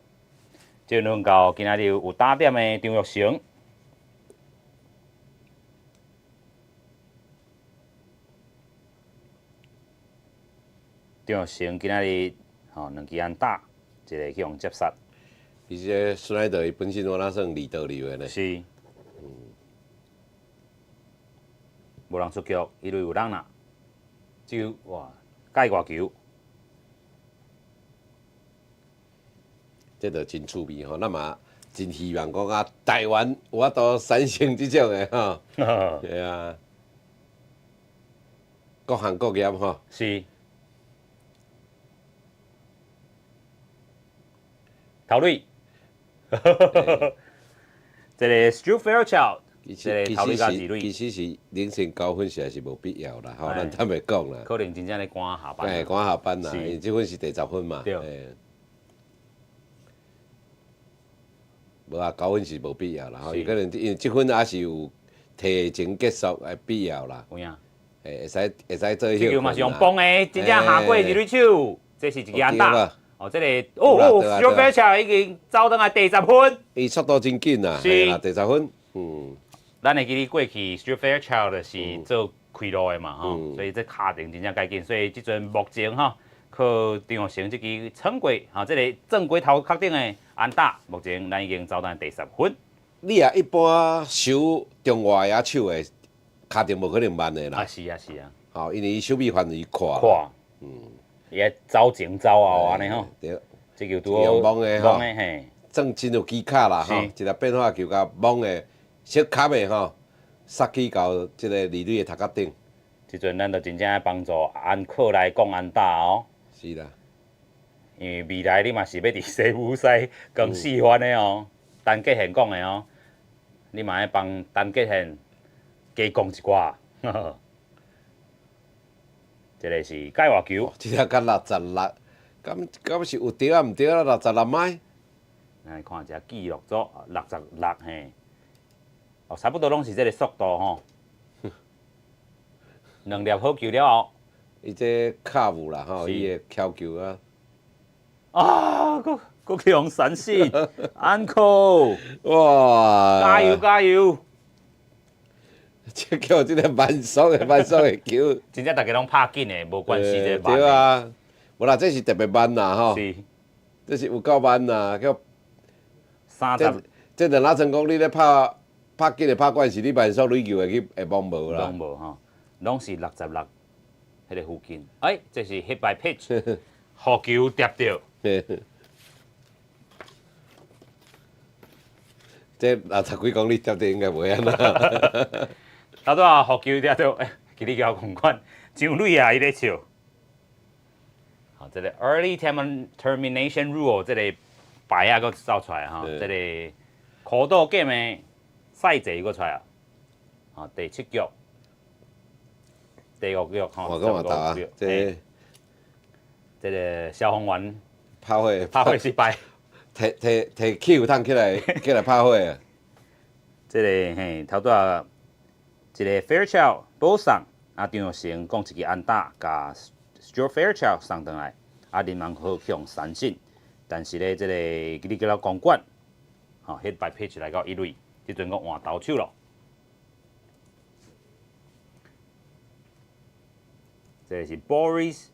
就轮到今仔日有打点的张玉成。张玉成今仔日吼2支安打，一个去用接杀。而且孙莱德伊本身我那算2刀流的呢。是。无人出局，一垒有人啦。就哇，界外球，这就真趣味吼。那么真希望讲啊，台湾有法度产生即种的吼，对啊，各行各业吼。是。陶蕊，这个 Stu Fairchild， 这个陶蕊加子蕊，其实是凌晨高分实在是无必要啦，吼，咱坦白讲啦。可能真正咧赶下班。哎，赶下班啦，因为这份是第10分嘛。对。无啊，高分是无必要啦，吼，有可能因为这份也是有提前结束的必要啦。有影。会使做迄。这球嘛是用棒的，真正下过子蕊手，这是一个安打。哦，这个Stu Fairchild 已经走倒来第10分。伊速度真紧啦，是啦，第10分。嗯。咱会记哩过去 Stu Fairchild 是做开路的嘛，吼，所以这卡定真正介紧，所以即阵目前吼，靠张学成这支撑过，吼，这个正规头壳顶的安打，目前咱已经走到第10分。你啊，一般守中外野手的卡定无可能慢的啦。啊，是啊，是啊。吼，因为伊守备范围宽。嗯。伊个走前走后安尼吼，对，这球拄好蒙的吼，嘿，真有技巧啦吼，一个变化球甲蒙的小卡的吼，杀去到即个李蕊的头壳顶。即阵咱就真正帮助安可来讲安打哦。是啦，因为未来你嘛是要伫西武赛更四番的哦，陈杰宪讲的哦，你嘛要帮陈杰宪加讲一寡。这个是界外球，这个甲66，敢是有对啊？毋对啊？66迈。来看一下记录组66嘿，哦，差不多拢是这个速度吼。2粒好球了后，伊这卡有啦吼，伊的敲球啊。啊，佫去用闪失 ，Uncle， 哇！加油加油！这叫即个慢速的球，真正大家拢拍紧的，无关系这慢。对啊，无啦，这是特别慢啦吼。是。这是有够慢啦，叫。30。这两哪成功？你咧拍紧的拍惯是你慢速垒球会摸无啦。拢无吼，拢是66，迄个附近。哎，这是 hit by pitch， 好球跌到。这60几公里跌到应该袂安啦。头拄啊，好球跌到，给你交公款，张蕊啊，伊咧笑。好，这个 early termination rule 这个牌啊，佫走出来哈，这个苦斗 game 的赛制佫出来啊。好，第7局、第5局哈，我讲嘛答啊，这个消防员拍火失败。摕球桶起来拍火啊！这个嘿，头拄啊，一个 Fairchild 补送，啊张学成讲一个安打，甲 Stu Fairchild 送转来，啊林文豪向三振，但是咧，这个你叫他公馆，吼 hit by pitch 来到1垒，即阵讲换投手咯。这个是 Boris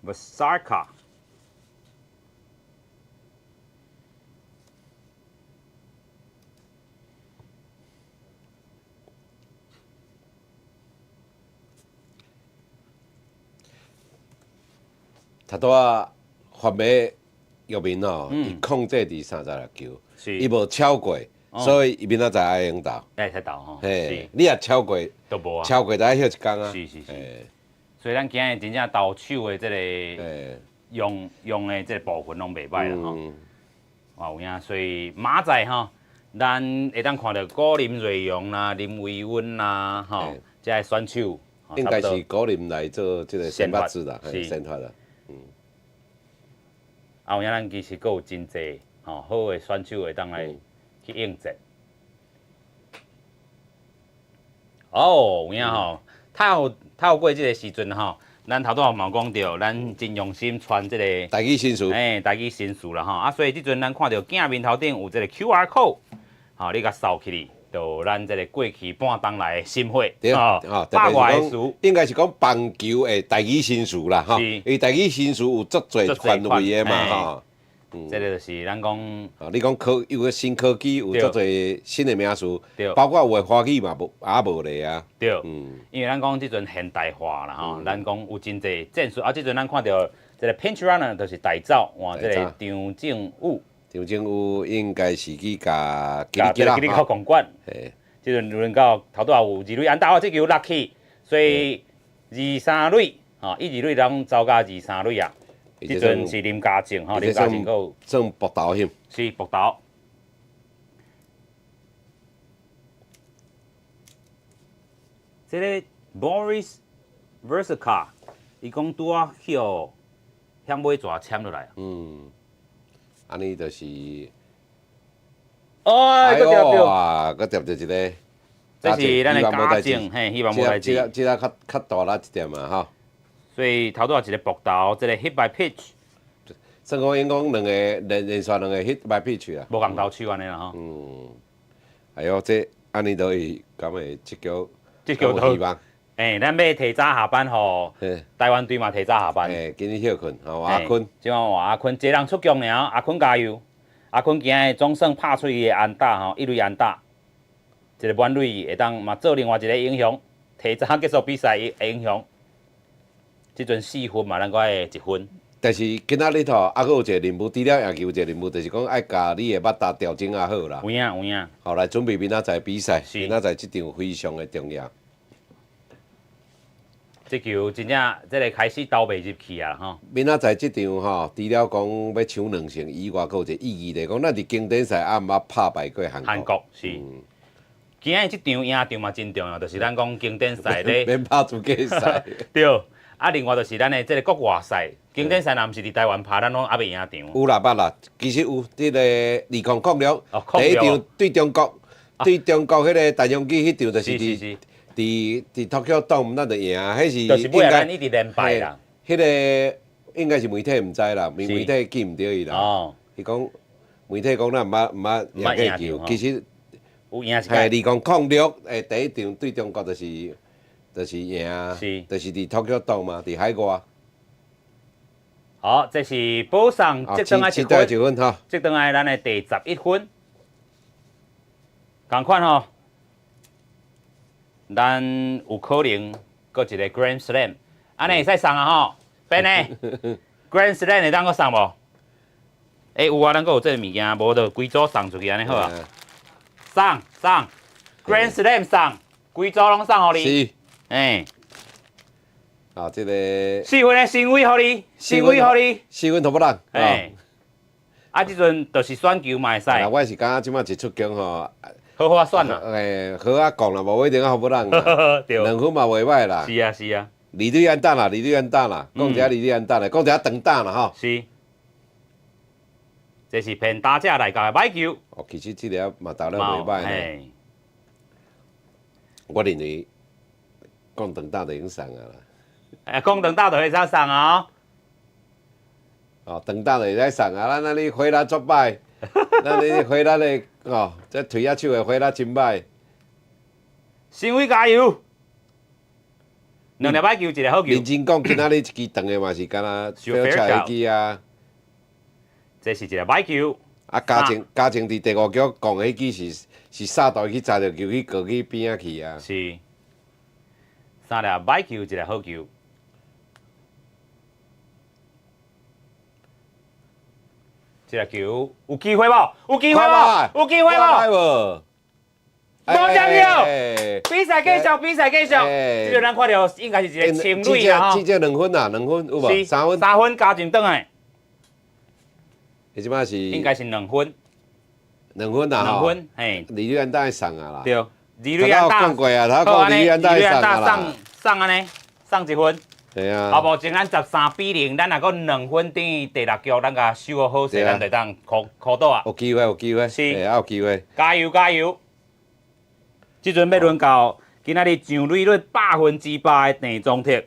Vasarka。头拄啊，发霉玉面吼，伊控制伫36球，伊无超过，所以伊明仔载爱用投。爱才投吼。嘿，你若超过，都无啊。超过就爱休一工啊。是。所以咱今日真正投手的这个用的这部分拢袂歹啦吼。哇有影，所以马仔吼，咱会当看到古林瑞阳啦、林维温啦，吼，这些选手。应该是古林来做这个先发制啦，先发啦。有影咱其实佫有真济吼好的选手会当来去应战。哦，有影吼，透过即个时阵吼，咱头拄也嘛讲着，咱真用心传即个台语新词，台语新词啦吼。啊，所以即阵咱看到镜面头顶有即个 QR code， 吼，你甲扫起哩。就咱这个过去半冬来的新会，百外的词，应该是讲棒球的台语新词啦，吼，因为台语新词有足侪范围的嘛，吼。这个就是咱讲，你讲有个新科技，有足侪新的名词，包括有的华语嘛，无咧啊。对，因为咱讲即阵现代化啦，吼，咱讲有真侪战术，啊，即阵咱看到这个 pinch runner 就是大走，换这个张正武，张政武应该是去甲吉利靠公馆。即阵轮到头拄也有二垒安打，这球落去，所以2、3垒，吼，1、2垒拢走甲2、3垒啊。即阵是林家正，吼，林家正有算搏斗险。是搏斗。这个 Boris Versica， 伊讲拄啊向尾蛇签落来。安尼就是，哎，搁掉着，搁掉着一个。这是咱的家政，嘿，希望无代志。这较大力一点嘛，吼。所以头拄一个搏斗，这个 hit by pitch。算讲因讲两个连续两个 hit by pitch 啊。无共投手安尼啦吼。哎呦，这安尼都会敢会即球都希望。咱要提早下班吼，台湾队嘛提早下班。今日休困，吼阿坤。即晚换阿坤，一个人出局尔，阿坤加油！阿坤今日总算拍出伊的安打吼，1垒安打，一个满垒会当嘛做另外一个英雄，提早结束比赛的英雄。即阵4分嘛，咱搁爱1分。但是今仔日吼，还佫有一个任务，除了野球有一个任务，就是讲爱甲你的目达调整啊好啦。有影。好来准备明仔载比赛，明仔载即场非常的重要。这球真正这个开始投袂入去啊吼！明仔载即场吼，除了讲要抢2胜以外，佫有一个意义咧，讲咱伫经典赛暗捌拍败过韩国。韩国是。今日即场赢场嘛真重要，就是咱讲经典赛咧。免拍资格赛。对，另外就是咱的这个国外赛，经典赛若毋是伫台湾拍，咱拢还袂赢场。有啦，捌啦，其实有即个2006第一场对中国，迄个大洋机迄场就是伫Tokyo Dome 咱就赢，迄是就是尾咱一直连败啦。迄个应该是媒体毋知啦，媒体记毋着伊啦。哦。伊讲媒体讲咱毋捌赢过球，其实有赢一届。2006第一场对中国就是赢，就是伫 Tokyo Dome 嘛，伫海外。好，这是补上即顿爱1分，哈，即顿爱咱的第11分。同款吼。咱有可能搁一个 Grand Slam， 安尼会使送啊吼，变呢 Grand Slam 会当搁送无？有啊，咱搁有这个物件，无就规组送出去安尼好啊。送 Grand Slam 送，规组拢送互你。是。啊，这个4分的身位互你，4分都不人。即阵就是选球嘛会使。我是感觉即摆一出局吼。好好选啦，好啊讲啦，无一定好不人啦，2分嘛袂歹啦。是啊。离队安打啦，讲一下离队安打啦，讲一下长打啦吼。是，这是骗打者来甲的歹球。其实这个嘛投了袂歹呢。我认为讲长打就已经送啊啦。讲长打就会使送啊。长打就会使送啊，咱安尼回来作歹。咱你回来的这推啊手的回来真歹。新伟加油！2粒歹球，1个好球。认真讲，今仔日一支长的嘛是敢若小车迄支啊。这是一个歹球。嘉靖伫第5局讲的迄支是杀到去砸着球去过去边仔去啊。是。3粒歹球，1个好球。这个球有机会无？有机会无？无重要。比赛继续。这就咱看到应该是一个情侣啦吼。这2分啦，2分有无？3分。3分加进转来。即摆是。应该是2分。2分啦吼。2分，嘿。离队安打送啊啦。对。离队安打。讲过啊，他讲离队安打送啊啦。送安尼，送1分。对啊。目前咱13-0，咱若搁2分等于第6局，咱甲守好好势，咱就当考倒啊。有机会。是。有机会。加油！即阵要轮到今仔日上垒率100%的郑宗铁。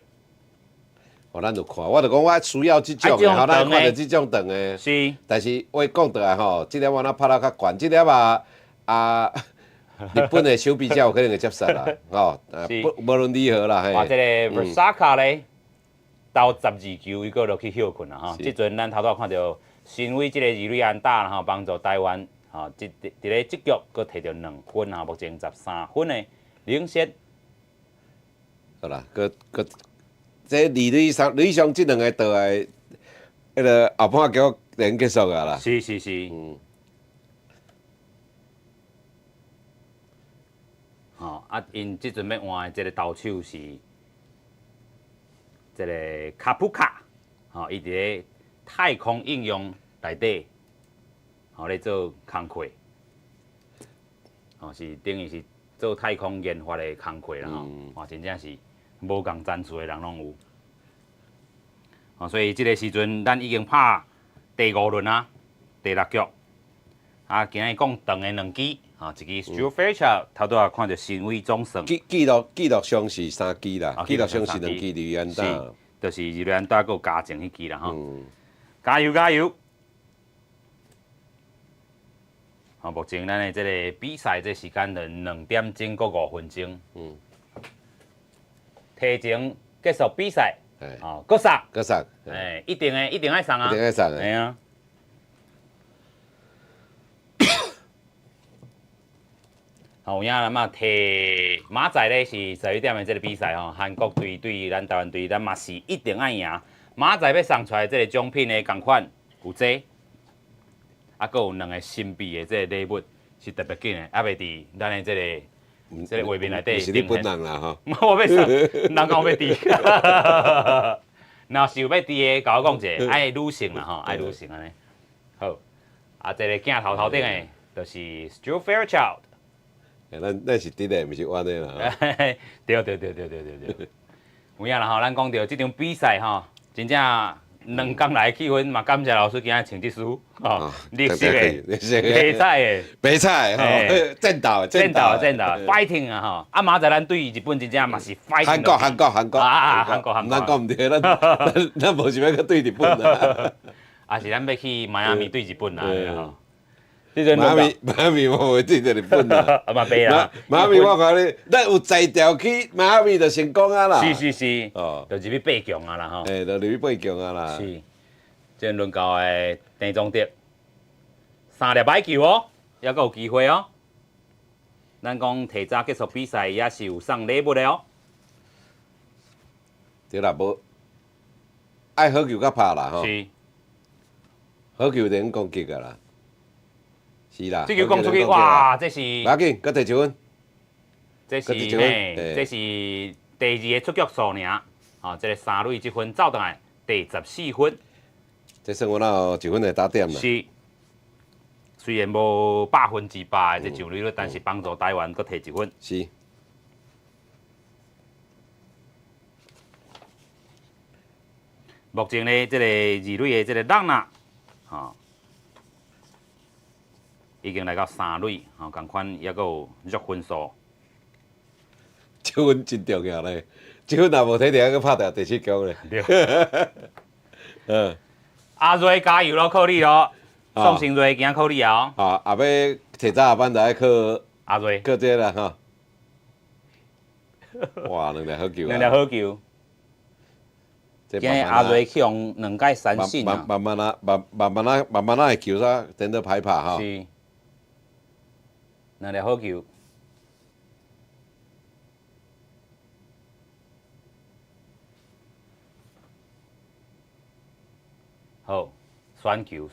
咱就看，我就讲我需要即种的，咱看到即种长的。是。但是话讲倒来吼，即粒我若拍到较悬，即粒日本的手比较有可能会接受啦，无论如何啦，嘿。或者个 Versaca 咧。到12球，伊个落去休困啦吼。即阵咱头拄看到新伟即个2垒安打啦吼，帮助台湾吼，伫咧即局佫摕到2分啊，目前13分的领先。好啦，这2垒上即2个倒来，迄个后半局连结束啊啦。是是是。吼啊，因即阵要换的即个投手是即个卡普卡，吼，伊伫咧太空应用内底，吼咧做工课，吼是等于是做太空研发的工课啦吼，哇，真正是无共赞助的人拢有。吼，所以即个时阵咱已经拍第5轮啊，第6局，啊，今日讲长的2支。啊，一支 Stuart Fairchild 头拄仔看到新威总算记录上是3支啦，记录上是2支2安打，就是2安打佮加前迄支啦吼。加油加油！好，目前咱的这个比赛这时间是2点钟佮5分钟。提前结束比赛，哦，搁杀，一定爱上啊，一定爱上哎呀。好，有影咱嘛摕马仔咧是11点的这个比赛吼，韩国队对咱台湾队，咱嘛是一定爱赢。马仔要送出来这个奖品的同款有这，啊，佮有2个新币的这个礼物是特别紧的，还袂伫咱的这个画面内底。是你本人啦吼。我要送，人讲要伫。若是有要伫的，甲我讲者，爱女性啦吼，爱女性安尼。好，啊，这个镜头顶的，就是 Stuart Fairchild。咱是直的，毋是弯的啦。对。有影啦吼，咱讲到即场比赛吼，真正2天来气氛嘛，感谢老师今日请这书吼，绿色的、白菜的、白菜吼，战斗，fighting 啊吼，啊马仔咱对日本真正嘛是 fighting。韩國啊，咱講毋對，咱無想要去對日本啦。啊是咱要去迈阿密对日本啦，吼。迈阿密我袂对着日本啦，嘛袂啦。迈阿密我讲你，咱有才调去迈阿密就成功啊啦。是，哦，就入去8强啊啦吼。就入去8强啊啦。是，即轮到的郑宗德3粒歹球哦，还阁有机会哦。咱讲提早结束比赛，也是有送礼物的哦。对啦，无爱好球较拍啦吼。是。好球能攻击个啦。是啦，这球讲出去，哇，这是。唔要紧，搁第1分。这是这是第2个出局数尔，哦，这个3垒积分走倒来第14分。这算我那1分的打点啦。是，虽然无100%的这上垒率，但是帮助台湾搁摕1分。是。目前呢，这个2垒的这个浪呐，吼。已经来到3垒，吼，共款也阁有约分数。这分真重要咧，这分若无摕到，阁拍掉第7局咧。对。阿瑞加油咯，靠你咯！宋成瑞今仔靠你啊！啊，后尾提早下班就爱靠阿瑞，靠这啦吼。哇，2粒好球啊！2粒好球。今日阿瑞去用2届三振啊！慢慢的球啥，等到排拍吼。是。2粒好球。好，选球，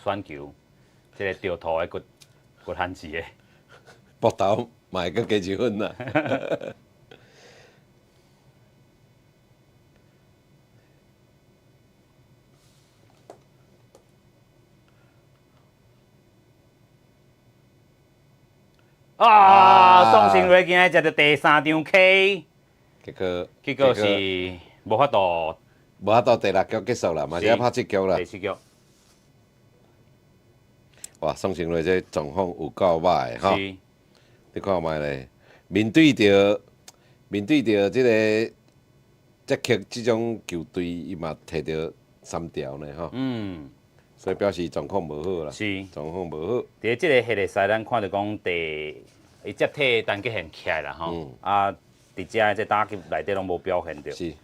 这个掉头的骨限制的。膊头嘛会阁加1分啦。宋成瑞今日食到第3张 K， 结果是无法度第6局结束啦，嘛是要拍7局啦。第7局。哇，宋成瑞这状况有够歹吼！你看卖咧，面对着这个这种球队，伊嘛摕到3条呢吼。所以表示状况无好啦。是。状况无好。伫即个系列赛，咱看到讲伊接替单局现起来啦吼。啊，伫遮即打击内底拢无表现着。是。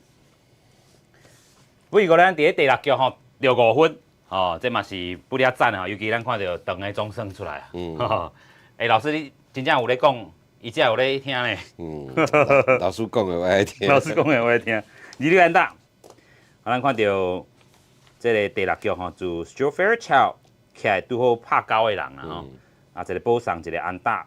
不过咱伫咧第6局吼，着5分。哦，这嘛是不了赞啊！尤其咱看到长的钟声出来啊。老师，你真正有咧讲，伊才有咧听咧。老师讲的我爱听。老师讲的我爱听。2垒安打，咱看到这个第6局吼，就 Stuart Fairchild 起来拄好拍交的人啦吼，啊一个保送，一个安打，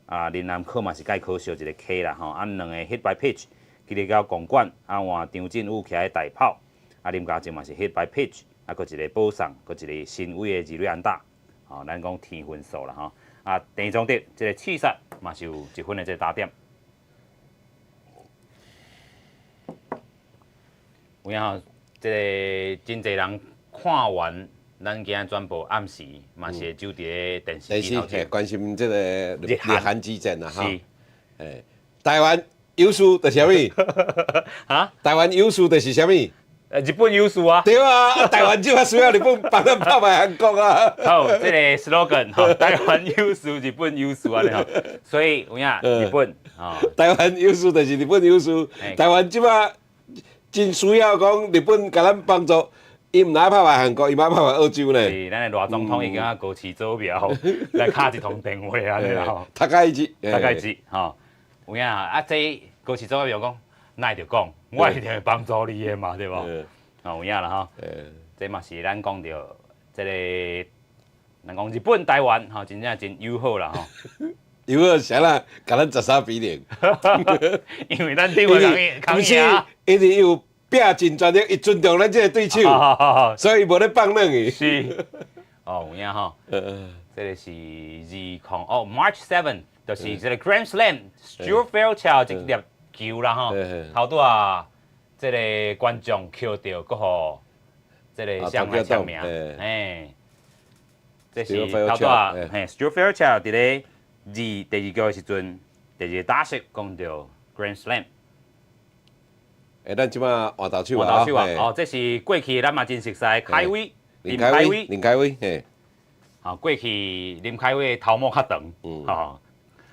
啊林南科嘛是介可惜一个 K 啦吼，啊两个 hit by pitch， 吉利到公馆，啊换张振武起来大炮，啊林家正嘛是 hit by pitch， 啊佫一个保送，佫一个新伟的二垒安打，吼咱讲天分数啦吼，啊第二种得即个刺杀嘛是有1分的这个打点。有影吼，即个真侪人看完咱今仔转播暗时，嘛是会走伫咧电视机头前关心这个日韩之战啦，哈。是，诶，台湾优势就是啥物？啊？台湾优势就是啥物？日本优势啊！对啊，台湾就需要日本帮咱拍败韩国啊。好，这个 slogan 吼，台湾优势，日本优势安尼吼。所以有影日本吼，台湾优势就是日本优势。台湾即马真需要讲日本甲咱帮助，伊毋哪拍败韩国，伊嘛拍败澳洲呢。是，咱的赖总统已经啊高市做苗来敲一通电话安尼啦吼。大概是，大概是吼。有影啊，这高市做苗讲，那会着讲，我一定会帮助你的嘛，对无？哦，有影啦吼。这嘛是咱讲着，这个咱讲日本、台湾吼，真正真友好啦吼。友好啥啦？甲咱13-0。因为咱顶回抗议啊。因为有拼真全力，伊尊重咱这个对手，所以无咧放软伊。是。哦，有影吼。这个是March 7， 就是这个 Grand Slam，Stuart Fairchild 一粒球啦吼，头拄啊，这个观众捡到，搁互这个上来签名，这是头拄啊，Stuart Fairchild 伫咧第二局的时阵，第二个打席讲到 Grand Slam。咱即马换投手啊！哦，这是过去咱嘛真熟悉凯威，林凯威，嘿。啊，过去林凯威头毛较长，吼，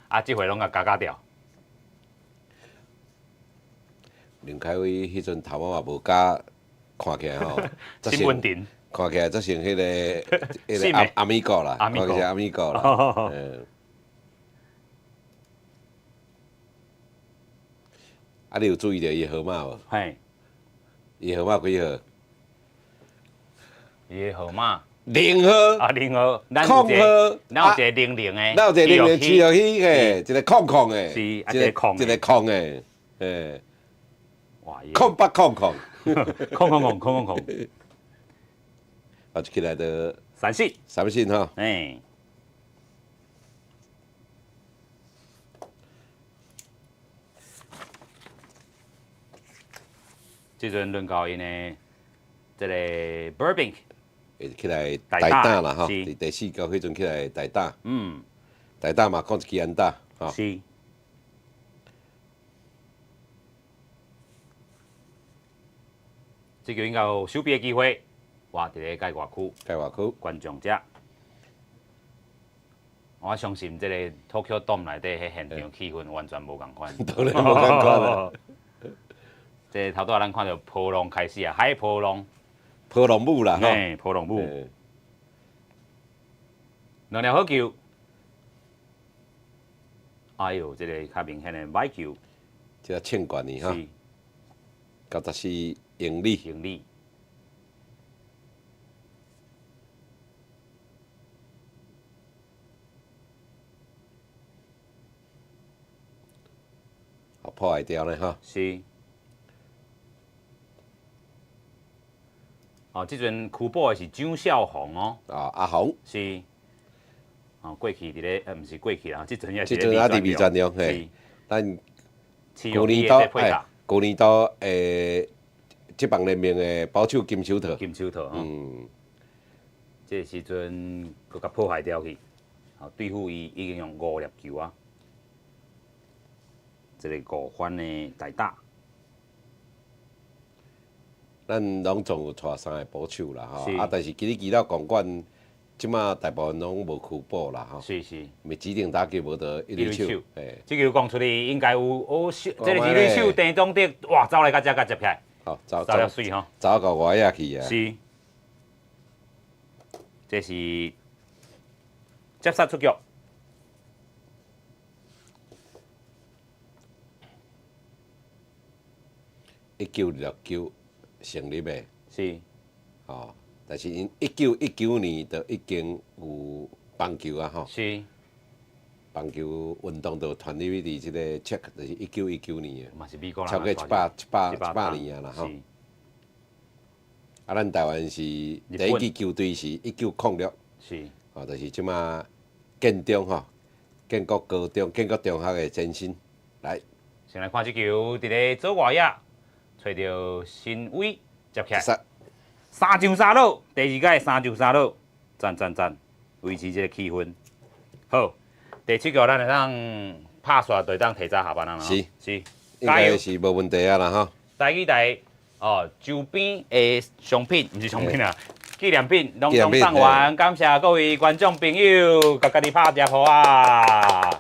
啊，即回拢甲加掉。林凯威迄阵头毛也无加，看起来吼，真稳定，看起来则像迄个阿米哥啦，看起来阿米哥啦。啊，你有注意到伊号码无？嘿，伊号码几号？伊号码0号。啊，0号。空号。咱有一个00的。咱有一个00吃落去，嘿，一个空的。是，一个空的，嘿。哇！空空。空。啊，起来的。三振哈。哎。即阵轮到因的这个 Burbank， 会起来大打啦吼，第4局迄阵起来大打，大打嘛，讲一支安打，吼。是。这球应该有守备的机会，活伫咧界外区，观众遮。我相信这个 Tokyo Dome 内底迄现场气氛完全无共款。当然无共款啦。这头拄仔咱看到波浪开始啊，海波浪舞啦，吼，波浪舞，两粒好球，哎呦，这个较明显的歹球，这个欠管呢，哈，94英里，好破坏掉呢，哈，是。哦，即阵区保的是张少红哦。啊，阿红是。哦，过去伫咧，毋是过去啦，即阵也是。即阵也伫美专用嘿，咱旧年都旧年都职棒联盟的保守金手套。这时阵佮甲破坏掉去，哦，对付伊已经用5粒球啊，一个5番的大打。咱拢总有带3个保守啦，吼，但是其他公馆，即马大部分拢无区保啦，吼。是。咪指定打球无得一垒手，这球讲出去应该有这个一垒手郑中德，哇，走来甲遮甲接起来，好，走了水吼，走到外野去啊。是，这是接杀出局。1球2球成立的，是，哦，但是因1919年就已经有棒球啊吼，是，棒球运动就传入伫即个 check， 就是1919年啊，嘛是美国人超过100年啊啦吼。是，啊，咱台湾是第一支球队是1906，是，哦，就是即马建中吼，建国高中、建国中学的前身来。先来看这球，伫咧左外野，找到新伟接起来，三上三落，第二届三上三落，赞，维持这个气氛。好，第7球咱会当拍煞，就当提早下班啦。是，应该是无问题啊啦吼。台周边的商品，毋是商品啊，纪念品拢送完，感谢各位观众朋友，甲家己拍只鋪啊，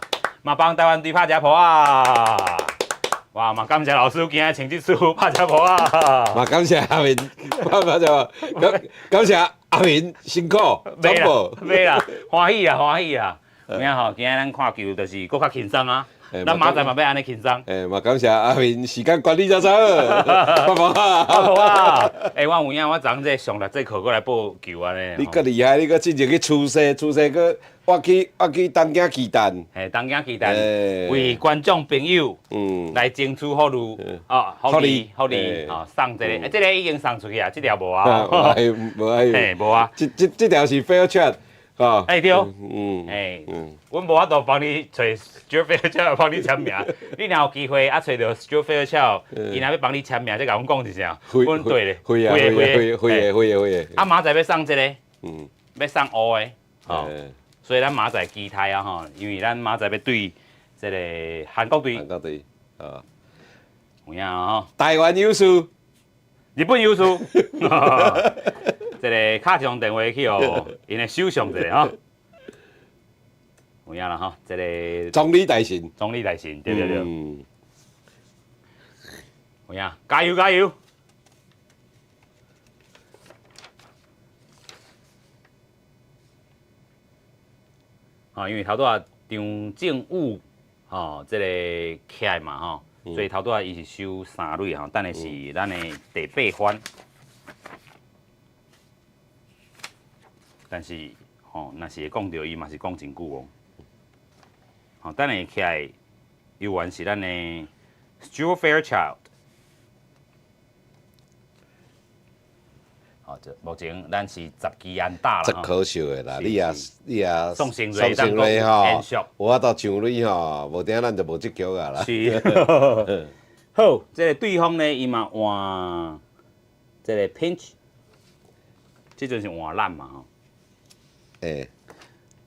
嘛帮台湾队拍只鋪啊。哇！嘛感謝老師今日請這書拍只鋪啊！嘛感謝阿明拍只鋪，感謝阿明辛苦，買啦，歡喜啦！有影吼，今日咱看球就是佫較輕鬆啊。咱明仔嘛要安尼輕鬆。嘛感謝阿明時間管理真好，拍鋪啊！我有影我昨這上6節課過來報球安尼。你較厲害，你佫真正去出世佫我去東京雞蛋。東京雞蛋為觀眾朋友來爭取福利，福利，送這個，這個已經送出去啊，這條無啊。無啊。這條是 fair chat。對，阮無法度幫你找 Stuart Fairchild 幫你簽名，你若有機會啊找到 Stuart Fairchild，伊若要幫你簽名，再甲阮講一聲，阮對咧，會嘅。啊明仔要送這個，要送烏的，所以咱明仔期待啊吼，因為咱明仔要對這個韓國隊，有影吼，台灣有輸，日本有輸。这个卡一通電話去哦，因的首相一個吼，有影啦吼，這個總理大臣，對，有影，加油！因為頭拄啊張正武這個起來嘛吼，所以頭拄啊伊是收3壘吼，等下是咱的第8番。但是，若是會講到伊嘛是講真久哦。等下起來，遊玩是咱的 Stuart Fairchild。目前咱是10支安打啦。真可笑的啦！你也宋成瑞吼，我到上壘吼，無定咱就無這球啊啦。是。好，這個對方呢，伊嘛換這個 pinch， 這陣是換爛嘛吼。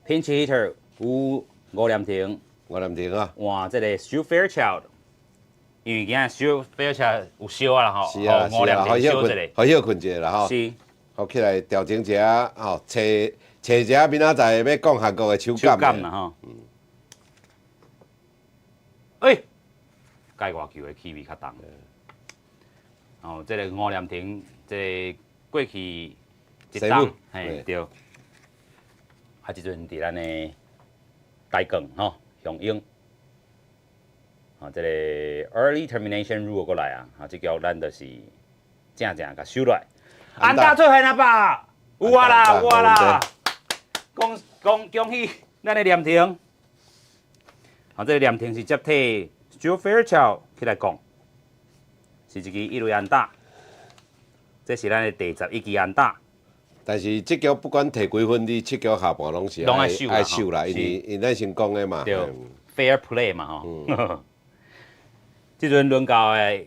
pinch hitter 有吳念庭啊，換這個 Stuart Fairchild， 因為今日 Stuart Fairchild 有燒啊啦吼，吳念庭燒一個，好休困一下啦吼，是，好起來調整一下吼，找一下明仔載要講韓國的手感啦吼，界外球的氣味較重，這個吳念庭，這個過去一檔，對。啊，即陣佇咱的大港吼，雄鷹，這個 early termination rule 過來啊，即叫咱就是正甲收落來。安打出現啊吧，有啊啦，恭喜咱的念庭。這個念庭是接替 Stuart Fairchild 起來講，是一支一壘安打，這是咱的第11支安打。但是這球不管摕幾分，你7球下半攏是愛守啦，因為咱先講的嘛。對 ，fair play 嘛吼。即陣輪到的，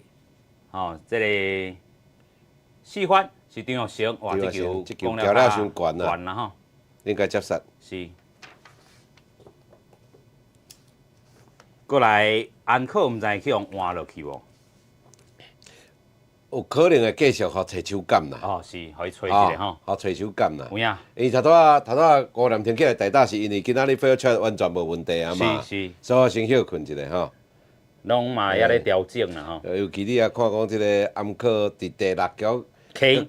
這個4番是張玉成，哇，這球講了傷懸啦吼，應該接殺。是。過來安可毋知去用換落去無？有可能會繼續互找手感啦。是，可以吹一下吼。互找手感啦。有影。因為頭拄吳念庭起來代打是因為今仔日 Fairchild 完全無問題啊嘛。是。所以我先休困一下吼。攏嘛也咧調整啦吼。尤其你也看講即個暗可佇第6局，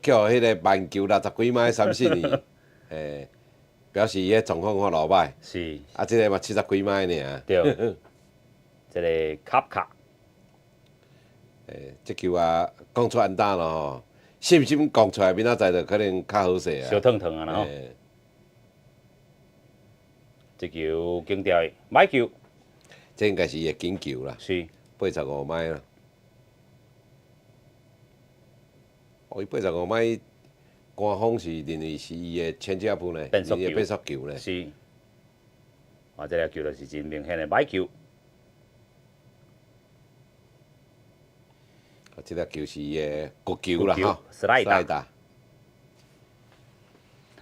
叫迄個慢球60幾邁3四年，表示伊個狀況看老歹。是。啊，即個嘛70幾邁爾。對。即個卡卡。這球啊，講出安打咯吼，信心讲出来，明仔载就可能较好势啊。小烫烫啊，然后这球紧调的买球，这应该是伊的紧球啦，是85迈啦。哦，伊85迈，官方是认为是伊的千家步呢，变速球变速球呢。是，啊，这个球就是真明显的买球。这个球是伊的国球啦，哈，斯莱达。达。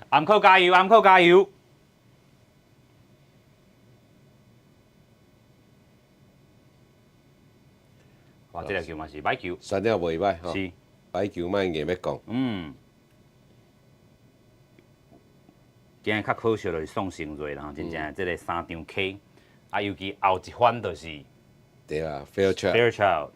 暗扣加油，暗扣加油！哇，这个球嘛是买球，选了袂歹吼。是，摆球莫硬要讲。今日较可惜就是宋成瑞啦，真正这个3张 K， 啊，尤其后一番就是对啊 ，Fairchild。Fairchild。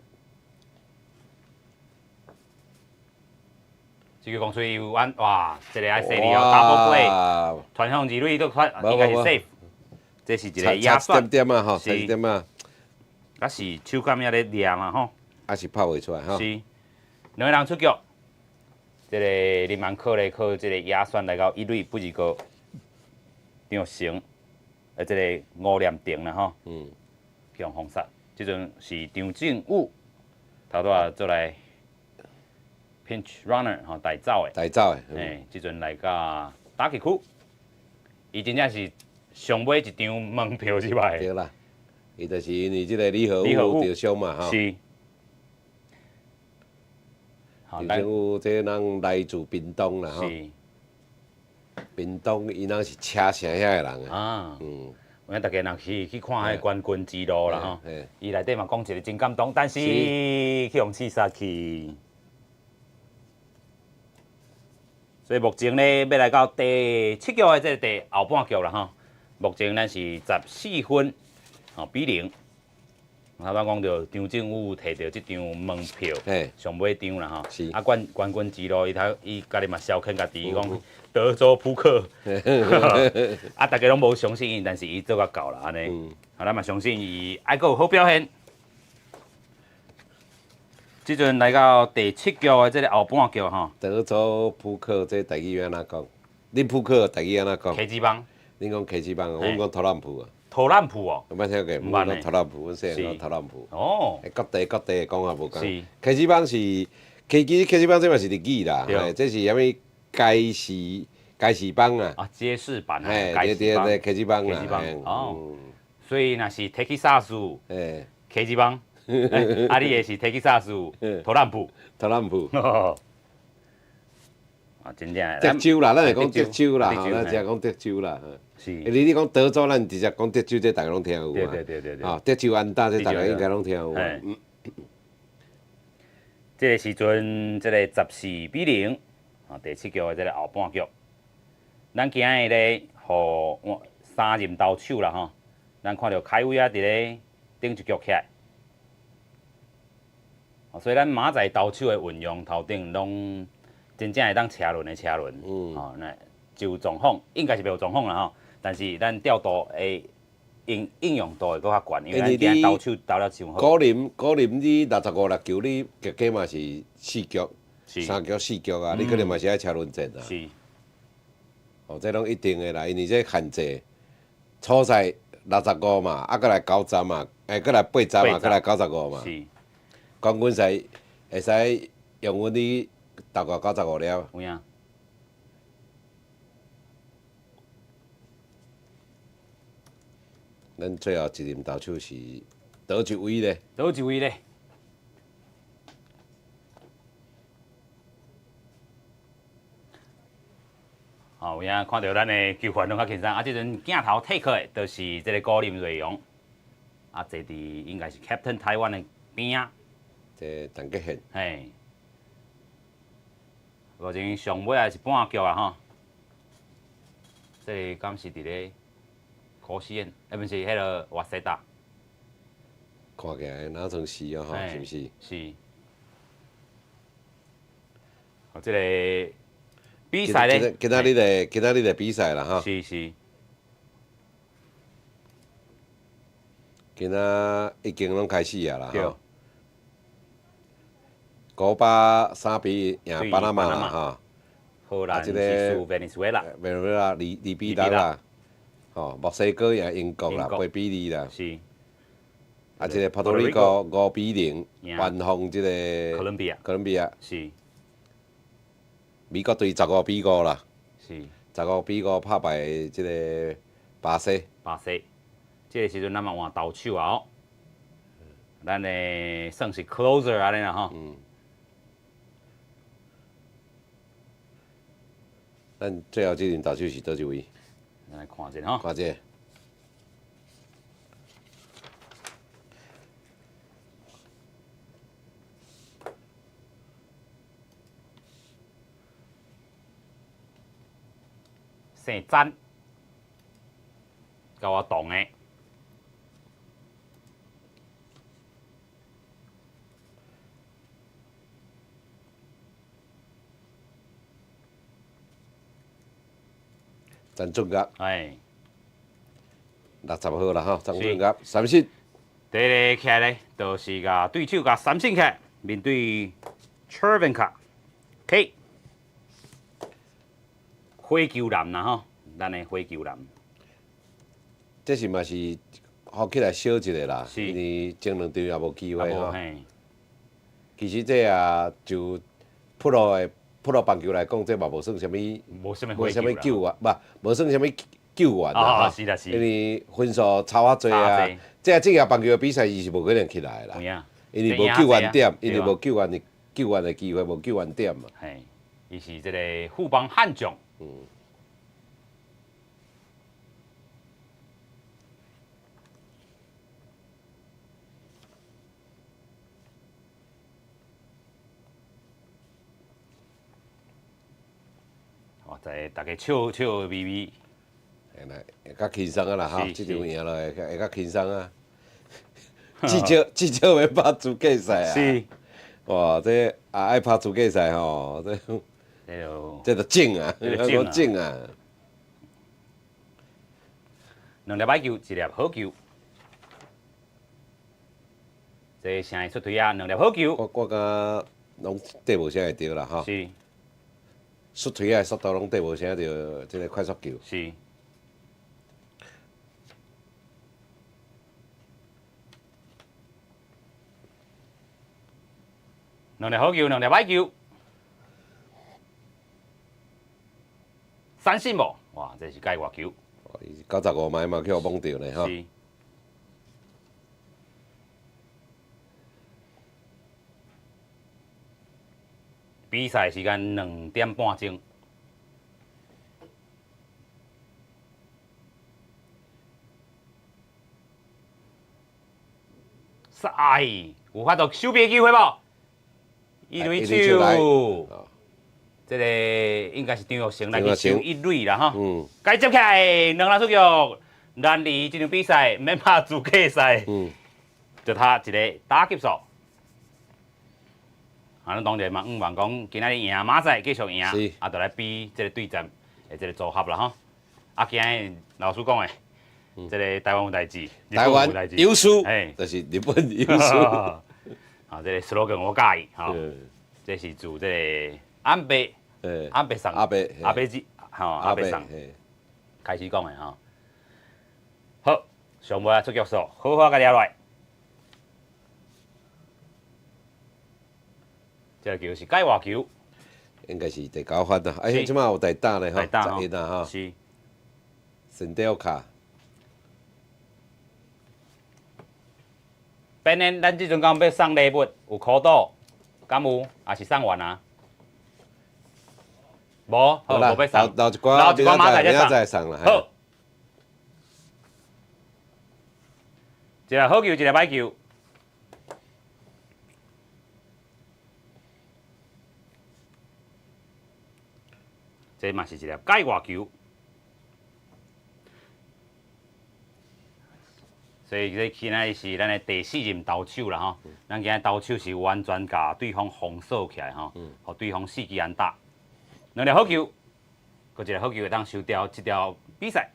这个公司有按哇，这个爱犀利哦 ，double play， 传向二垒都快，应该是 safe。这是一个压算，点点啊吼，差一点啊。啊是手感也咧抓嘛吼。啊是拍袂出来吼。是，两个人出局，这个林曼靠咧靠这个压算来到一垒不二个张成，这个吴念定啦吼。向封杀，这阵是张正武，头拄啊做来。pinch runner 吼，带走的，带走的，即阵来甲打击区，伊真正是上买一张门票入来。对啦，伊就是因为即个李和武受伤嘛吼。是。李和武这人来自屏东啦吼。是。屏东伊人是车城遐的人啊。我影大家若去看迄冠军之路啦吼，伊内底嘛讲一个真感动，但是去用刺杀去。所以目前咧，要来到第7局的这个第后半局啦吼。目前咱是14分，比0。头先讲到张正武摕到这张门票，上尾张啦吼。啊，冠军之路，伊家己嘛消遣家己，伊讲德州扑克。啊，大家拢无相信伊，但是伊做甲到啦安尼。咱嘛相信伊爱阁有好表现。即阵来到第7局的这个后半局吼，德州扑克这台语安怎讲？恁扑克台语安怎讲？科技帮。恁讲科技帮，阮讲特朗普啊。特朗普哦。有捌听过？阮讲特朗普，阮细汉讲特朗普。哦。各地的讲法无共。是。科技帮是科技帮，这嘛是日语啦。这是啥物？街市帮啊。啊，街市版啊。对，科技帮啦。哦。所以若是 Texas， 科技帮。啊，你的是 Texas， 特朗普。特朗普。啊，真正。德州啦，咱会讲德州啦，咱只讲德州啦。是。你讲德州，咱直接讲德州，这大家拢听有啊。对。啊，德州安大，这大家应该拢听有。这个时阵，这个14-0，第7局的这个后半局，咱今日咧，互3任投手啦吼，咱看到凯威啊伫咧顶一局起来。所以咱马仔投手的运用头顶拢真正会当车轮，那就状况应该是袂有状况啦吼，但是咱调度的应用度会搁较悬，因为咱今日投手投了伤好。古林你65-6球，你加嘛是4局，3局4局啊，你可能嘛是爱车轮战啊。是。哦，这拢一定的啦，因为这限制，初赛65嘛，啊，搁来90嘛，搁来80嘛，搁来95嘛。是。冠军赛会使用阮你投到95了。有影。咱最后一任投手是倒一位咧？倒一位咧？有影看到咱的球员拢较轻松，啊，即阵镜头 take 的，就是这个高林瑞阳，啊，坐伫应该是 Captain 台湾的边啊。这陈吉宪。嘿。目前上尾也是半局啊吼。这敢是伫咧可惜宴，不是迄个瓦西达。看起来哪算是哦吼，是毋是？是。哦，这个比赛咧。今仔日的比赛啦吼。是。今仔已经拢开始啊啦吼。古巴3-1赢巴拿马啦吼。荷兰是输委内瑞拉，委内瑞拉2-6啦。吼，墨西哥赢英国啦，8-2啦。是。啊，这个波多黎各5-0完封这个哥伦比亚。哥伦比亚。是。美国队15-5啦。是。15-5拍败这个巴西。巴西，这个时阵咱嘛换投手啊哦。咱的算是 closer 安尼啦吼。咱最后这轮投手是倒一位？咱来看一下吼。看这。姓詹，甲我同的。陈俊甲，哎60号啦吼，陈俊甲三振。第一个起来咧，就是甲对手甲三振起来，面对 Chervenka K 火球男啦吼，咱的火球男。这是嘛是好起来小一个啦，是因为前2场也无机会吼。嘿，其实这啊就普罗棒球来讲，这嘛无算啥物，无啥物救援，无算啥物救援啦吼。是啦是。因为分数差啊多啊，这职业棒球的比赛伊是无可能起来啦。有影。因为无救援点，因为无救援的机会，无救援点嘛。嘿，伊是这个富邦悍将。在大家笑微微，会较轻松啊啦吼，这场赢落会较轻松啊。至少要拍资格赛啊。是。哇，这爱拍资格赛吼，这就整啊，我整啊。2粒歹球，1粒好球。这谁会出腿啊？2粒好球。我感拢对无啥会着啦吼。是。出腿的速度拢对无啥着，这个快速球。是。2粒好球，2粒歹球。三振无？哇，这是界外球。95迈嘛，去互摸着呢吼。是。比赛时间2点半钟。哎，有法度守备机会无？1垒手，这个应该是张玉成来去守1垒啦吼。该接起来，2人出局，咱离这场比赛免拍资格赛。就他一个打击数。咱当然嘛，望讲今仔日赢马赛继续赢，啊，就来比这个对战的这个组合啦吼。啊，今日老师讲的，这个台湾有代志，台湾有输，哎，就是日本有输。啊，这个 slogan 我介意，吼，这是自这个安倍上阿倍子，吼阿倍上开始讲的吼。好，上尾出局数，好好甲抓落来。这个球是界外球，应该是第9发啦。哎，即马有第打咧吼，11啦吼。是。神雕卡。本年咱即阵讲要送礼物，有苦岛，敢有？也是送完啊？无，好，无要送。留一寡明仔载送啦。好。一个好球，一个歹球。这嘛是一粒界外球，所以这今仔是咱的第4任投手啦吼。咱今仔投手是完全甲对方封锁起来吼，互对方4支安打，2粒好球，搁一粒好球会当收掉这条比赛。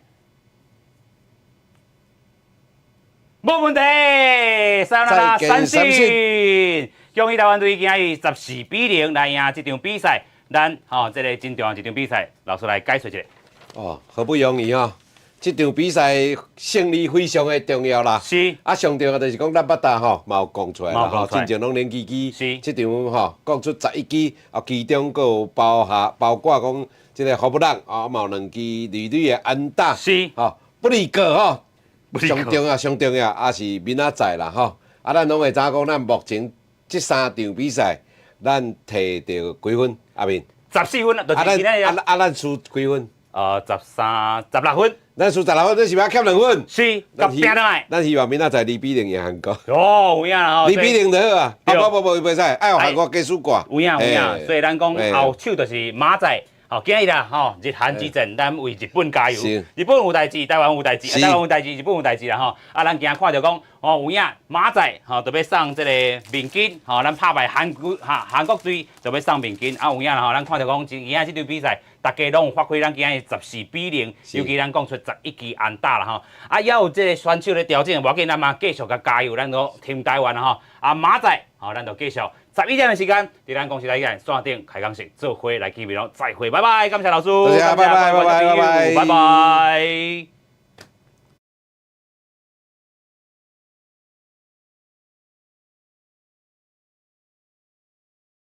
无问题，三振，恭喜台湾队今日14-0来赢这场比赛。咱这个真重要一场比赛，老师来解说一下。哦，好不容易哦，这场比赛胜利非常的重要啦。是。上重要就是讲咱捌搭嘛有讲出来啦，真正拢连支支。是。这场讲出11支，其中佫有包括讲这个何不让嘛有2支绿绿的安打。是。不离过上重要也是明仔载啦咱拢会知讲咱目前这3场比赛，咱摕到几分？阿明14分，就是今日咱输几分？16分。咱输16分，这是要欠2分。是，甲拼倒来。咱希望明仔载2-0赢韩国。哦，有影啦2-0就好啊。不袂使，爱互韩国加输挂。有影。所以咱讲后手就是马仔。今日啦，日韩之阵，咱为日本加油。日本有代志，台湾有代志，台湾有代志，日本有代志啦咱今日看到讲，有影马仔就要送这个面巾，咱拍败韩国队就要送面巾。有影啦咱看到讲今日这场比赛，大家拢有发挥咱今日14-0，尤其咱讲出11支安打啦也有这个选手咧调整，无要紧，咱嘛继续甲加油，咱都team台湾啦马仔，咱就继续。11点的时间，伫咱公司内底线顶开讲室做伙来见面咯，再会，拜拜，感谢老师，拜拜，拜拜。